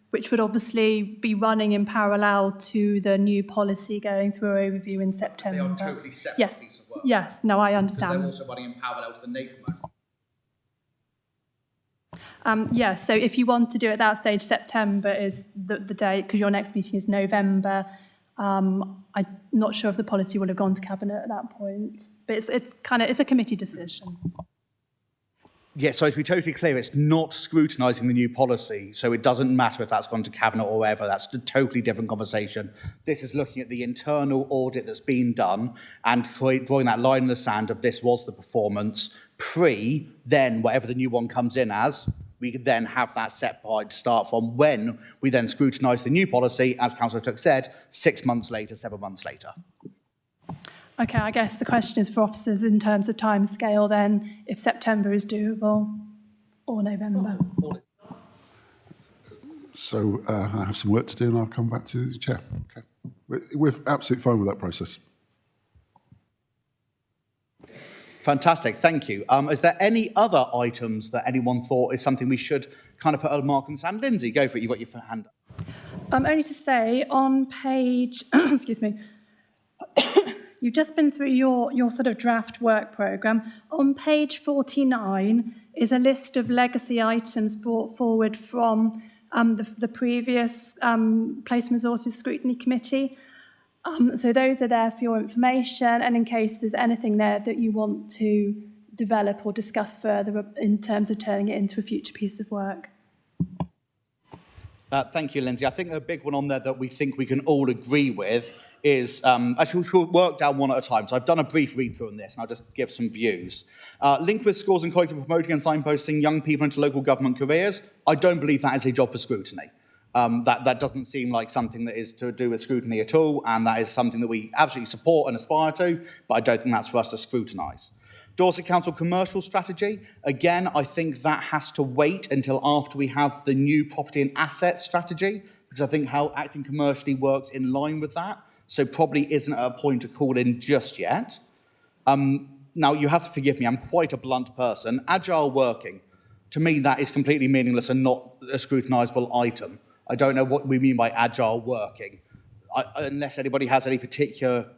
which would obviously be running in parallel to the new policy going through overview in September. They are totally separate Yes. pieces of work. Yes, no, I understand. They're also running in parallel to the nature of Yeah, so if you want to do it at that stage, September is the date, because your next meeting is November. I'm not sure if the policy would have gone to Cabinet at that point, but it's a committee decision. Yeah, so to be totally clear, it's not scrutinising the new policy, so it doesn't matter if that's gone to Cabinet or wherever. That's a totally different conversation. This is looking at the internal audit that's been done and drawing that line in the sand of this was the performance then whatever the new one comes in as, we could then have that set point to start from when we then scrutinise the new policy, as Councillor Tuck said, 6 months later, 7 months later. Okay, I guess the question is for officers in terms of timescale then, if September is doable or November. So I have some work to do and I'll come back to the chair. Okay. We're absolutely fine with that process. Fantastic, thank you. Is there any other items that anyone thought is something we should kind of put a mark on the sand? Lindsay, go for it, you've got your hand up. Only to say, on page, excuse me, you've just been through your sort of draft work programme. On page 49 is a list of legacy items brought forward from the previous Place and Resources Scrutiny Committee. So those are there for your information, and in case there's anything there that you want to develop or discuss further in terms of turning it into a future piece of work. Thank you, Lindsay. I think a big one on there that we think we can all agree with is, actually we'll work down one at a time. So I've done a brief read through on this and I'll just give some views. Linked with schools and colleges and promoting and signposting young people into local government careers, I don't believe that is a job for scrutiny. That doesn't seem like something that is to do with scrutiny at all, and that is something that we absolutely support and aspire to, but I don't think that's for us to scrutinise. Dorset Council commercial strategy, again, I think that has to wait until after we have the new property and asset strategy, because I think how acting commercially works in line with that, so probably isn't at a point to call in just yet. Now, you have to forgive me, I'm quite a blunt person. Agile working, to me, that is completely meaningless and not a scrutinisable item. I don't know what we mean by agile working, unless anybody has any particular...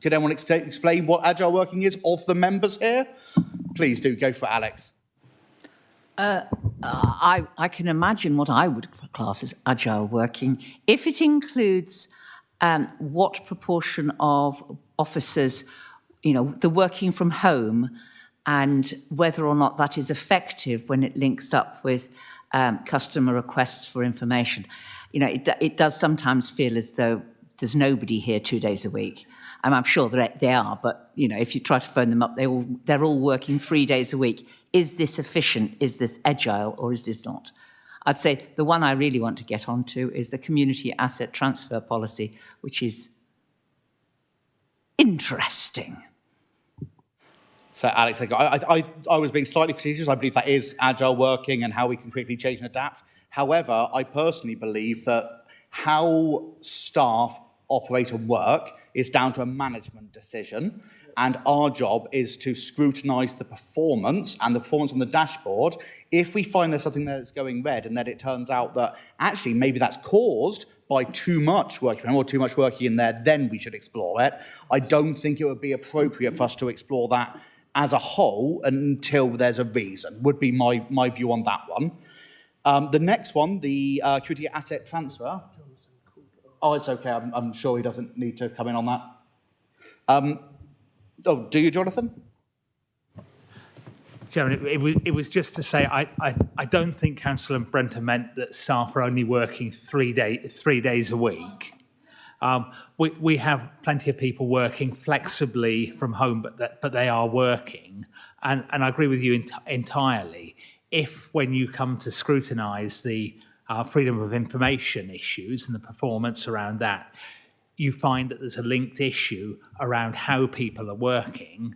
Could anyone explain what agile working is of the members here? Please do, go for Alex. I can imagine what I would class as agile working. If it includes what proportion of officers, the working from home, and whether or not that is effective when it links up with customer requests for information. It does sometimes feel as though there's nobody here 2 days a week. I'm sure that they are, but if you try to phone them up, they're all working 3 days a week. Is this efficient? Is this agile? Or is this not? I'd say the one I really want to get onto is the community asset transfer policy, which is interesting. So, Alex, I was being slightly facetious. I believe that is agile working and how we can quickly change and adapt. However, I personally believe that how staff operate and work is down to a management decision. and our job is to scrutinise the performance and the performance on the dashboard. If we find there's something that's going red and then it turns out that actually maybe that's caused by too much working or too much working in there, then we should explore it. I don't think it would be appropriate for us to explore that as a whole until there's a reason, would be my view on that one. The next one, the community asset transfer. Oh, it's okay. I'm sure he doesn't need to come in on that. Do you, Jonathan? Chairman, it was just to say I don't think Councillor Brenter meant that staff are only working 3 days a week. We have plenty of people working flexibly from home, but they are working. And I agree with you entirely. If when you come to scrutinise the freedom of information issues and the performance around that, you find that there's a linked issue around how people are working,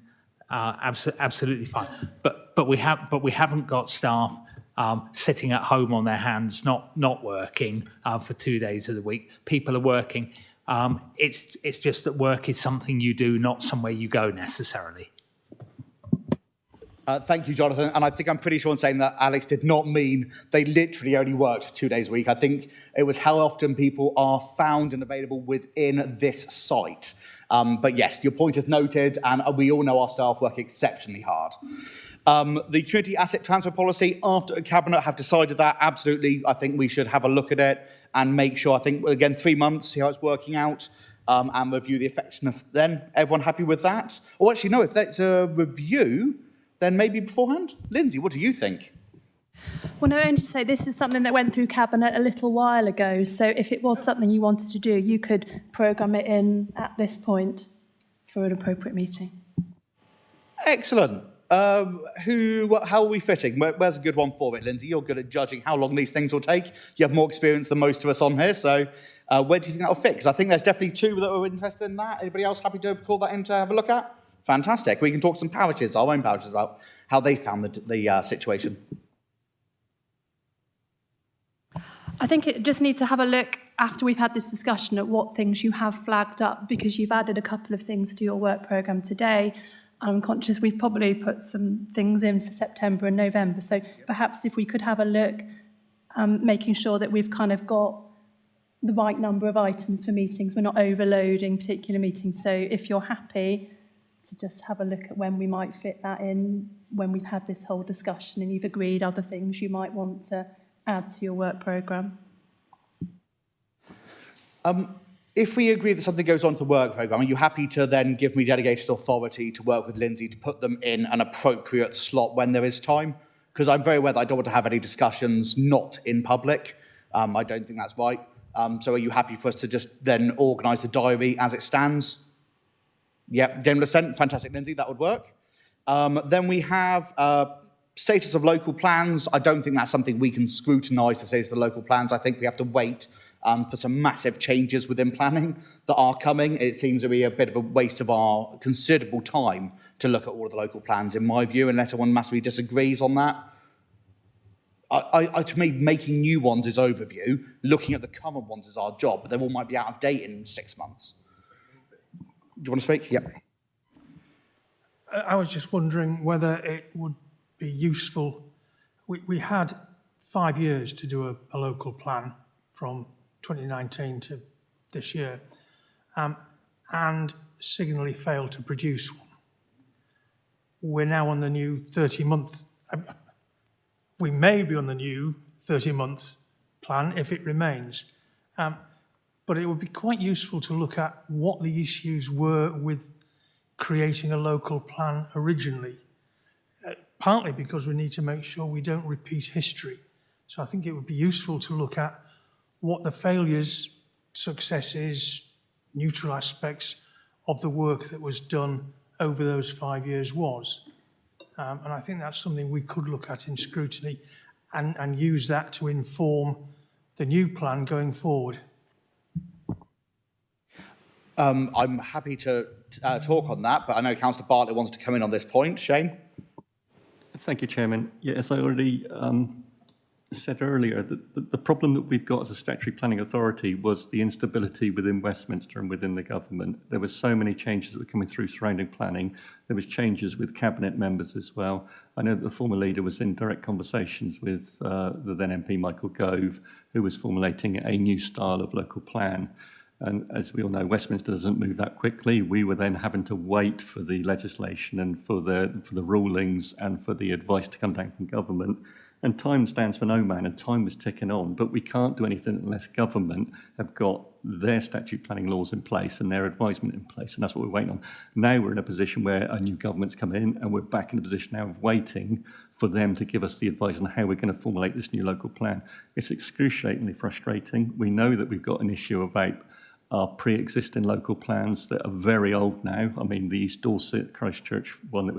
absolutely fine. But we haven't got staff sitting at home on their hands, not working for 2 days of the week. People are working. It's just that work is something you do, not somewhere you go necessarily. Thank you, Jonathan. And I think I'm pretty sure in saying that Alex did not mean they literally only worked 2 days a week. I think it was how often people are found and available within this site. But yes, your point is noted, and we all know our staff work exceptionally hard. The community asset transfer policy, after Cabinet have decided that, absolutely, I think we should have a look at it and make sure, I think, again, 3 months, see how it's working out, and review the effectiveness then. Everyone happy with that? Or actually, no, if that's a review, then maybe beforehand. Lindsay, what do you think? Well, no, only to say this is something that went through Cabinet a little while ago. So if it was something you wanted to do, you could programme it in at this point for an appropriate meeting. Excellent. How are we fitting? Where's a good one for it, Lindsay? You're good at judging how long these things will take. You have more experience than most of us on here. So where do you think that'll fit? Because I think there's definitely 2 that are interested in that. Anybody else happy to call that in to have a look at? Fantastic. We can talk some parishes, our own parishes, about how they found the situation. I think it just needs to have a look after we've had this discussion at what things you have flagged up, because you've added a couple of things to your work programme today. I'm conscious we've probably put some things in for September and November. So perhaps if we could have a look, making sure that we've kind of got the right number of items for meetings. We're not overloading particular meetings. So if you're happy to just have a look at when we might fit that in, when we've had this whole discussion and you've agreed other things you might want to add to your work programme. If we agree that something goes on to the work programme, are you happy to then give me delegated authority to work with Lindsay to put them in an appropriate slot when there is time? Because I'm very aware that I don't want to have any discussions not in public. I don't think that's right. So are you happy for us to just then organise the diary as it stands? Yep, general assent. Fantastic, Lindsay. That would work. Then we have status of local plans. I don't think that's something we can scrutinise, the status of the local plans. I think we have to wait for some massive changes within planning that are coming. It seems to be a bit of a waste of our considerable time to look at all of the local plans, in my view, unless everyone massively disagrees on that. To me, making new ones is overview. Looking at the current ones is our job, but they all might be out of date in 6 months. Do you want to speak? Yep. I was just wondering whether it would be useful. We had 5 years to do a local plan from 2019 to this year, and signally failed to produce one. We're now on the new 30-month. We may be on the new 30-month plan if it remains. But it would be quite useful to look at what the issues were with creating a local plan originally, partly because we need to make sure we don't repeat history. So I think it would be useful to look at what the failures, successes, neutral aspects of the work that was done over those 5 years was. And I think that's something we could look at in scrutiny and use that to inform the new plan going forward. I'm happy to talk on that, but I know Councillor Bartlett wants to come in on this point. Shane? Thank you, Chairman. Yeah, as I already said earlier, the problem that we've got as a statutory planning authority was the instability within Westminster and within the government. There were so many changes that were coming through surrounding planning. There was changes with cabinet members as well. I know that the former leader was in direct conversations with the then MP Michael Gove, who was formulating a new style of local plan. And as we all know, Westminster doesn't move that quickly. We were then having to wait for the legislation and for the rulings and for the advice to come down from government. And time stands for no man, and time was ticking on. But we can't do anything unless government have got their statute planning laws in place and their advisement in place, and that's what we're waiting on. Now we're in a position where a new government's come in, and we're back in a position now of waiting for them to give us the advice on how we're going to formulate this new local plan. It's excruciatingly frustrating. We know that we've got an issue about our pre-existing local plans that are very old now. I mean, the East Dorset Christchurch one that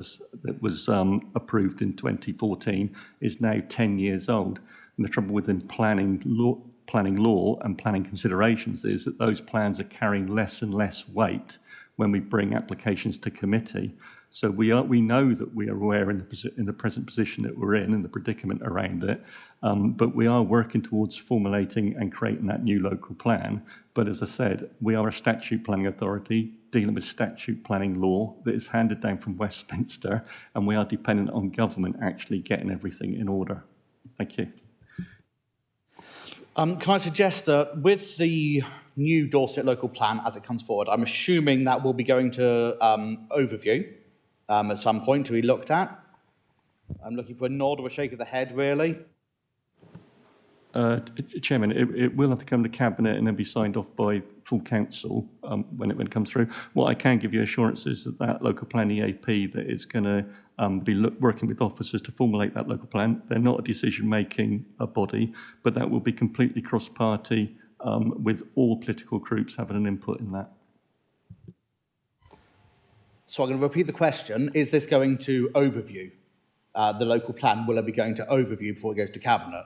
was approved in 2014 is now 10 years old. And the trouble with planning law and planning considerations is that those plans are carrying less and less weight when we bring applications to committee. So we know that we are aware in the present position that we're in and the predicament around it, but we are working towards formulating and creating that new local plan. But as I said, we are a statute planning authority dealing with statute planning law that is handed down from Westminster, and we are dependent on government actually getting everything in order. Thank you. Can I suggest that with the new Dorset local plan as it comes forward, I'm assuming that will be going to overview at some point to be looked at. I'm looking for a nod or a shake of the head, really. Chairman, it will have to come to Cabinet and then be signed off by full council when it comes through. What I can give you assurance is that local plan EAP that is going to be working with officers to formulate that local plan. They're not a decision-making body, but that will be completely cross-party with all political groups having an input in that. So I'm going to repeat the question. Is this going to overview the local plan? Will it be going to overview before it goes to Cabinet?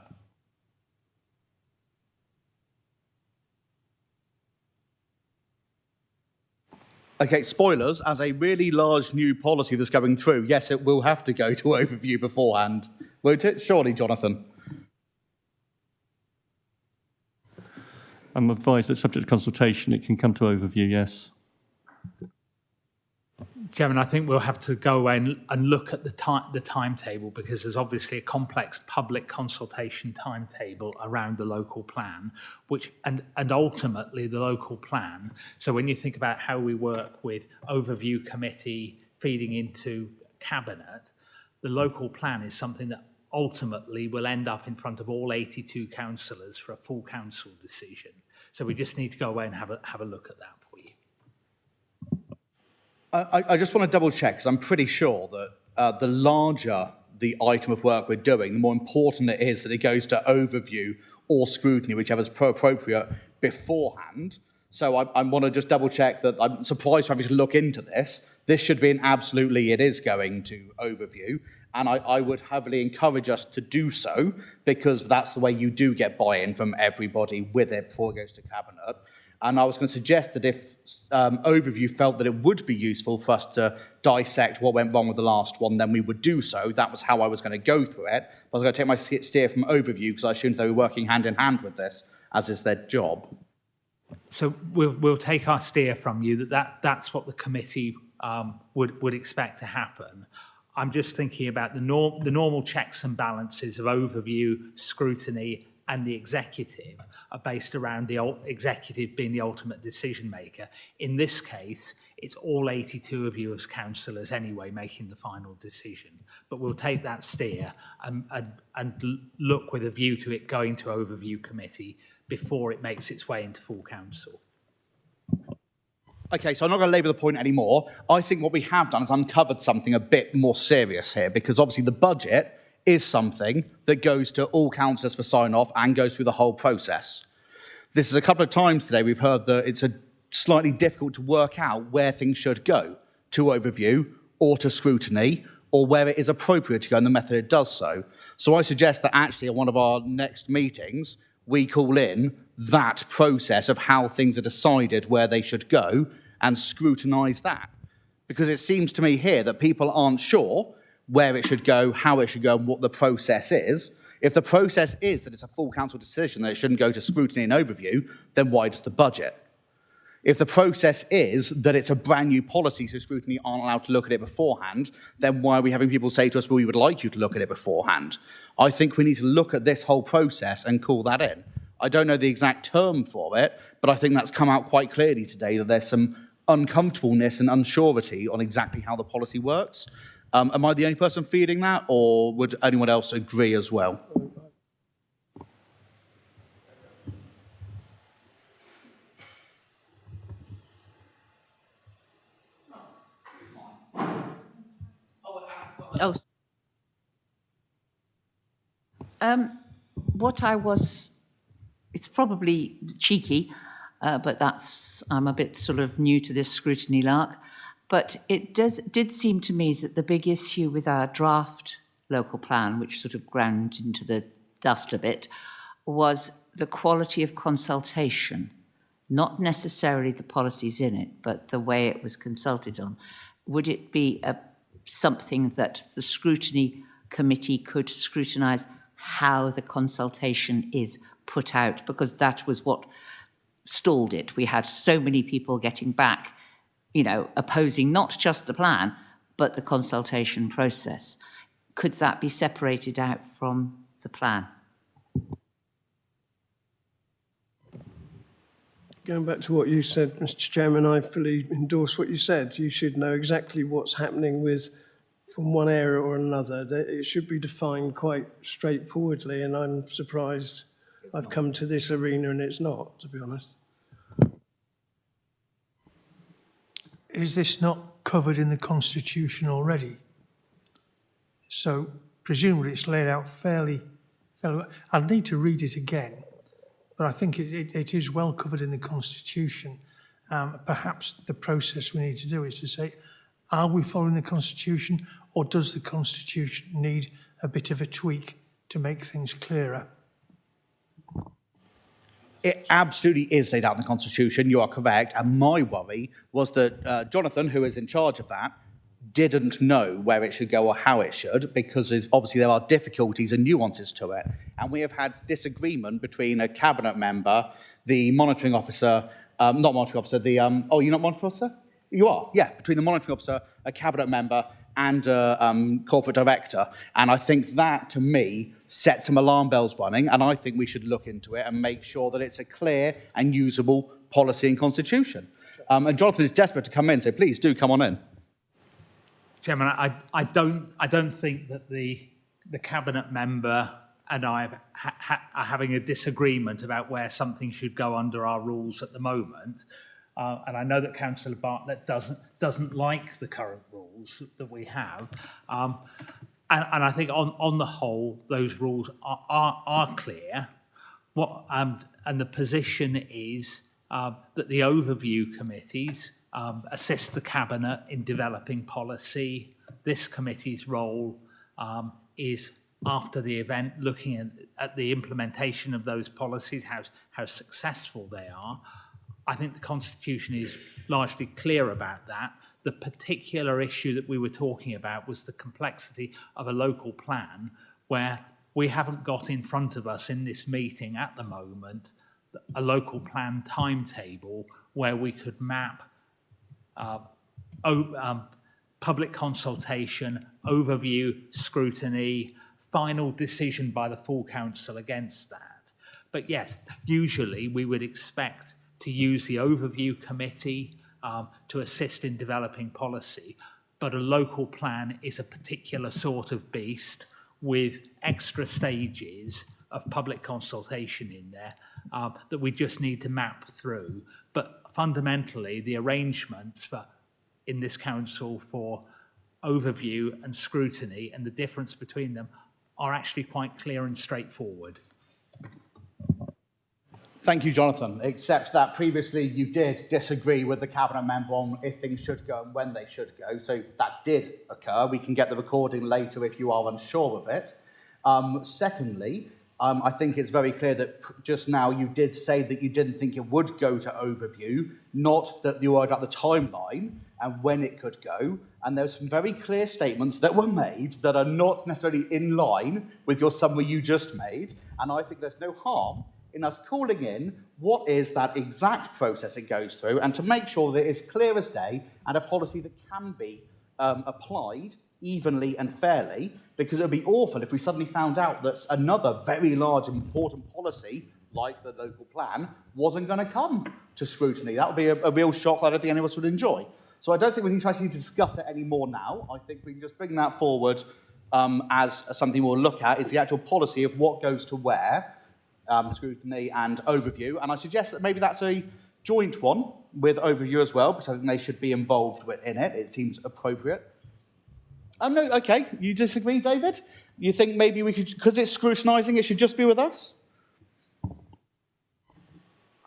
Okay, spoilers, as a really large new policy that's going through, yes, it will have to go to overview beforehand, won't it? Surely, Jonathan? I'm advised that subject to consultation, it can come to overview, yes. Chairman, I think we'll have to go away and look at the timetable, because there's obviously a complex public consultation timetable around the local plan, which and ultimately the local plan. So when you think about how we work with overview committee feeding into cabinet, the local plan is something that ultimately will end up in front of all 82 councillors for a full council decision. So we just need to go away and have a look at that for you. I just want to double check, because I'm pretty sure that the larger the item of work we're doing, the more important it is that it goes to overview or scrutiny, whichever's appropriate, beforehand. So I want to just double check that I'm surprised for having to look into this. This should be an absolutely, it is going to overview. And I would heavily encourage us to do so, because that's the way you do get buy-in from everybody with it before it goes to Cabinet. And I was going to suggest that if overview felt that it would be useful for us to dissect what went wrong with the last one, then we would do so. That was how I was going to go through it. But I was going to take my steer from overview, because I assumed they were working hand in hand with this, as is their job. So we'll take our steer from you that's what the committee would expect to happen. I'm just thinking about the normal checks and balances of overview, scrutiny, and the executive are based around the executive being the ultimate decision maker. In this case, it's all 82 of you as councillors anyway making the final decision. But we'll take that steer and look with a view to it going to overview committee before it makes its way into full council. Okay, so I'm not going to labour the point anymore. I think what we have done is uncovered something a bit more serious here, because obviously the budget is something that goes to all councillors for sign-off and goes through the whole process. This is a couple of times today we've heard that it's slightly difficult to work out where things should go, to overview or to scrutiny, or where it is appropriate to go and the method it does so. So I suggest that actually at one of our next meetings, we call in that process of how things are decided where they should go and scrutinise that. Because it seems to me here that people aren't sure where it should go, how it should go, and what the process is. If the process is that it's a full council decision that it shouldn't go to scrutiny and overview, then why does the budget? If the process is that it's a brand new policy, so scrutiny aren't allowed to look at it beforehand, then why are we having people say to us, well, we would like you to look at it beforehand? I think we need to look at this whole process and call that in. I don't know the exact term for it, but I think that's come out quite clearly today that there's some uncomfortableness and unsurety on exactly how the policy works. Am I the only person feeling that, or would anyone else agree as well? Oh. What I was, it's probably cheeky, but I'm a bit sort of new to this scrutiny lark, but it did seem to me that the big issue with our draft local plan, which sort of ground into the dust a bit, was the quality of consultation, not necessarily the policies in it, but the way it was consulted on. Would it be something that the scrutiny committee could scrutinise how the consultation is put out, because that was what stalled it. We had so many people getting back, opposing not just the plan, but the consultation process. Could that be separated out from the plan? Going back to what you said, Mr. Chairman, I fully endorse what you said. You should know exactly what's happening from one area or another. It should be defined quite straightforwardly, and I'm surprised I've come to this arena and it's not, to be honest. Is this not covered in the Constitution already? So presumably it's laid out fairly well. I'd need to read it again, but I think it is well covered in the Constitution. Perhaps the process we need to do is to say, are we following the Constitution, or does the Constitution need a bit of a tweak to make things clearer? It absolutely is laid out in the Constitution, you are correct, and my worry was that Jonathan, who is in charge of that, didn't know where it should go or how it should, because obviously there are difficulties and nuances to it. And we have had disagreement between a cabinet member, the monitoring officer, not monitoring officer, oh, you're not monitoring officer? You are, yeah, between the monitoring officer, a cabinet member, and a corporate director. And I think that, to me, sets some alarm bells running, and I think we should look into it and make sure that it's a clear and usable policy and constitution. And Jonathan is desperate to come in, so please do come on in. Chairman, I don't think that the cabinet member and I are having a disagreement about where something should go under our rules at the moment. And I know that Councillor Bartlett doesn't like the current rules that we have. And I think on the whole, those rules are clear. And the position is that the overview committees assist the Cabinet in developing policy. This committee's role is, after the event, looking at the implementation of those policies, how successful they are. I think the Constitution is largely clear about that. The particular issue that we were talking about was the complexity of a local plan, where we haven't got in front of us in this meeting at the moment a local plan timetable where we could map public consultation, overview, scrutiny, final decision by the full council against that. But yes, usually we would expect to use the overview committee to assist in developing policy. But a local plan is a particular sort of beast with extra stages of public consultation in there that we just need to map through. But fundamentally, the arrangements in this council for overview and scrutiny and the difference between them are actually quite clear and straightforward. Thank you, Jonathan, except that previously you did disagree with the cabinet member on if things should go and when they should go. So that did occur. We can get the recording later if you are unsure of it. Secondly, I think it's very clear that just now you did say that you didn't think it would go to overview, not that you were about the timeline and when it could go. and there's some very clear statements that were made that are not necessarily in line with your summary you just made, and I think there's no harm in us calling in what is that exact process it goes through, and to make sure that it is clear as day and a policy that can be applied evenly and fairly, because it would be awful if we suddenly found out that another very large important policy, like the local plan, wasn't going to come to scrutiny. That would be a real shock that I don't think any of us would enjoy. So I don't think we need to actually discuss it anymore now. I think we can just bring that forward as something we'll look at, is the actual policy of what goes to where, scrutiny and overview. And I suggest that maybe that's a joint one with overview as well, because I think they should be involved in it. It seems appropriate. No, okay, you disagree, David? You think maybe we could, because it's scrutinising, it should just be with us?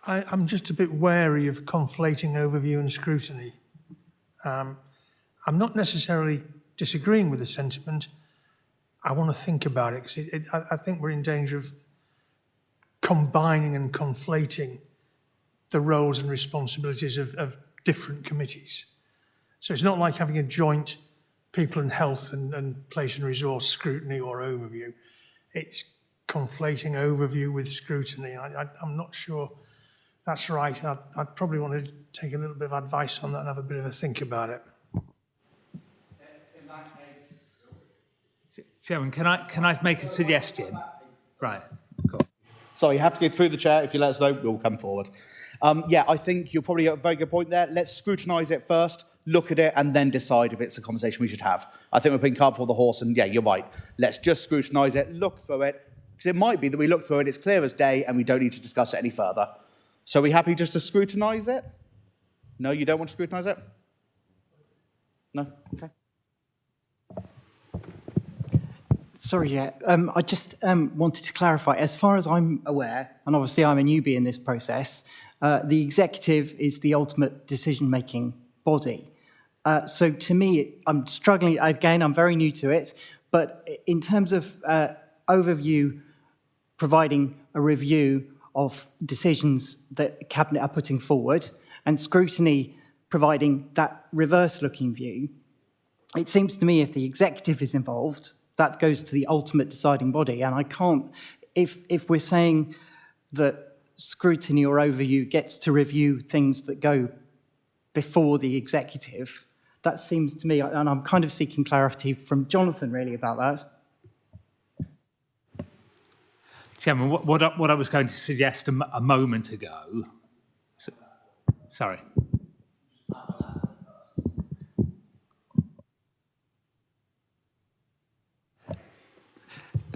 I'm just a bit wary of conflating overview and scrutiny. I'm not necessarily disagreeing with the sentiment. I want to think about it, because I think we're in danger of combining and conflating the roles and responsibilities of different committees. So it's not like having a joint people and health and place and resource scrutiny or overview. It's conflating overview with scrutiny. I'm not sure that's right. I'd probably want to take a little bit of advice on that and have a bit of a think about it. In that case, Chairman, can I make a suggestion? Right. Cool. Sorry, you have to go through the chair. If you let us know, we'll come forward. Yeah, I think you're probably at a very good point there. Let's scrutinise it first, look at it, and then decide if it's a conversation we should have. I think we're putting cart before the horse, and yeah, you're right. Let's just scrutinise it, look through it, because it might be that we look through it, it's clear as day, and we don't need to discuss it any further. So are we happy just to scrutinise it? No, you don't want to scrutinise it? No? Okay. Sorry, yeah. I just wanted to clarify, as far as I'm aware, and obviously I'm a newbie in this process, the executive is the ultimate decision-making body. So to me, I'm struggling, again, I'm very new to it, but in terms of overview, providing a review of decisions that Cabinet are putting forward, and scrutiny providing that reverse-looking view, it seems to me if the executive is involved, that goes to the ultimate deciding body. And I can't, if we're saying that scrutiny or overview gets to review things that go before the executive, that seems to me, and I'm kind of seeking clarity from Jonathan really about that. Chairman, what I was going to suggest a moment ago, sorry.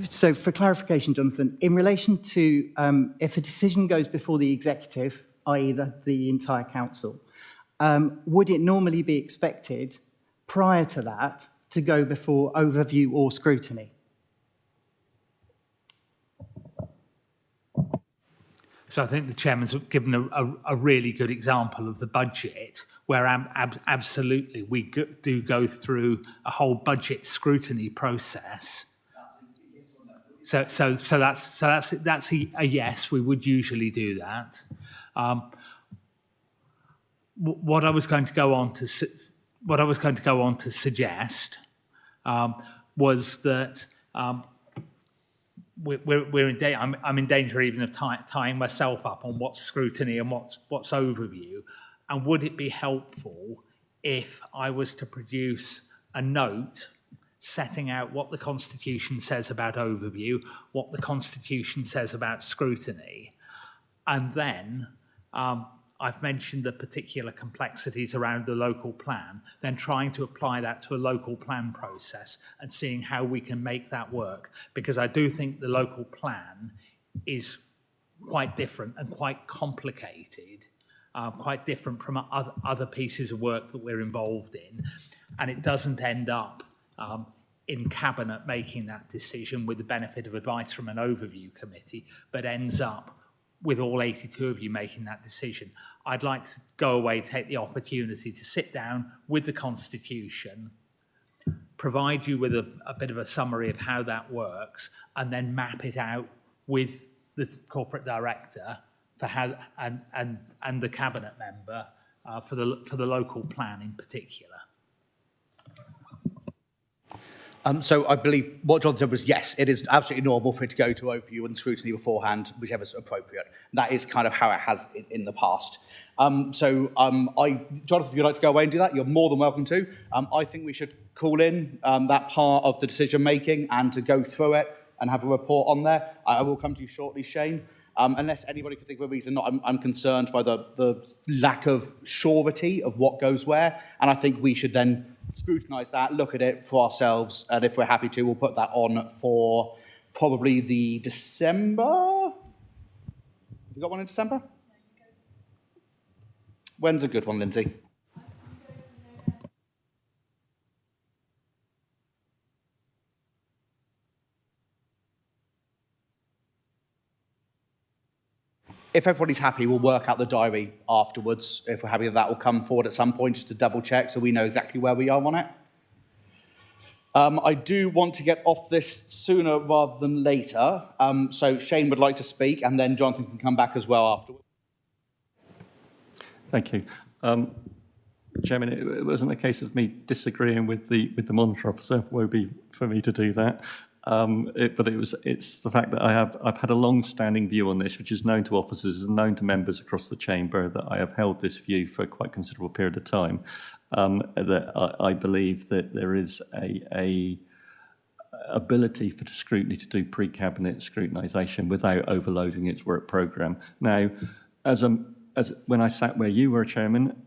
So for clarification, Jonathan, in relation to if a decision goes before the executive, i.e. the entire council, would it normally be expected prior to that to go before overview or scrutiny? So I think the Chairman's given a really good example of the budget, where absolutely we do go through a whole budget scrutiny process. So that's a yes. We would usually do that. What I was going to go on to suggest was that we're in danger. I'm in danger even of tying myself up on what's scrutiny and what's overview. And would it be helpful if I was to produce a note setting out what the Constitution says about overview, what the Constitution says about scrutiny, and then I've mentioned the particular complexities around the local plan, then trying to apply that to a local plan process and seeing how we can make that work. Because I do think the local plan is quite different and quite complicated, quite different from other pieces of work that we're involved in. And it doesn't end up in Cabinet making that decision with the benefit of advice from an overview committee, but ends up with all 82 of you making that decision. I'd like to go away, take the opportunity to sit down with the Constitution, provide you with a bit of a summary of how that works, and then map it out with the corporate director for how and the Cabinet member for the local plan in particular. So I believe what Jonathan said was, yes, it is absolutely normal for it to go to overview and scrutiny beforehand, whichever's appropriate. That is kind of how it has in the past. Jonathan, if you'd like to go away and do that, you're more than welcome to. I think we should call in that part of the decision-making and to go through it and have a report on there. I will come to you shortly, Shane. Unless anybody can think of a reason not, I'm concerned by the lack of surety of what goes where, and I think we should then scrutinise that, look at it for ourselves, and if we're happy to, we'll put that on for probably the December. Have you got one in December? When's a good one, Lindsay? If everybody's happy, we'll work out the diary afterwards. If we're happy, that will come forward at some point just to double check so we know exactly where we are on it. I do want to get off this sooner rather than later. So Shane would like to speak, and then Jonathan can come back as well afterwards. Thank you. Chairman, it wasn't a case of me disagreeing with the monitor officer. Woe be for me to do that. But it's the fact that I've had a long-standing view on this, which is known to officers and known to members across the chamber, that I have held this view for quite a considerable period of time. That I believe that there is a ability for the scrutiny to do pre-cabinet scrutinisation without overloading its work programme. Now, as when I sat where you were chairman,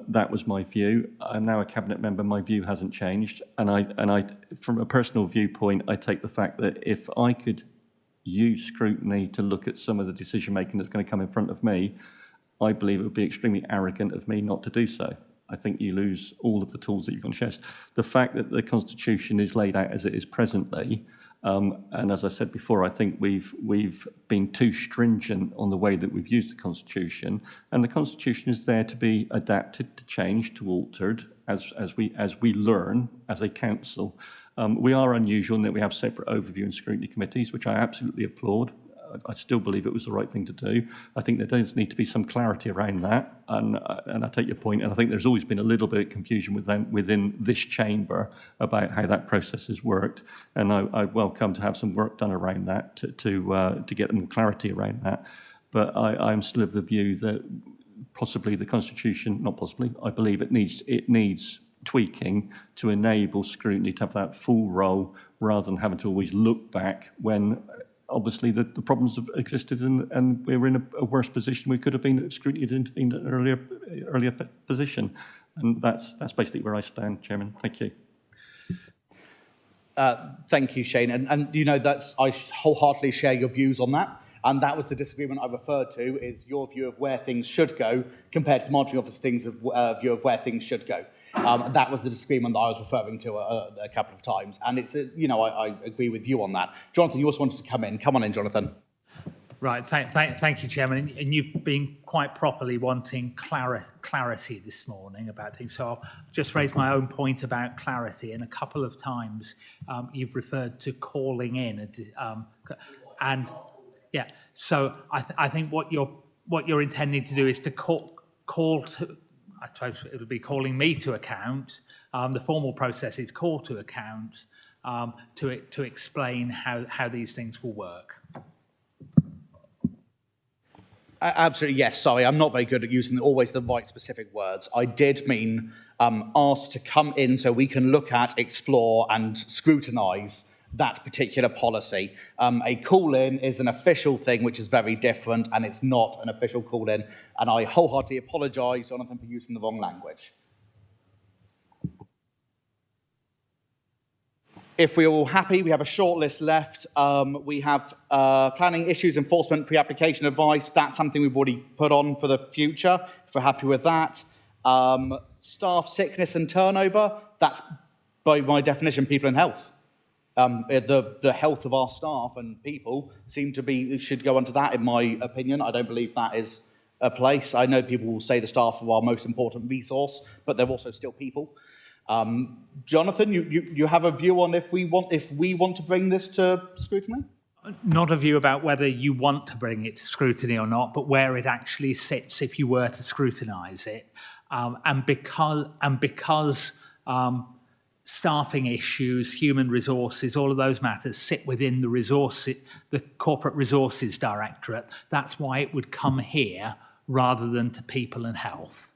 that was my view. I'm now a cabinet member. My view hasn't changed, and I, from a personal viewpoint, I take the fact that if I could use scrutiny to look at some of the decision making that's going to come in front of me, I believe it would be extremely arrogant of me not to do so. I think you lose all of the tools that you've got on chest. The fact that the Constitution is laid out as it is presently. And as I said before, I think we've been too stringent on the way that we've used the Constitution, and the Constitution is there to be adapted, to change, to altered as we learn as a council. We are unusual in that we have separate overview and scrutiny committees, which I absolutely applaud. I still believe it was the right thing to do. I think there does need to be some clarity around that, and I take your point, and I think there's always been a little bit of confusion within this chamber about how that process has worked, and I welcome to have some work done around that to get more clarity around that. But I'm still of the view that possibly the Constitution, not possibly, I believe it needs tweaking to enable scrutiny to have that full role rather than having to always look back when obviously the problems have existed and we're in a worse position we could have been if scrutiny had intervened at an earlier position. And that's basically where I stand, Chairman. Thank you. Thank you, Shane. And you know, I wholeheartedly share your views on that. And that was the disagreement I referred to, is your view of where things should go compared to the monitoring officer's view of where things should go. That was the disagreement that I was referring to a couple of times. And it's, I agree with you on that. Jonathan, you also wanted to come in. Come on in, Jonathan. Right, thank you, Chairman. And you've been quite properly wanting clarity this morning about things. So I'll just raise my own point about clarity. And a couple of times you've referred to calling in. And yeah, so I think what you're intending to do is to call to, I suppose it would be calling me to account. The formal process is call to account to explain how these things will work. Absolutely, yes. Sorry, I'm not very good at using always the right specific words. I did mean ask to come in so we can look at, explore and scrutinise that particular policy. A call-in is an official thing, which is very different, and it's not an official call-in. And I wholeheartedly apologise, Jonathan, for using the wrong language. If we're all happy, we have a short list left. We have planning issues, enforcement, pre-application advice. That's something we've already put on for the future, if we're happy with that. Staff sickness and turnover, that's by my definition, people in health. The health of our staff and people should go onto that, in my opinion. I don't believe that is a place. I know people will say the staff are our most important resource, but they're also still people. Jonathan, you have a view on if we want to bring this to scrutiny? Not a view about whether you want to bring it to scrutiny or not, but where it actually sits if you were to scrutinise it. And because staffing issues, human resources, all of those matters sit within the Corporate Resources Directorate. That's why it would come here rather than to People and Health.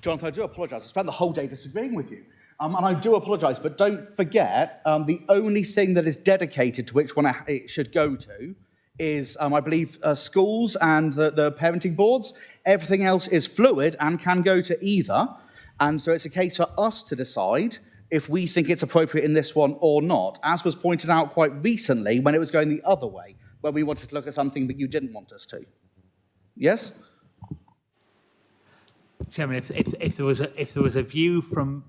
Jonathan, I do apologise. I spent the whole day disagreeing with you. And I do apologise, but don't forget, the only thing that is dedicated to which one it should go to is, I believe, schools and the parenting boards. Everything else is fluid and can go to either. And so it's a case for us to decide if we think it's appropriate in this one or not, as was pointed out quite recently when it was going the other way, where we wanted to look at something but you didn't want us to. Yes? Chairman, if there was a view from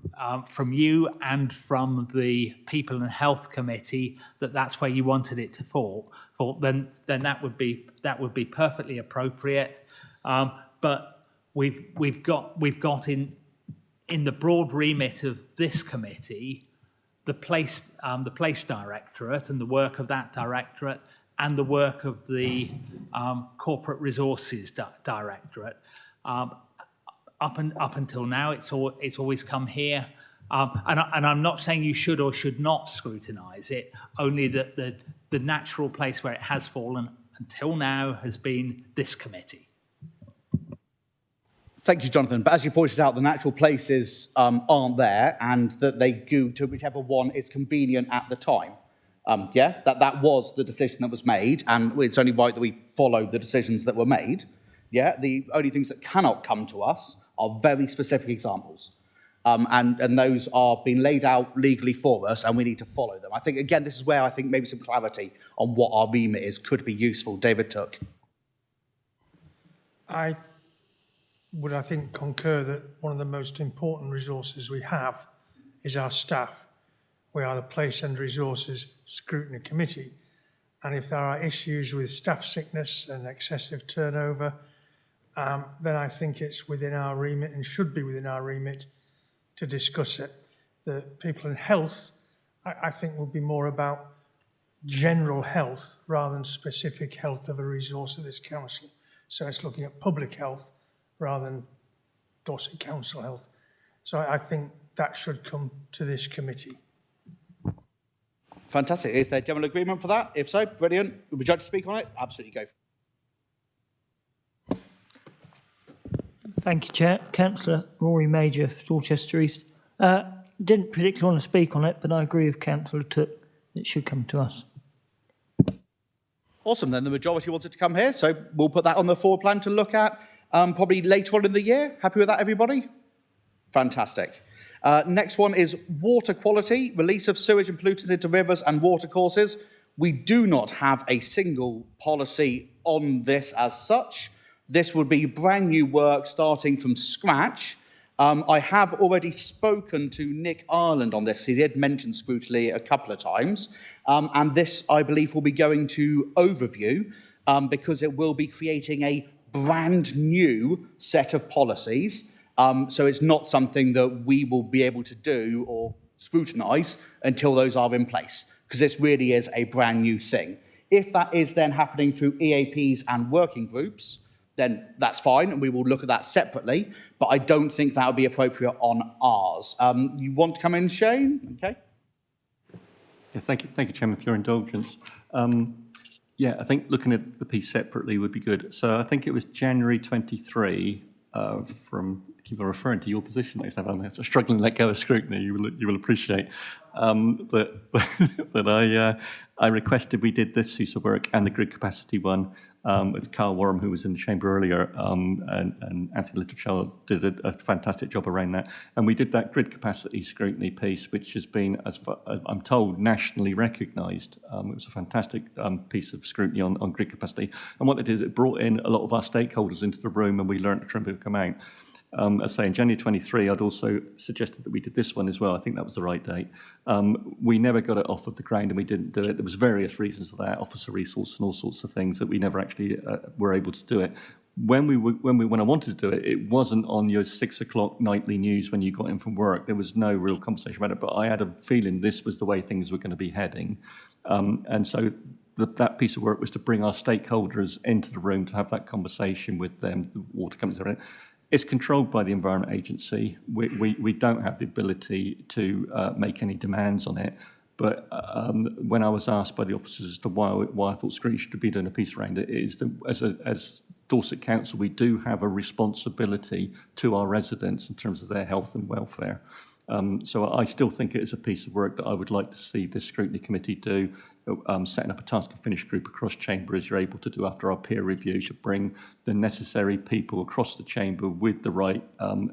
you and from the People and Health Committee that that's where you wanted it to fall, then that would be perfectly appropriate. But we've got in the broad remit of this committee the place directorate and the work of that directorate and the work of the Corporate Resources Directorate. Up until now, it's always come here, and I'm not saying you should or should not scrutinise it. Only that the natural place where it has fallen until now has been this committee. Thank you, Jonathan. But as you pointed out, the natural places aren't there, and that they go to whichever one is convenient at the time. That was the decision that was made, and it's only right that we follow the decisions that were made. The only things that cannot come to us are very specific examples. And those are being laid out legally for us, and we need to follow them. I think, again, this is where I think maybe some clarity on what our remit is could be useful. David Took. I think, concur that one of the most important resources we have is our staff. We are the Place and Resources Scrutiny Committee. And if there are issues with staff sickness and excessive turnover, then I think it's within our remit and should be within our remit to discuss it. The People in Health, I think, will be more about general health rather than specific health of a resource of this council. So it's looking at public health rather than Dorset Council health. So I think that should come to this committee. Fantastic. Is there general agreement for that? If so, brilliant. Would you like to speak on it? Absolutely, go for it. Thank you, Chair. Councillor Rory Major for Dorchester East. Didn't particularly want to speak on it, but I agree with Councillor Took that it should come to us. Awesome, then the majority wants it to come here, so we'll put that on the forward plan to look at probably later on in the year. Happy with that, everybody? Fantastic. Next one is water quality, release of sewage and pollutants into rivers and water courses. We do not have a single policy on this as such. This would be brand new work starting from scratch. I have already spoken to Nick Ireland on this. He did mention Scrutiny a couple of times. And this, I believe, will be going to overview because it will be creating a brand new set of policies. So it's not something that we will be able to do or scrutinise until those are in place, because this really is a brand new thing. If that is then happening through EAPs and working groups, then that's fine, and we will look at that separately, but I don't think that would be appropriate on ours. You want to come in, Shane? Okay. Yeah, thank you, Chairman, for your indulgence. Yeah, I think looking at the piece separately would be good. So I think it was January 23 from, I keep on referring to your position, I'm struggling to let go of scrutiny, you will appreciate, that I requested we did this piece of work and the grid capacity one with Carl Warham, who was in the chamber earlier, and Anthony Littlechild did a fantastic job around that. And we did that grid capacity scrutiny piece, which has been, as far, I'm told, nationally recognised. It was a fantastic piece of scrutiny on grid capacity. And what it is, it brought in a lot of our stakeholders into the room, and we learned to try and come out. As I say, in January 23, I'd also suggested that we did this one as well. I think that was the right date. We never got it off of the ground, and we didn't do it. There was various reasons for that, officer resource and all sorts of things, that we never actually were able to do it. When I wanted to do it, it wasn't on your 6 o'clock nightly news when you got in from work. There was no real conversation about it, but I had a feeling this was the way things were going to be heading. And so that piece of work was to bring our stakeholders into the room to have that conversation with them, the water companies, everything. It's controlled by the Environment Agency. We don't have the ability to make any demands on it. But when I was asked by the officers as to why I thought Scrutiny should be doing a piece around it, is that as Dorset Council, we do have a responsibility to our residents in terms of their health and welfare. So I still think it is a piece of work that I would like to see this Scrutiny Committee do, setting up a task and finish group across Chamber as you're able to do after our peer review to bring the necessary people across the Chamber with the right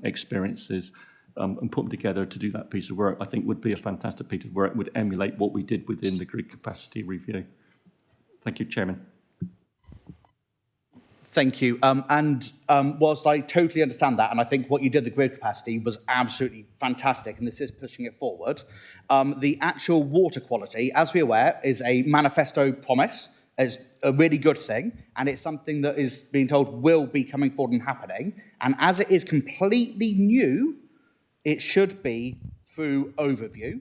experiences and put them together to do that piece of work. I think would be a fantastic piece of work, would emulate what we did within the grid capacity review. Thank you, Chairman. Thank you. Whilst I totally understand that, and I think what you did, the grid capacity, was absolutely fantastic, and this is pushing it forward, the actual water quality, as we're aware, is a manifesto promise. It's a really good thing, and it's something that is being told will be coming forward and happening. And as it is completely new, it should be through overview.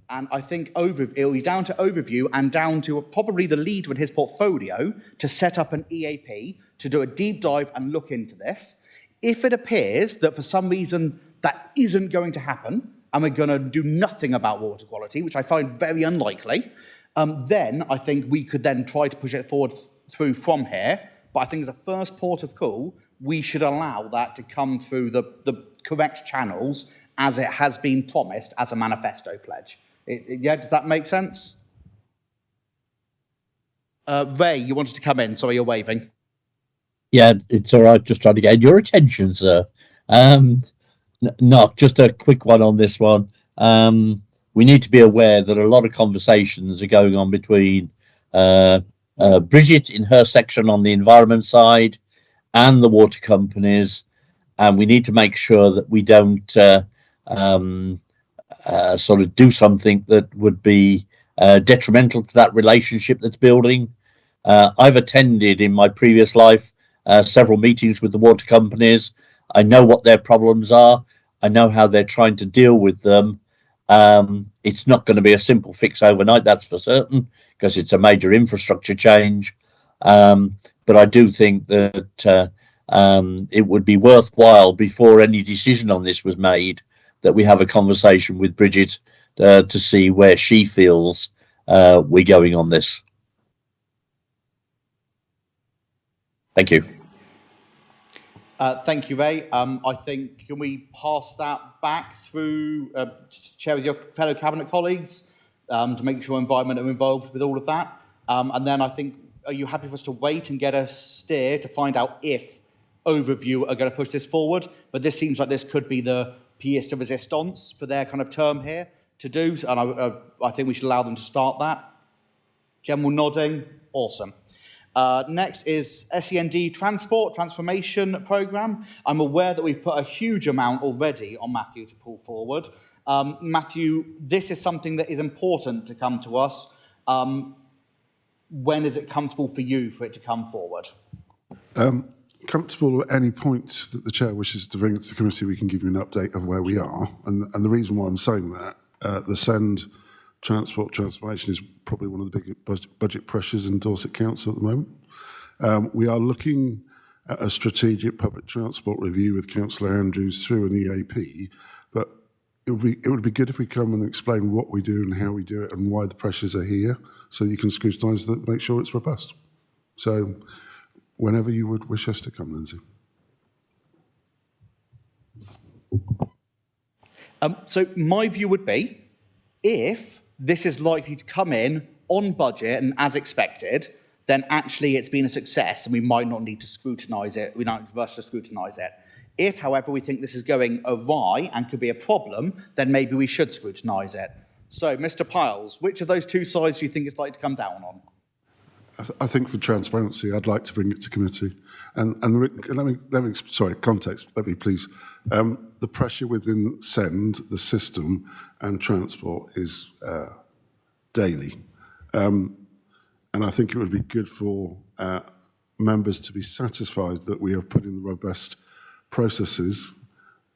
And I think it'll be down to overview and down to probably the leader in his portfolio to set up an EAP to do a deep dive and look into this. If it appears that for some reason that isn't going to happen and we're going to do nothing about water quality, which I find very unlikely, then I think we could then try to push it forward through from here. But I think as a first port of call, we should allow that to come through the correct channels as it has been promised as a manifesto pledge. Yeah, does that make sense? Ray, you wanted to come in. Sorry, you're waving. Yeah, it's all right. Just trying to get your attention, sir. Not just a quick one on this one. We need to be aware that a lot of conversations are going on between Bridget in her section on the environment side and the water companies, and we need to make sure that we don't sort of do something that would be detrimental to that relationship that's building. I've attended in my previous life several meetings with the water companies. I know what their problems are. I know how they're trying to deal with them. It's not going to be a simple fix overnight, that's for certain, because it's a major infrastructure change. But I do think that it would be worthwhile, before any decision on this was made, that we have a conversation with Bridget to see where she feels we're going on this. Thank you. Thank you, Ray. I think, can we pass that back through, share with your fellow Cabinet colleagues to make sure Environment are involved with all of that? And then I think, are you happy for us to wait and get a steer to find out if Overview are going to push this forward? But this seems like this could be the pièce de résistance for their kind of term here to do, and I think we should allow them to start that. General nodding, awesome. Next is SEND Transport Transformation Programme. I'm aware that we've put a huge amount already on Matthew to pull forward. Matthew, this is something that is important to come to us. When is it comfortable for you for it to come forward? Comfortable at any point that the Chair wishes to bring it to the committee, we can give you an update of where we are. And the reason why I'm saying that, the SEND Transport Transformation is probably one of the biggest budget pressures in Dorset Council at the moment. We are looking at a strategic public transport review with Councillor Andrews through an EAP, but it would be good if we come and explain what we do and how we do it and why the pressures are here, so you can scrutinise that, make sure it's robust. So whenever you would wish us to come, Lindsay. So my view would be, if this is likely to come in on budget and as expected, then actually it's been a success and we might not need to scrutinise it. We don't rush to scrutinise it. If, however, we think this is going awry and could be a problem, then maybe we should scrutinise it. So, Mr. Piles, which of those two sides do you think it's likely to come down on? I think for transparency, I'd like to bring it to committee. And let me sorry, context, let me please. The pressure within SEND, the system, and transport is daily. And I think it would be good for members to be satisfied that we have put in the robust processes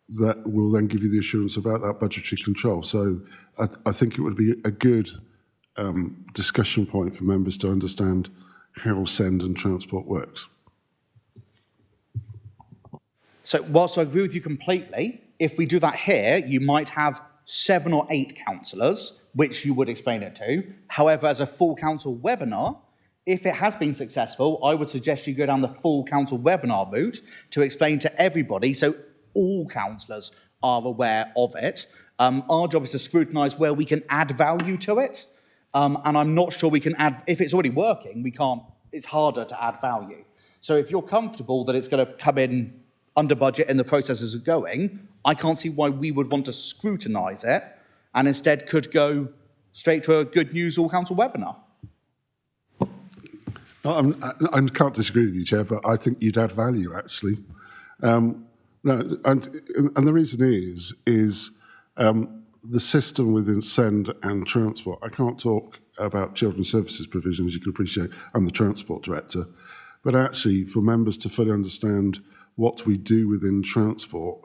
that will then give you the assurance about that budgetary control. So I think it would be a good discussion point for members to understand how SEND and transport works. So whilst I agree with you completely, if we do that here, you might have 7 or 8 councillors, which you would explain it to. However, as a full council webinar, if it has been successful, I would suggest you go down the full council webinar route to explain to everybody so all councillors are aware of it. Our job is to scrutinise where we can add value to it. And I'm not sure we can add, if it's already working, we can't, it's harder to add value. So if you're comfortable that it's going to come in under budget and the processes are going, I can't see why we would want to scrutinise it and instead could go straight to a good news all council webinar. I can't disagree with you, Chair, but I think you'd add value, actually. No, and the reason is the system within SEND and transport. I can't talk about children's services provision, as you can appreciate. I'm the transport director. But actually, for members to fully understand what we do within transport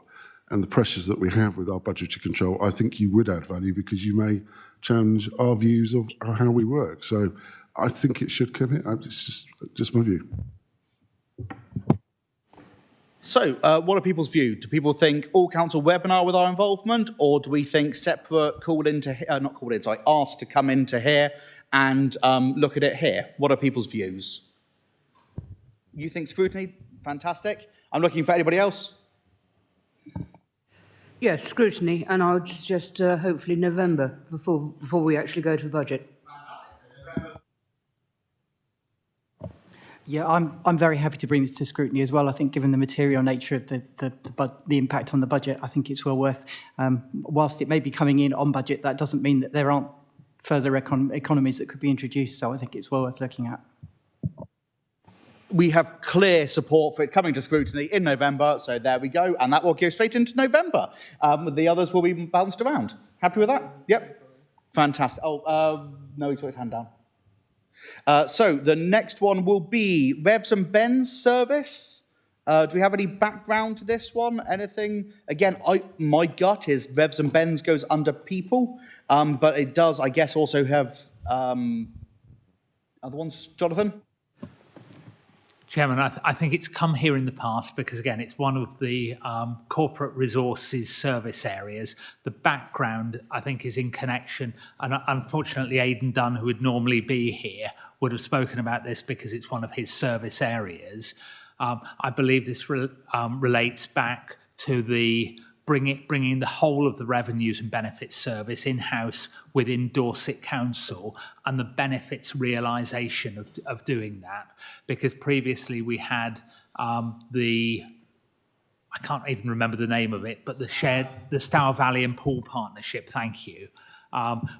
and the pressures that we have with our budgetary control, I think you would add value because you may challenge our views of how we work. So I think it should come in. It's just my view. So, what are people's view? Do people think all council webinar with our involvement, or do we think separate asked to come into here and look at it here? What are people's views? You think scrutiny? Fantastic. I'm looking for anybody else. Yes, scrutiny, and I would suggest hopefully November before we actually go to the budget. Yeah, I'm very happy to bring this to scrutiny as well. I think given the material nature of the impact on the budget, I think it's well worth, whilst it may be coming in on budget, that doesn't mean that there aren't further economies that could be introduced. So I think it's well worth looking at. We have clear support for it coming to scrutiny in November, so there we go, and that will go straight into November. The others will be bounced around. Happy with that? Yep. Fantastic. No, he's got his hand down. So the next one will be Revs and Bens service. Do we have any background to this one? Anything? Again, my gut is Revs and Bens goes under people, but it does, I guess, also have other ones. Jonathan? Chairman, I think it's come here in the past because, again, it's one of the corporate resources service areas. The background, I think, is in connection. And unfortunately, Aidan Dunn, who would normally be here, would have spoken about this because it's one of his service areas. I believe this relates back to the bringing the whole of the revenues and benefits service in-house within Dorset Council and the benefits realisation of doing that. Because previously we had I can't even remember the name of it, but the Stour Valley and Pool Partnership, thank you.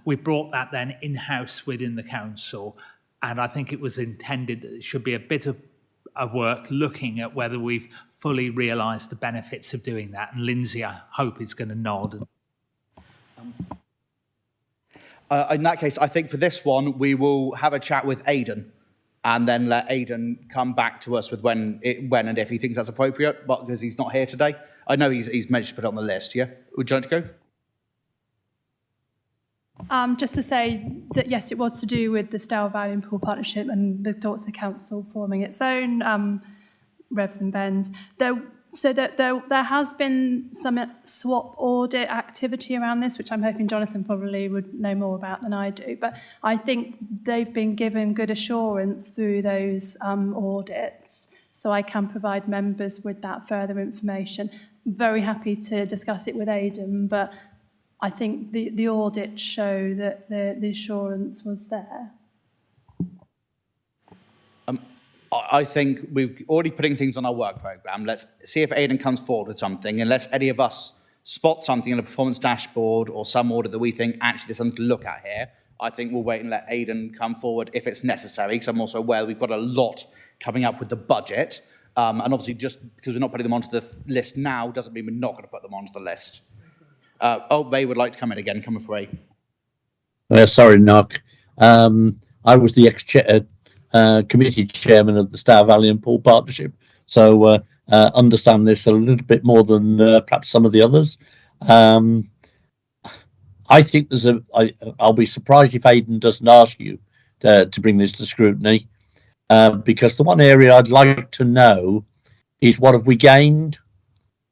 We brought that then in-house within the council, and I think it was intended that it should be a bit of work looking at whether we've fully realised the benefits of doing that. And Lindsay, I hope, is going to nod. In that case, I think for this one, we will have a chat with Aidan and then let Aidan come back to us with when and if he thinks that's appropriate, but because he's not here today. I know he's mentioned to put it on the list, yeah? Would you like to go? Just to say that, yes, it was to do with the Stour Valley and Pool Partnership and the Dorset Council forming its own Revs and Bens. There has been some swap audit activity around this, which I'm hoping Jonathan probably would know more about than I do. But I think they've been given good assurance through those audits, so I can provide members with that further information. Very happy to discuss it with Aidan, but I think the audits show that the assurance was there. I think we're already putting things on our work programme. Let's see if Aidan comes forward with something. Unless any of us spot something in a performance dashboard or some audit that we think, actually, there's something to look at here, I think we'll wait and let Aidan come forward if it's necessary, because I'm also aware we've got a lot coming up with the budget. And obviously, just because we're not putting them onto the list now doesn't mean we're not going to put them onto the list. Ray would like to come in again. Come with Ray. Sorry, Knock. I was the committee chairman of the Stour Valley and Pool Partnership, so understand this a little bit more than perhaps some of the others. I think I'll be surprised if Aidan doesn't ask you to bring this to scrutiny, because the one area I'd like to know is what have we gained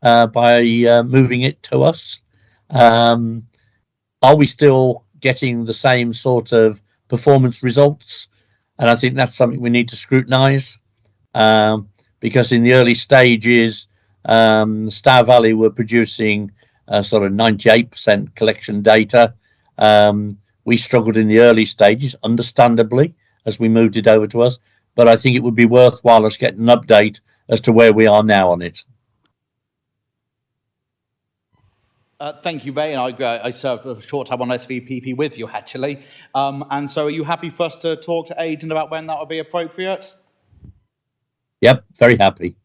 by moving it to us. Are we still getting the same sort of performance results? And I think that's something we need to scrutinise, because in the early stages, Stour Valley were producing sort of 98% collection data. We struggled in the early stages, understandably, as we moved it over to us. But I think it would be worthwhile us getting an update as to where we are now on it. Thank you, Ray, and I served a short time on SVPP with you, actually. And so are you happy for us to talk to Aidan about when that would be appropriate? Yep, very happy.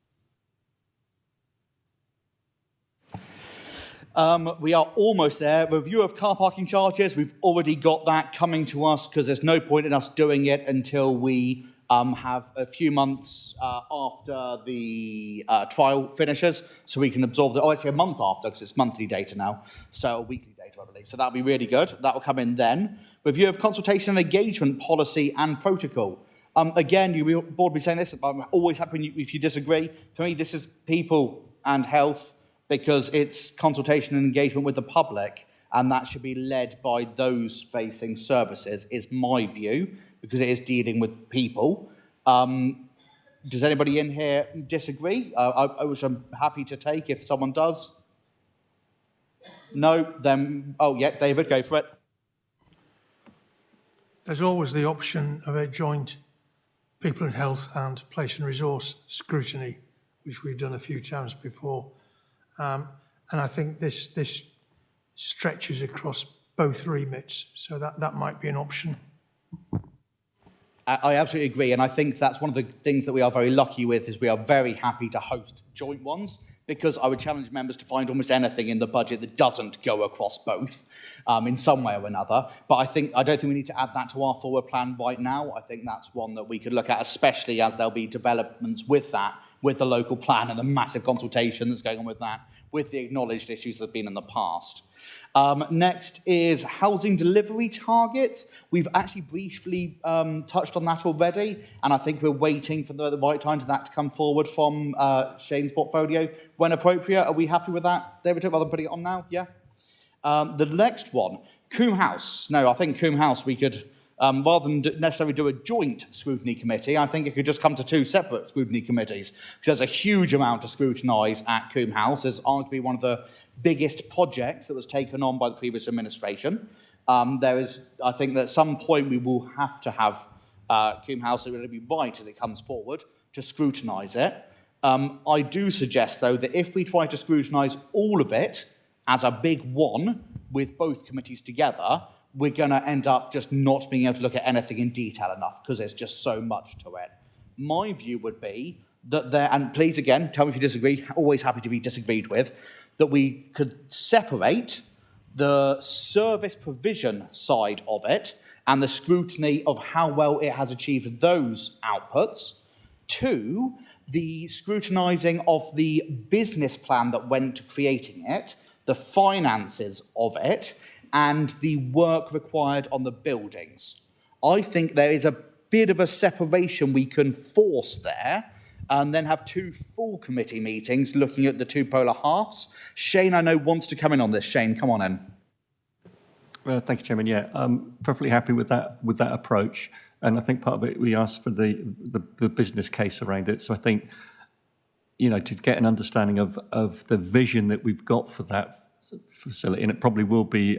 We are almost there. Review of car parking charges, we've already got that coming to us because there's no point in us doing it until we have a few months after the trial finishes, so we can absorb actually a month after, because it's monthly data now, so weekly data, I believe. So that'll be really good. That will come in then. Review of consultation and engagement policy and protocol. Again, you board will be saying this, but I'm always happy if you disagree. For me, this is people and health, because it's consultation and engagement with the public, and that should be led by those facing services, is my view, because it is dealing with people. Does anybody in here disagree? Which I'm happy to take if someone does. No, then, oh yeah, David, go for it. There's always the option of a joint people and health and place and resource scrutiny, which we've done a few times before. And I think this stretches across both remits, so that might be an option. I absolutely agree, and I think that's one of the things that we are very lucky with, is we are very happy to host joint ones, because I would challenge members to find almost anything in the budget that doesn't go across both in some way or another. But I don't think we need to add that to our forward plan right now. I think that's one that we could look at, especially as there'll be developments with that, with the local plan and the massive consultation that's going on with that, with the acknowledged issues that have been in the past. Next is housing delivery targets. We've actually briefly touched on that already, and I think we're waiting for the right time for that to come forward from Shane's portfolio when appropriate. Are we happy with that, David? Rather than putting it on now? Yeah? The next one, Coombe House. No, I think Coombe House we could, rather than necessarily do a joint scrutiny committee, I think it could just come to two separate scrutiny committees, because there's a huge amount to scrutinise at Coombe House. It's arguably one of the biggest projects that was taken on by the previous administration. I think that at some point we will have to have Coombe House, it will be right as it comes forward, to scrutinise it. I do suggest, though, that if we try to scrutinise all of it as a big one with both committees together, we're going to end up just not being able to look at anything in detail enough, because there's just so much to it. My view would be that and please again, tell me if you disagree, always happy to be disagreed with, that we could separate the service provision side of it and the scrutiny of how well it has achieved those outputs, to the scrutinising of the business plan that went to creating it, the finances of it, and the work required on the buildings. I think there is a bit of a separation we can force there, and then have two full committee meetings looking at the two polar halves. Shane, I know, wants to come in on this. Shane, come on in. Thank you, Chairman. Yeah, I'm perfectly happy with that approach. And I think part of it, we asked for the business case around it. So I think, to get an understanding of the vision that we've got for that facility, and it probably will be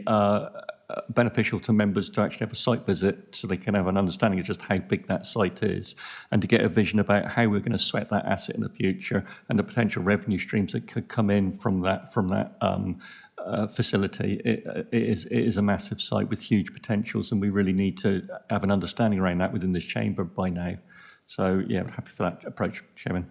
beneficial to members to actually have a site visit so they can have an understanding of just how big that site is, and to get a vision about how we're going to sweat that asset in the future and the potential revenue streams that could come in from that facility. It is a massive site with huge potentials, and we really need to have an understanding around that within this chamber by now. So yeah, I'm happy for that approach, Chairman.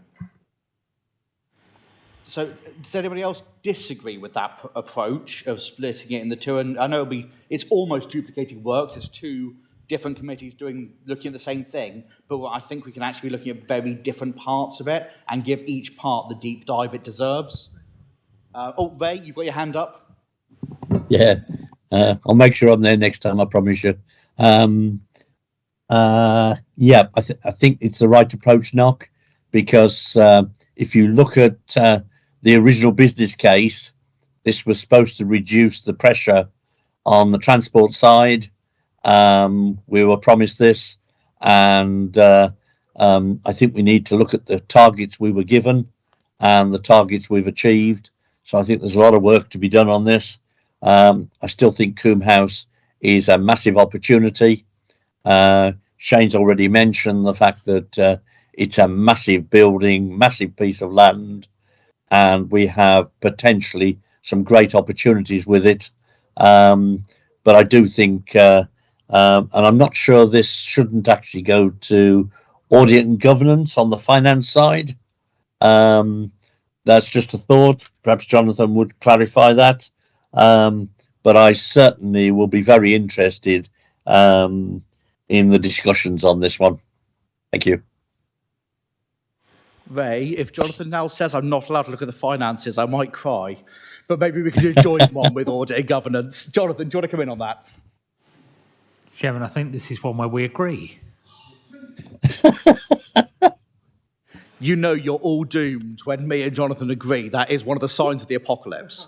So does anybody else disagree with that approach of splitting it in the two? And I know it's almost duplicating works. It's two different committees looking at the same thing, but I think we can actually be looking at very different parts of it and give each part the deep dive it deserves. Ray, you've got your hand up. Yeah, I'll make sure I'm there next time, I promise you. Yeah, I think it's the right approach, Knock, because if you look at the original business case, this was supposed to reduce the pressure on the transport side. We were promised this, and I think we need to look at the targets we were given and the targets we've achieved. So I think there's a lot of work to be done on this. I still think Coombe House is a massive opportunity. Shane's already mentioned the fact that it's a massive building, massive piece of land, and we have potentially some great opportunities with it. But I do think, and I'm not sure this shouldn't actually go to audit and governance on the finance side. That's just a thought. Perhaps Jonathan would clarify that. But I certainly will be very interested in the discussions on this one. Thank you. Ray, if Jonathan now says I'm not allowed to look at the finances, I might cry. But maybe we could do a joint one with audit and governance. Jonathan, do you want to come in on that? Chairman, I think this is one where we agree. You know you're all doomed when me and Jonathan agree. That is one of the signs of the apocalypse.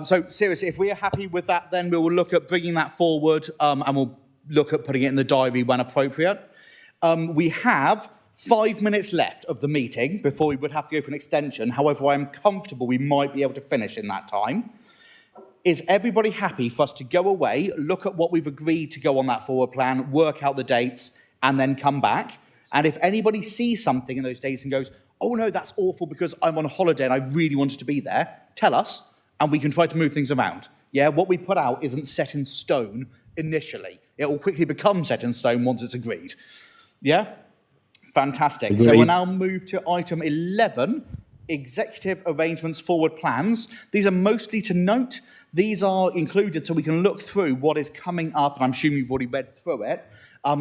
So seriously, if we are happy with that, then we will look at bringing that forward and we'll look at putting it in the diary when appropriate. We have 5 minutes left of the meeting before we would have to go for an extension. However, I'm comfortable we might be able to finish in that time. Is everybody happy for us to go away, look at what we've agreed to go on that forward plan, work out the dates, and then come back? And if anybody sees something in those dates and goes, oh no, that's awful because I'm on holiday and I really wanted to be there, tell us, and we can try to move things around. Yeah, what we put out isn't set in stone initially. It will quickly become set in stone once it's agreed. Yeah? Fantastic. Agreed. So we'll now move to item 11, executive arrangements forward plans. These are mostly to note. These are included so we can look through what is coming up, and I'm assuming you've already read through it,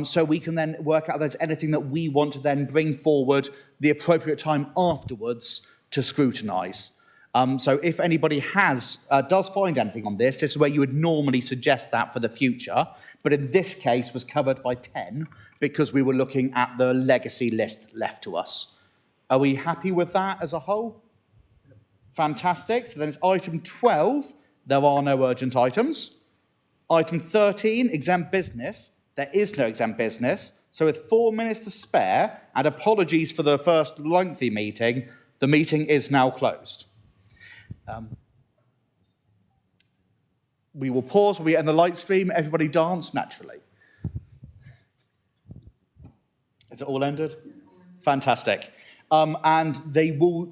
so we can then work out if there's anything that we want to then bring forward the appropriate time afterwards to scrutinise. So if anybody does find anything on this is where you would normally suggest that for the future, but in this case was covered by 10 because we were looking at the legacy list left to us. Are we happy with that as a whole? Fantastic. So then it's item 12. There are no urgent items. Item 13, exempt business. There is no exempt business. So with 4 minutes to spare, and apologies for the first lengthy meeting, the meeting is now closed. We will pause when we end the light stream. Everybody dance naturally. Is it all ended? Fantastic. And they will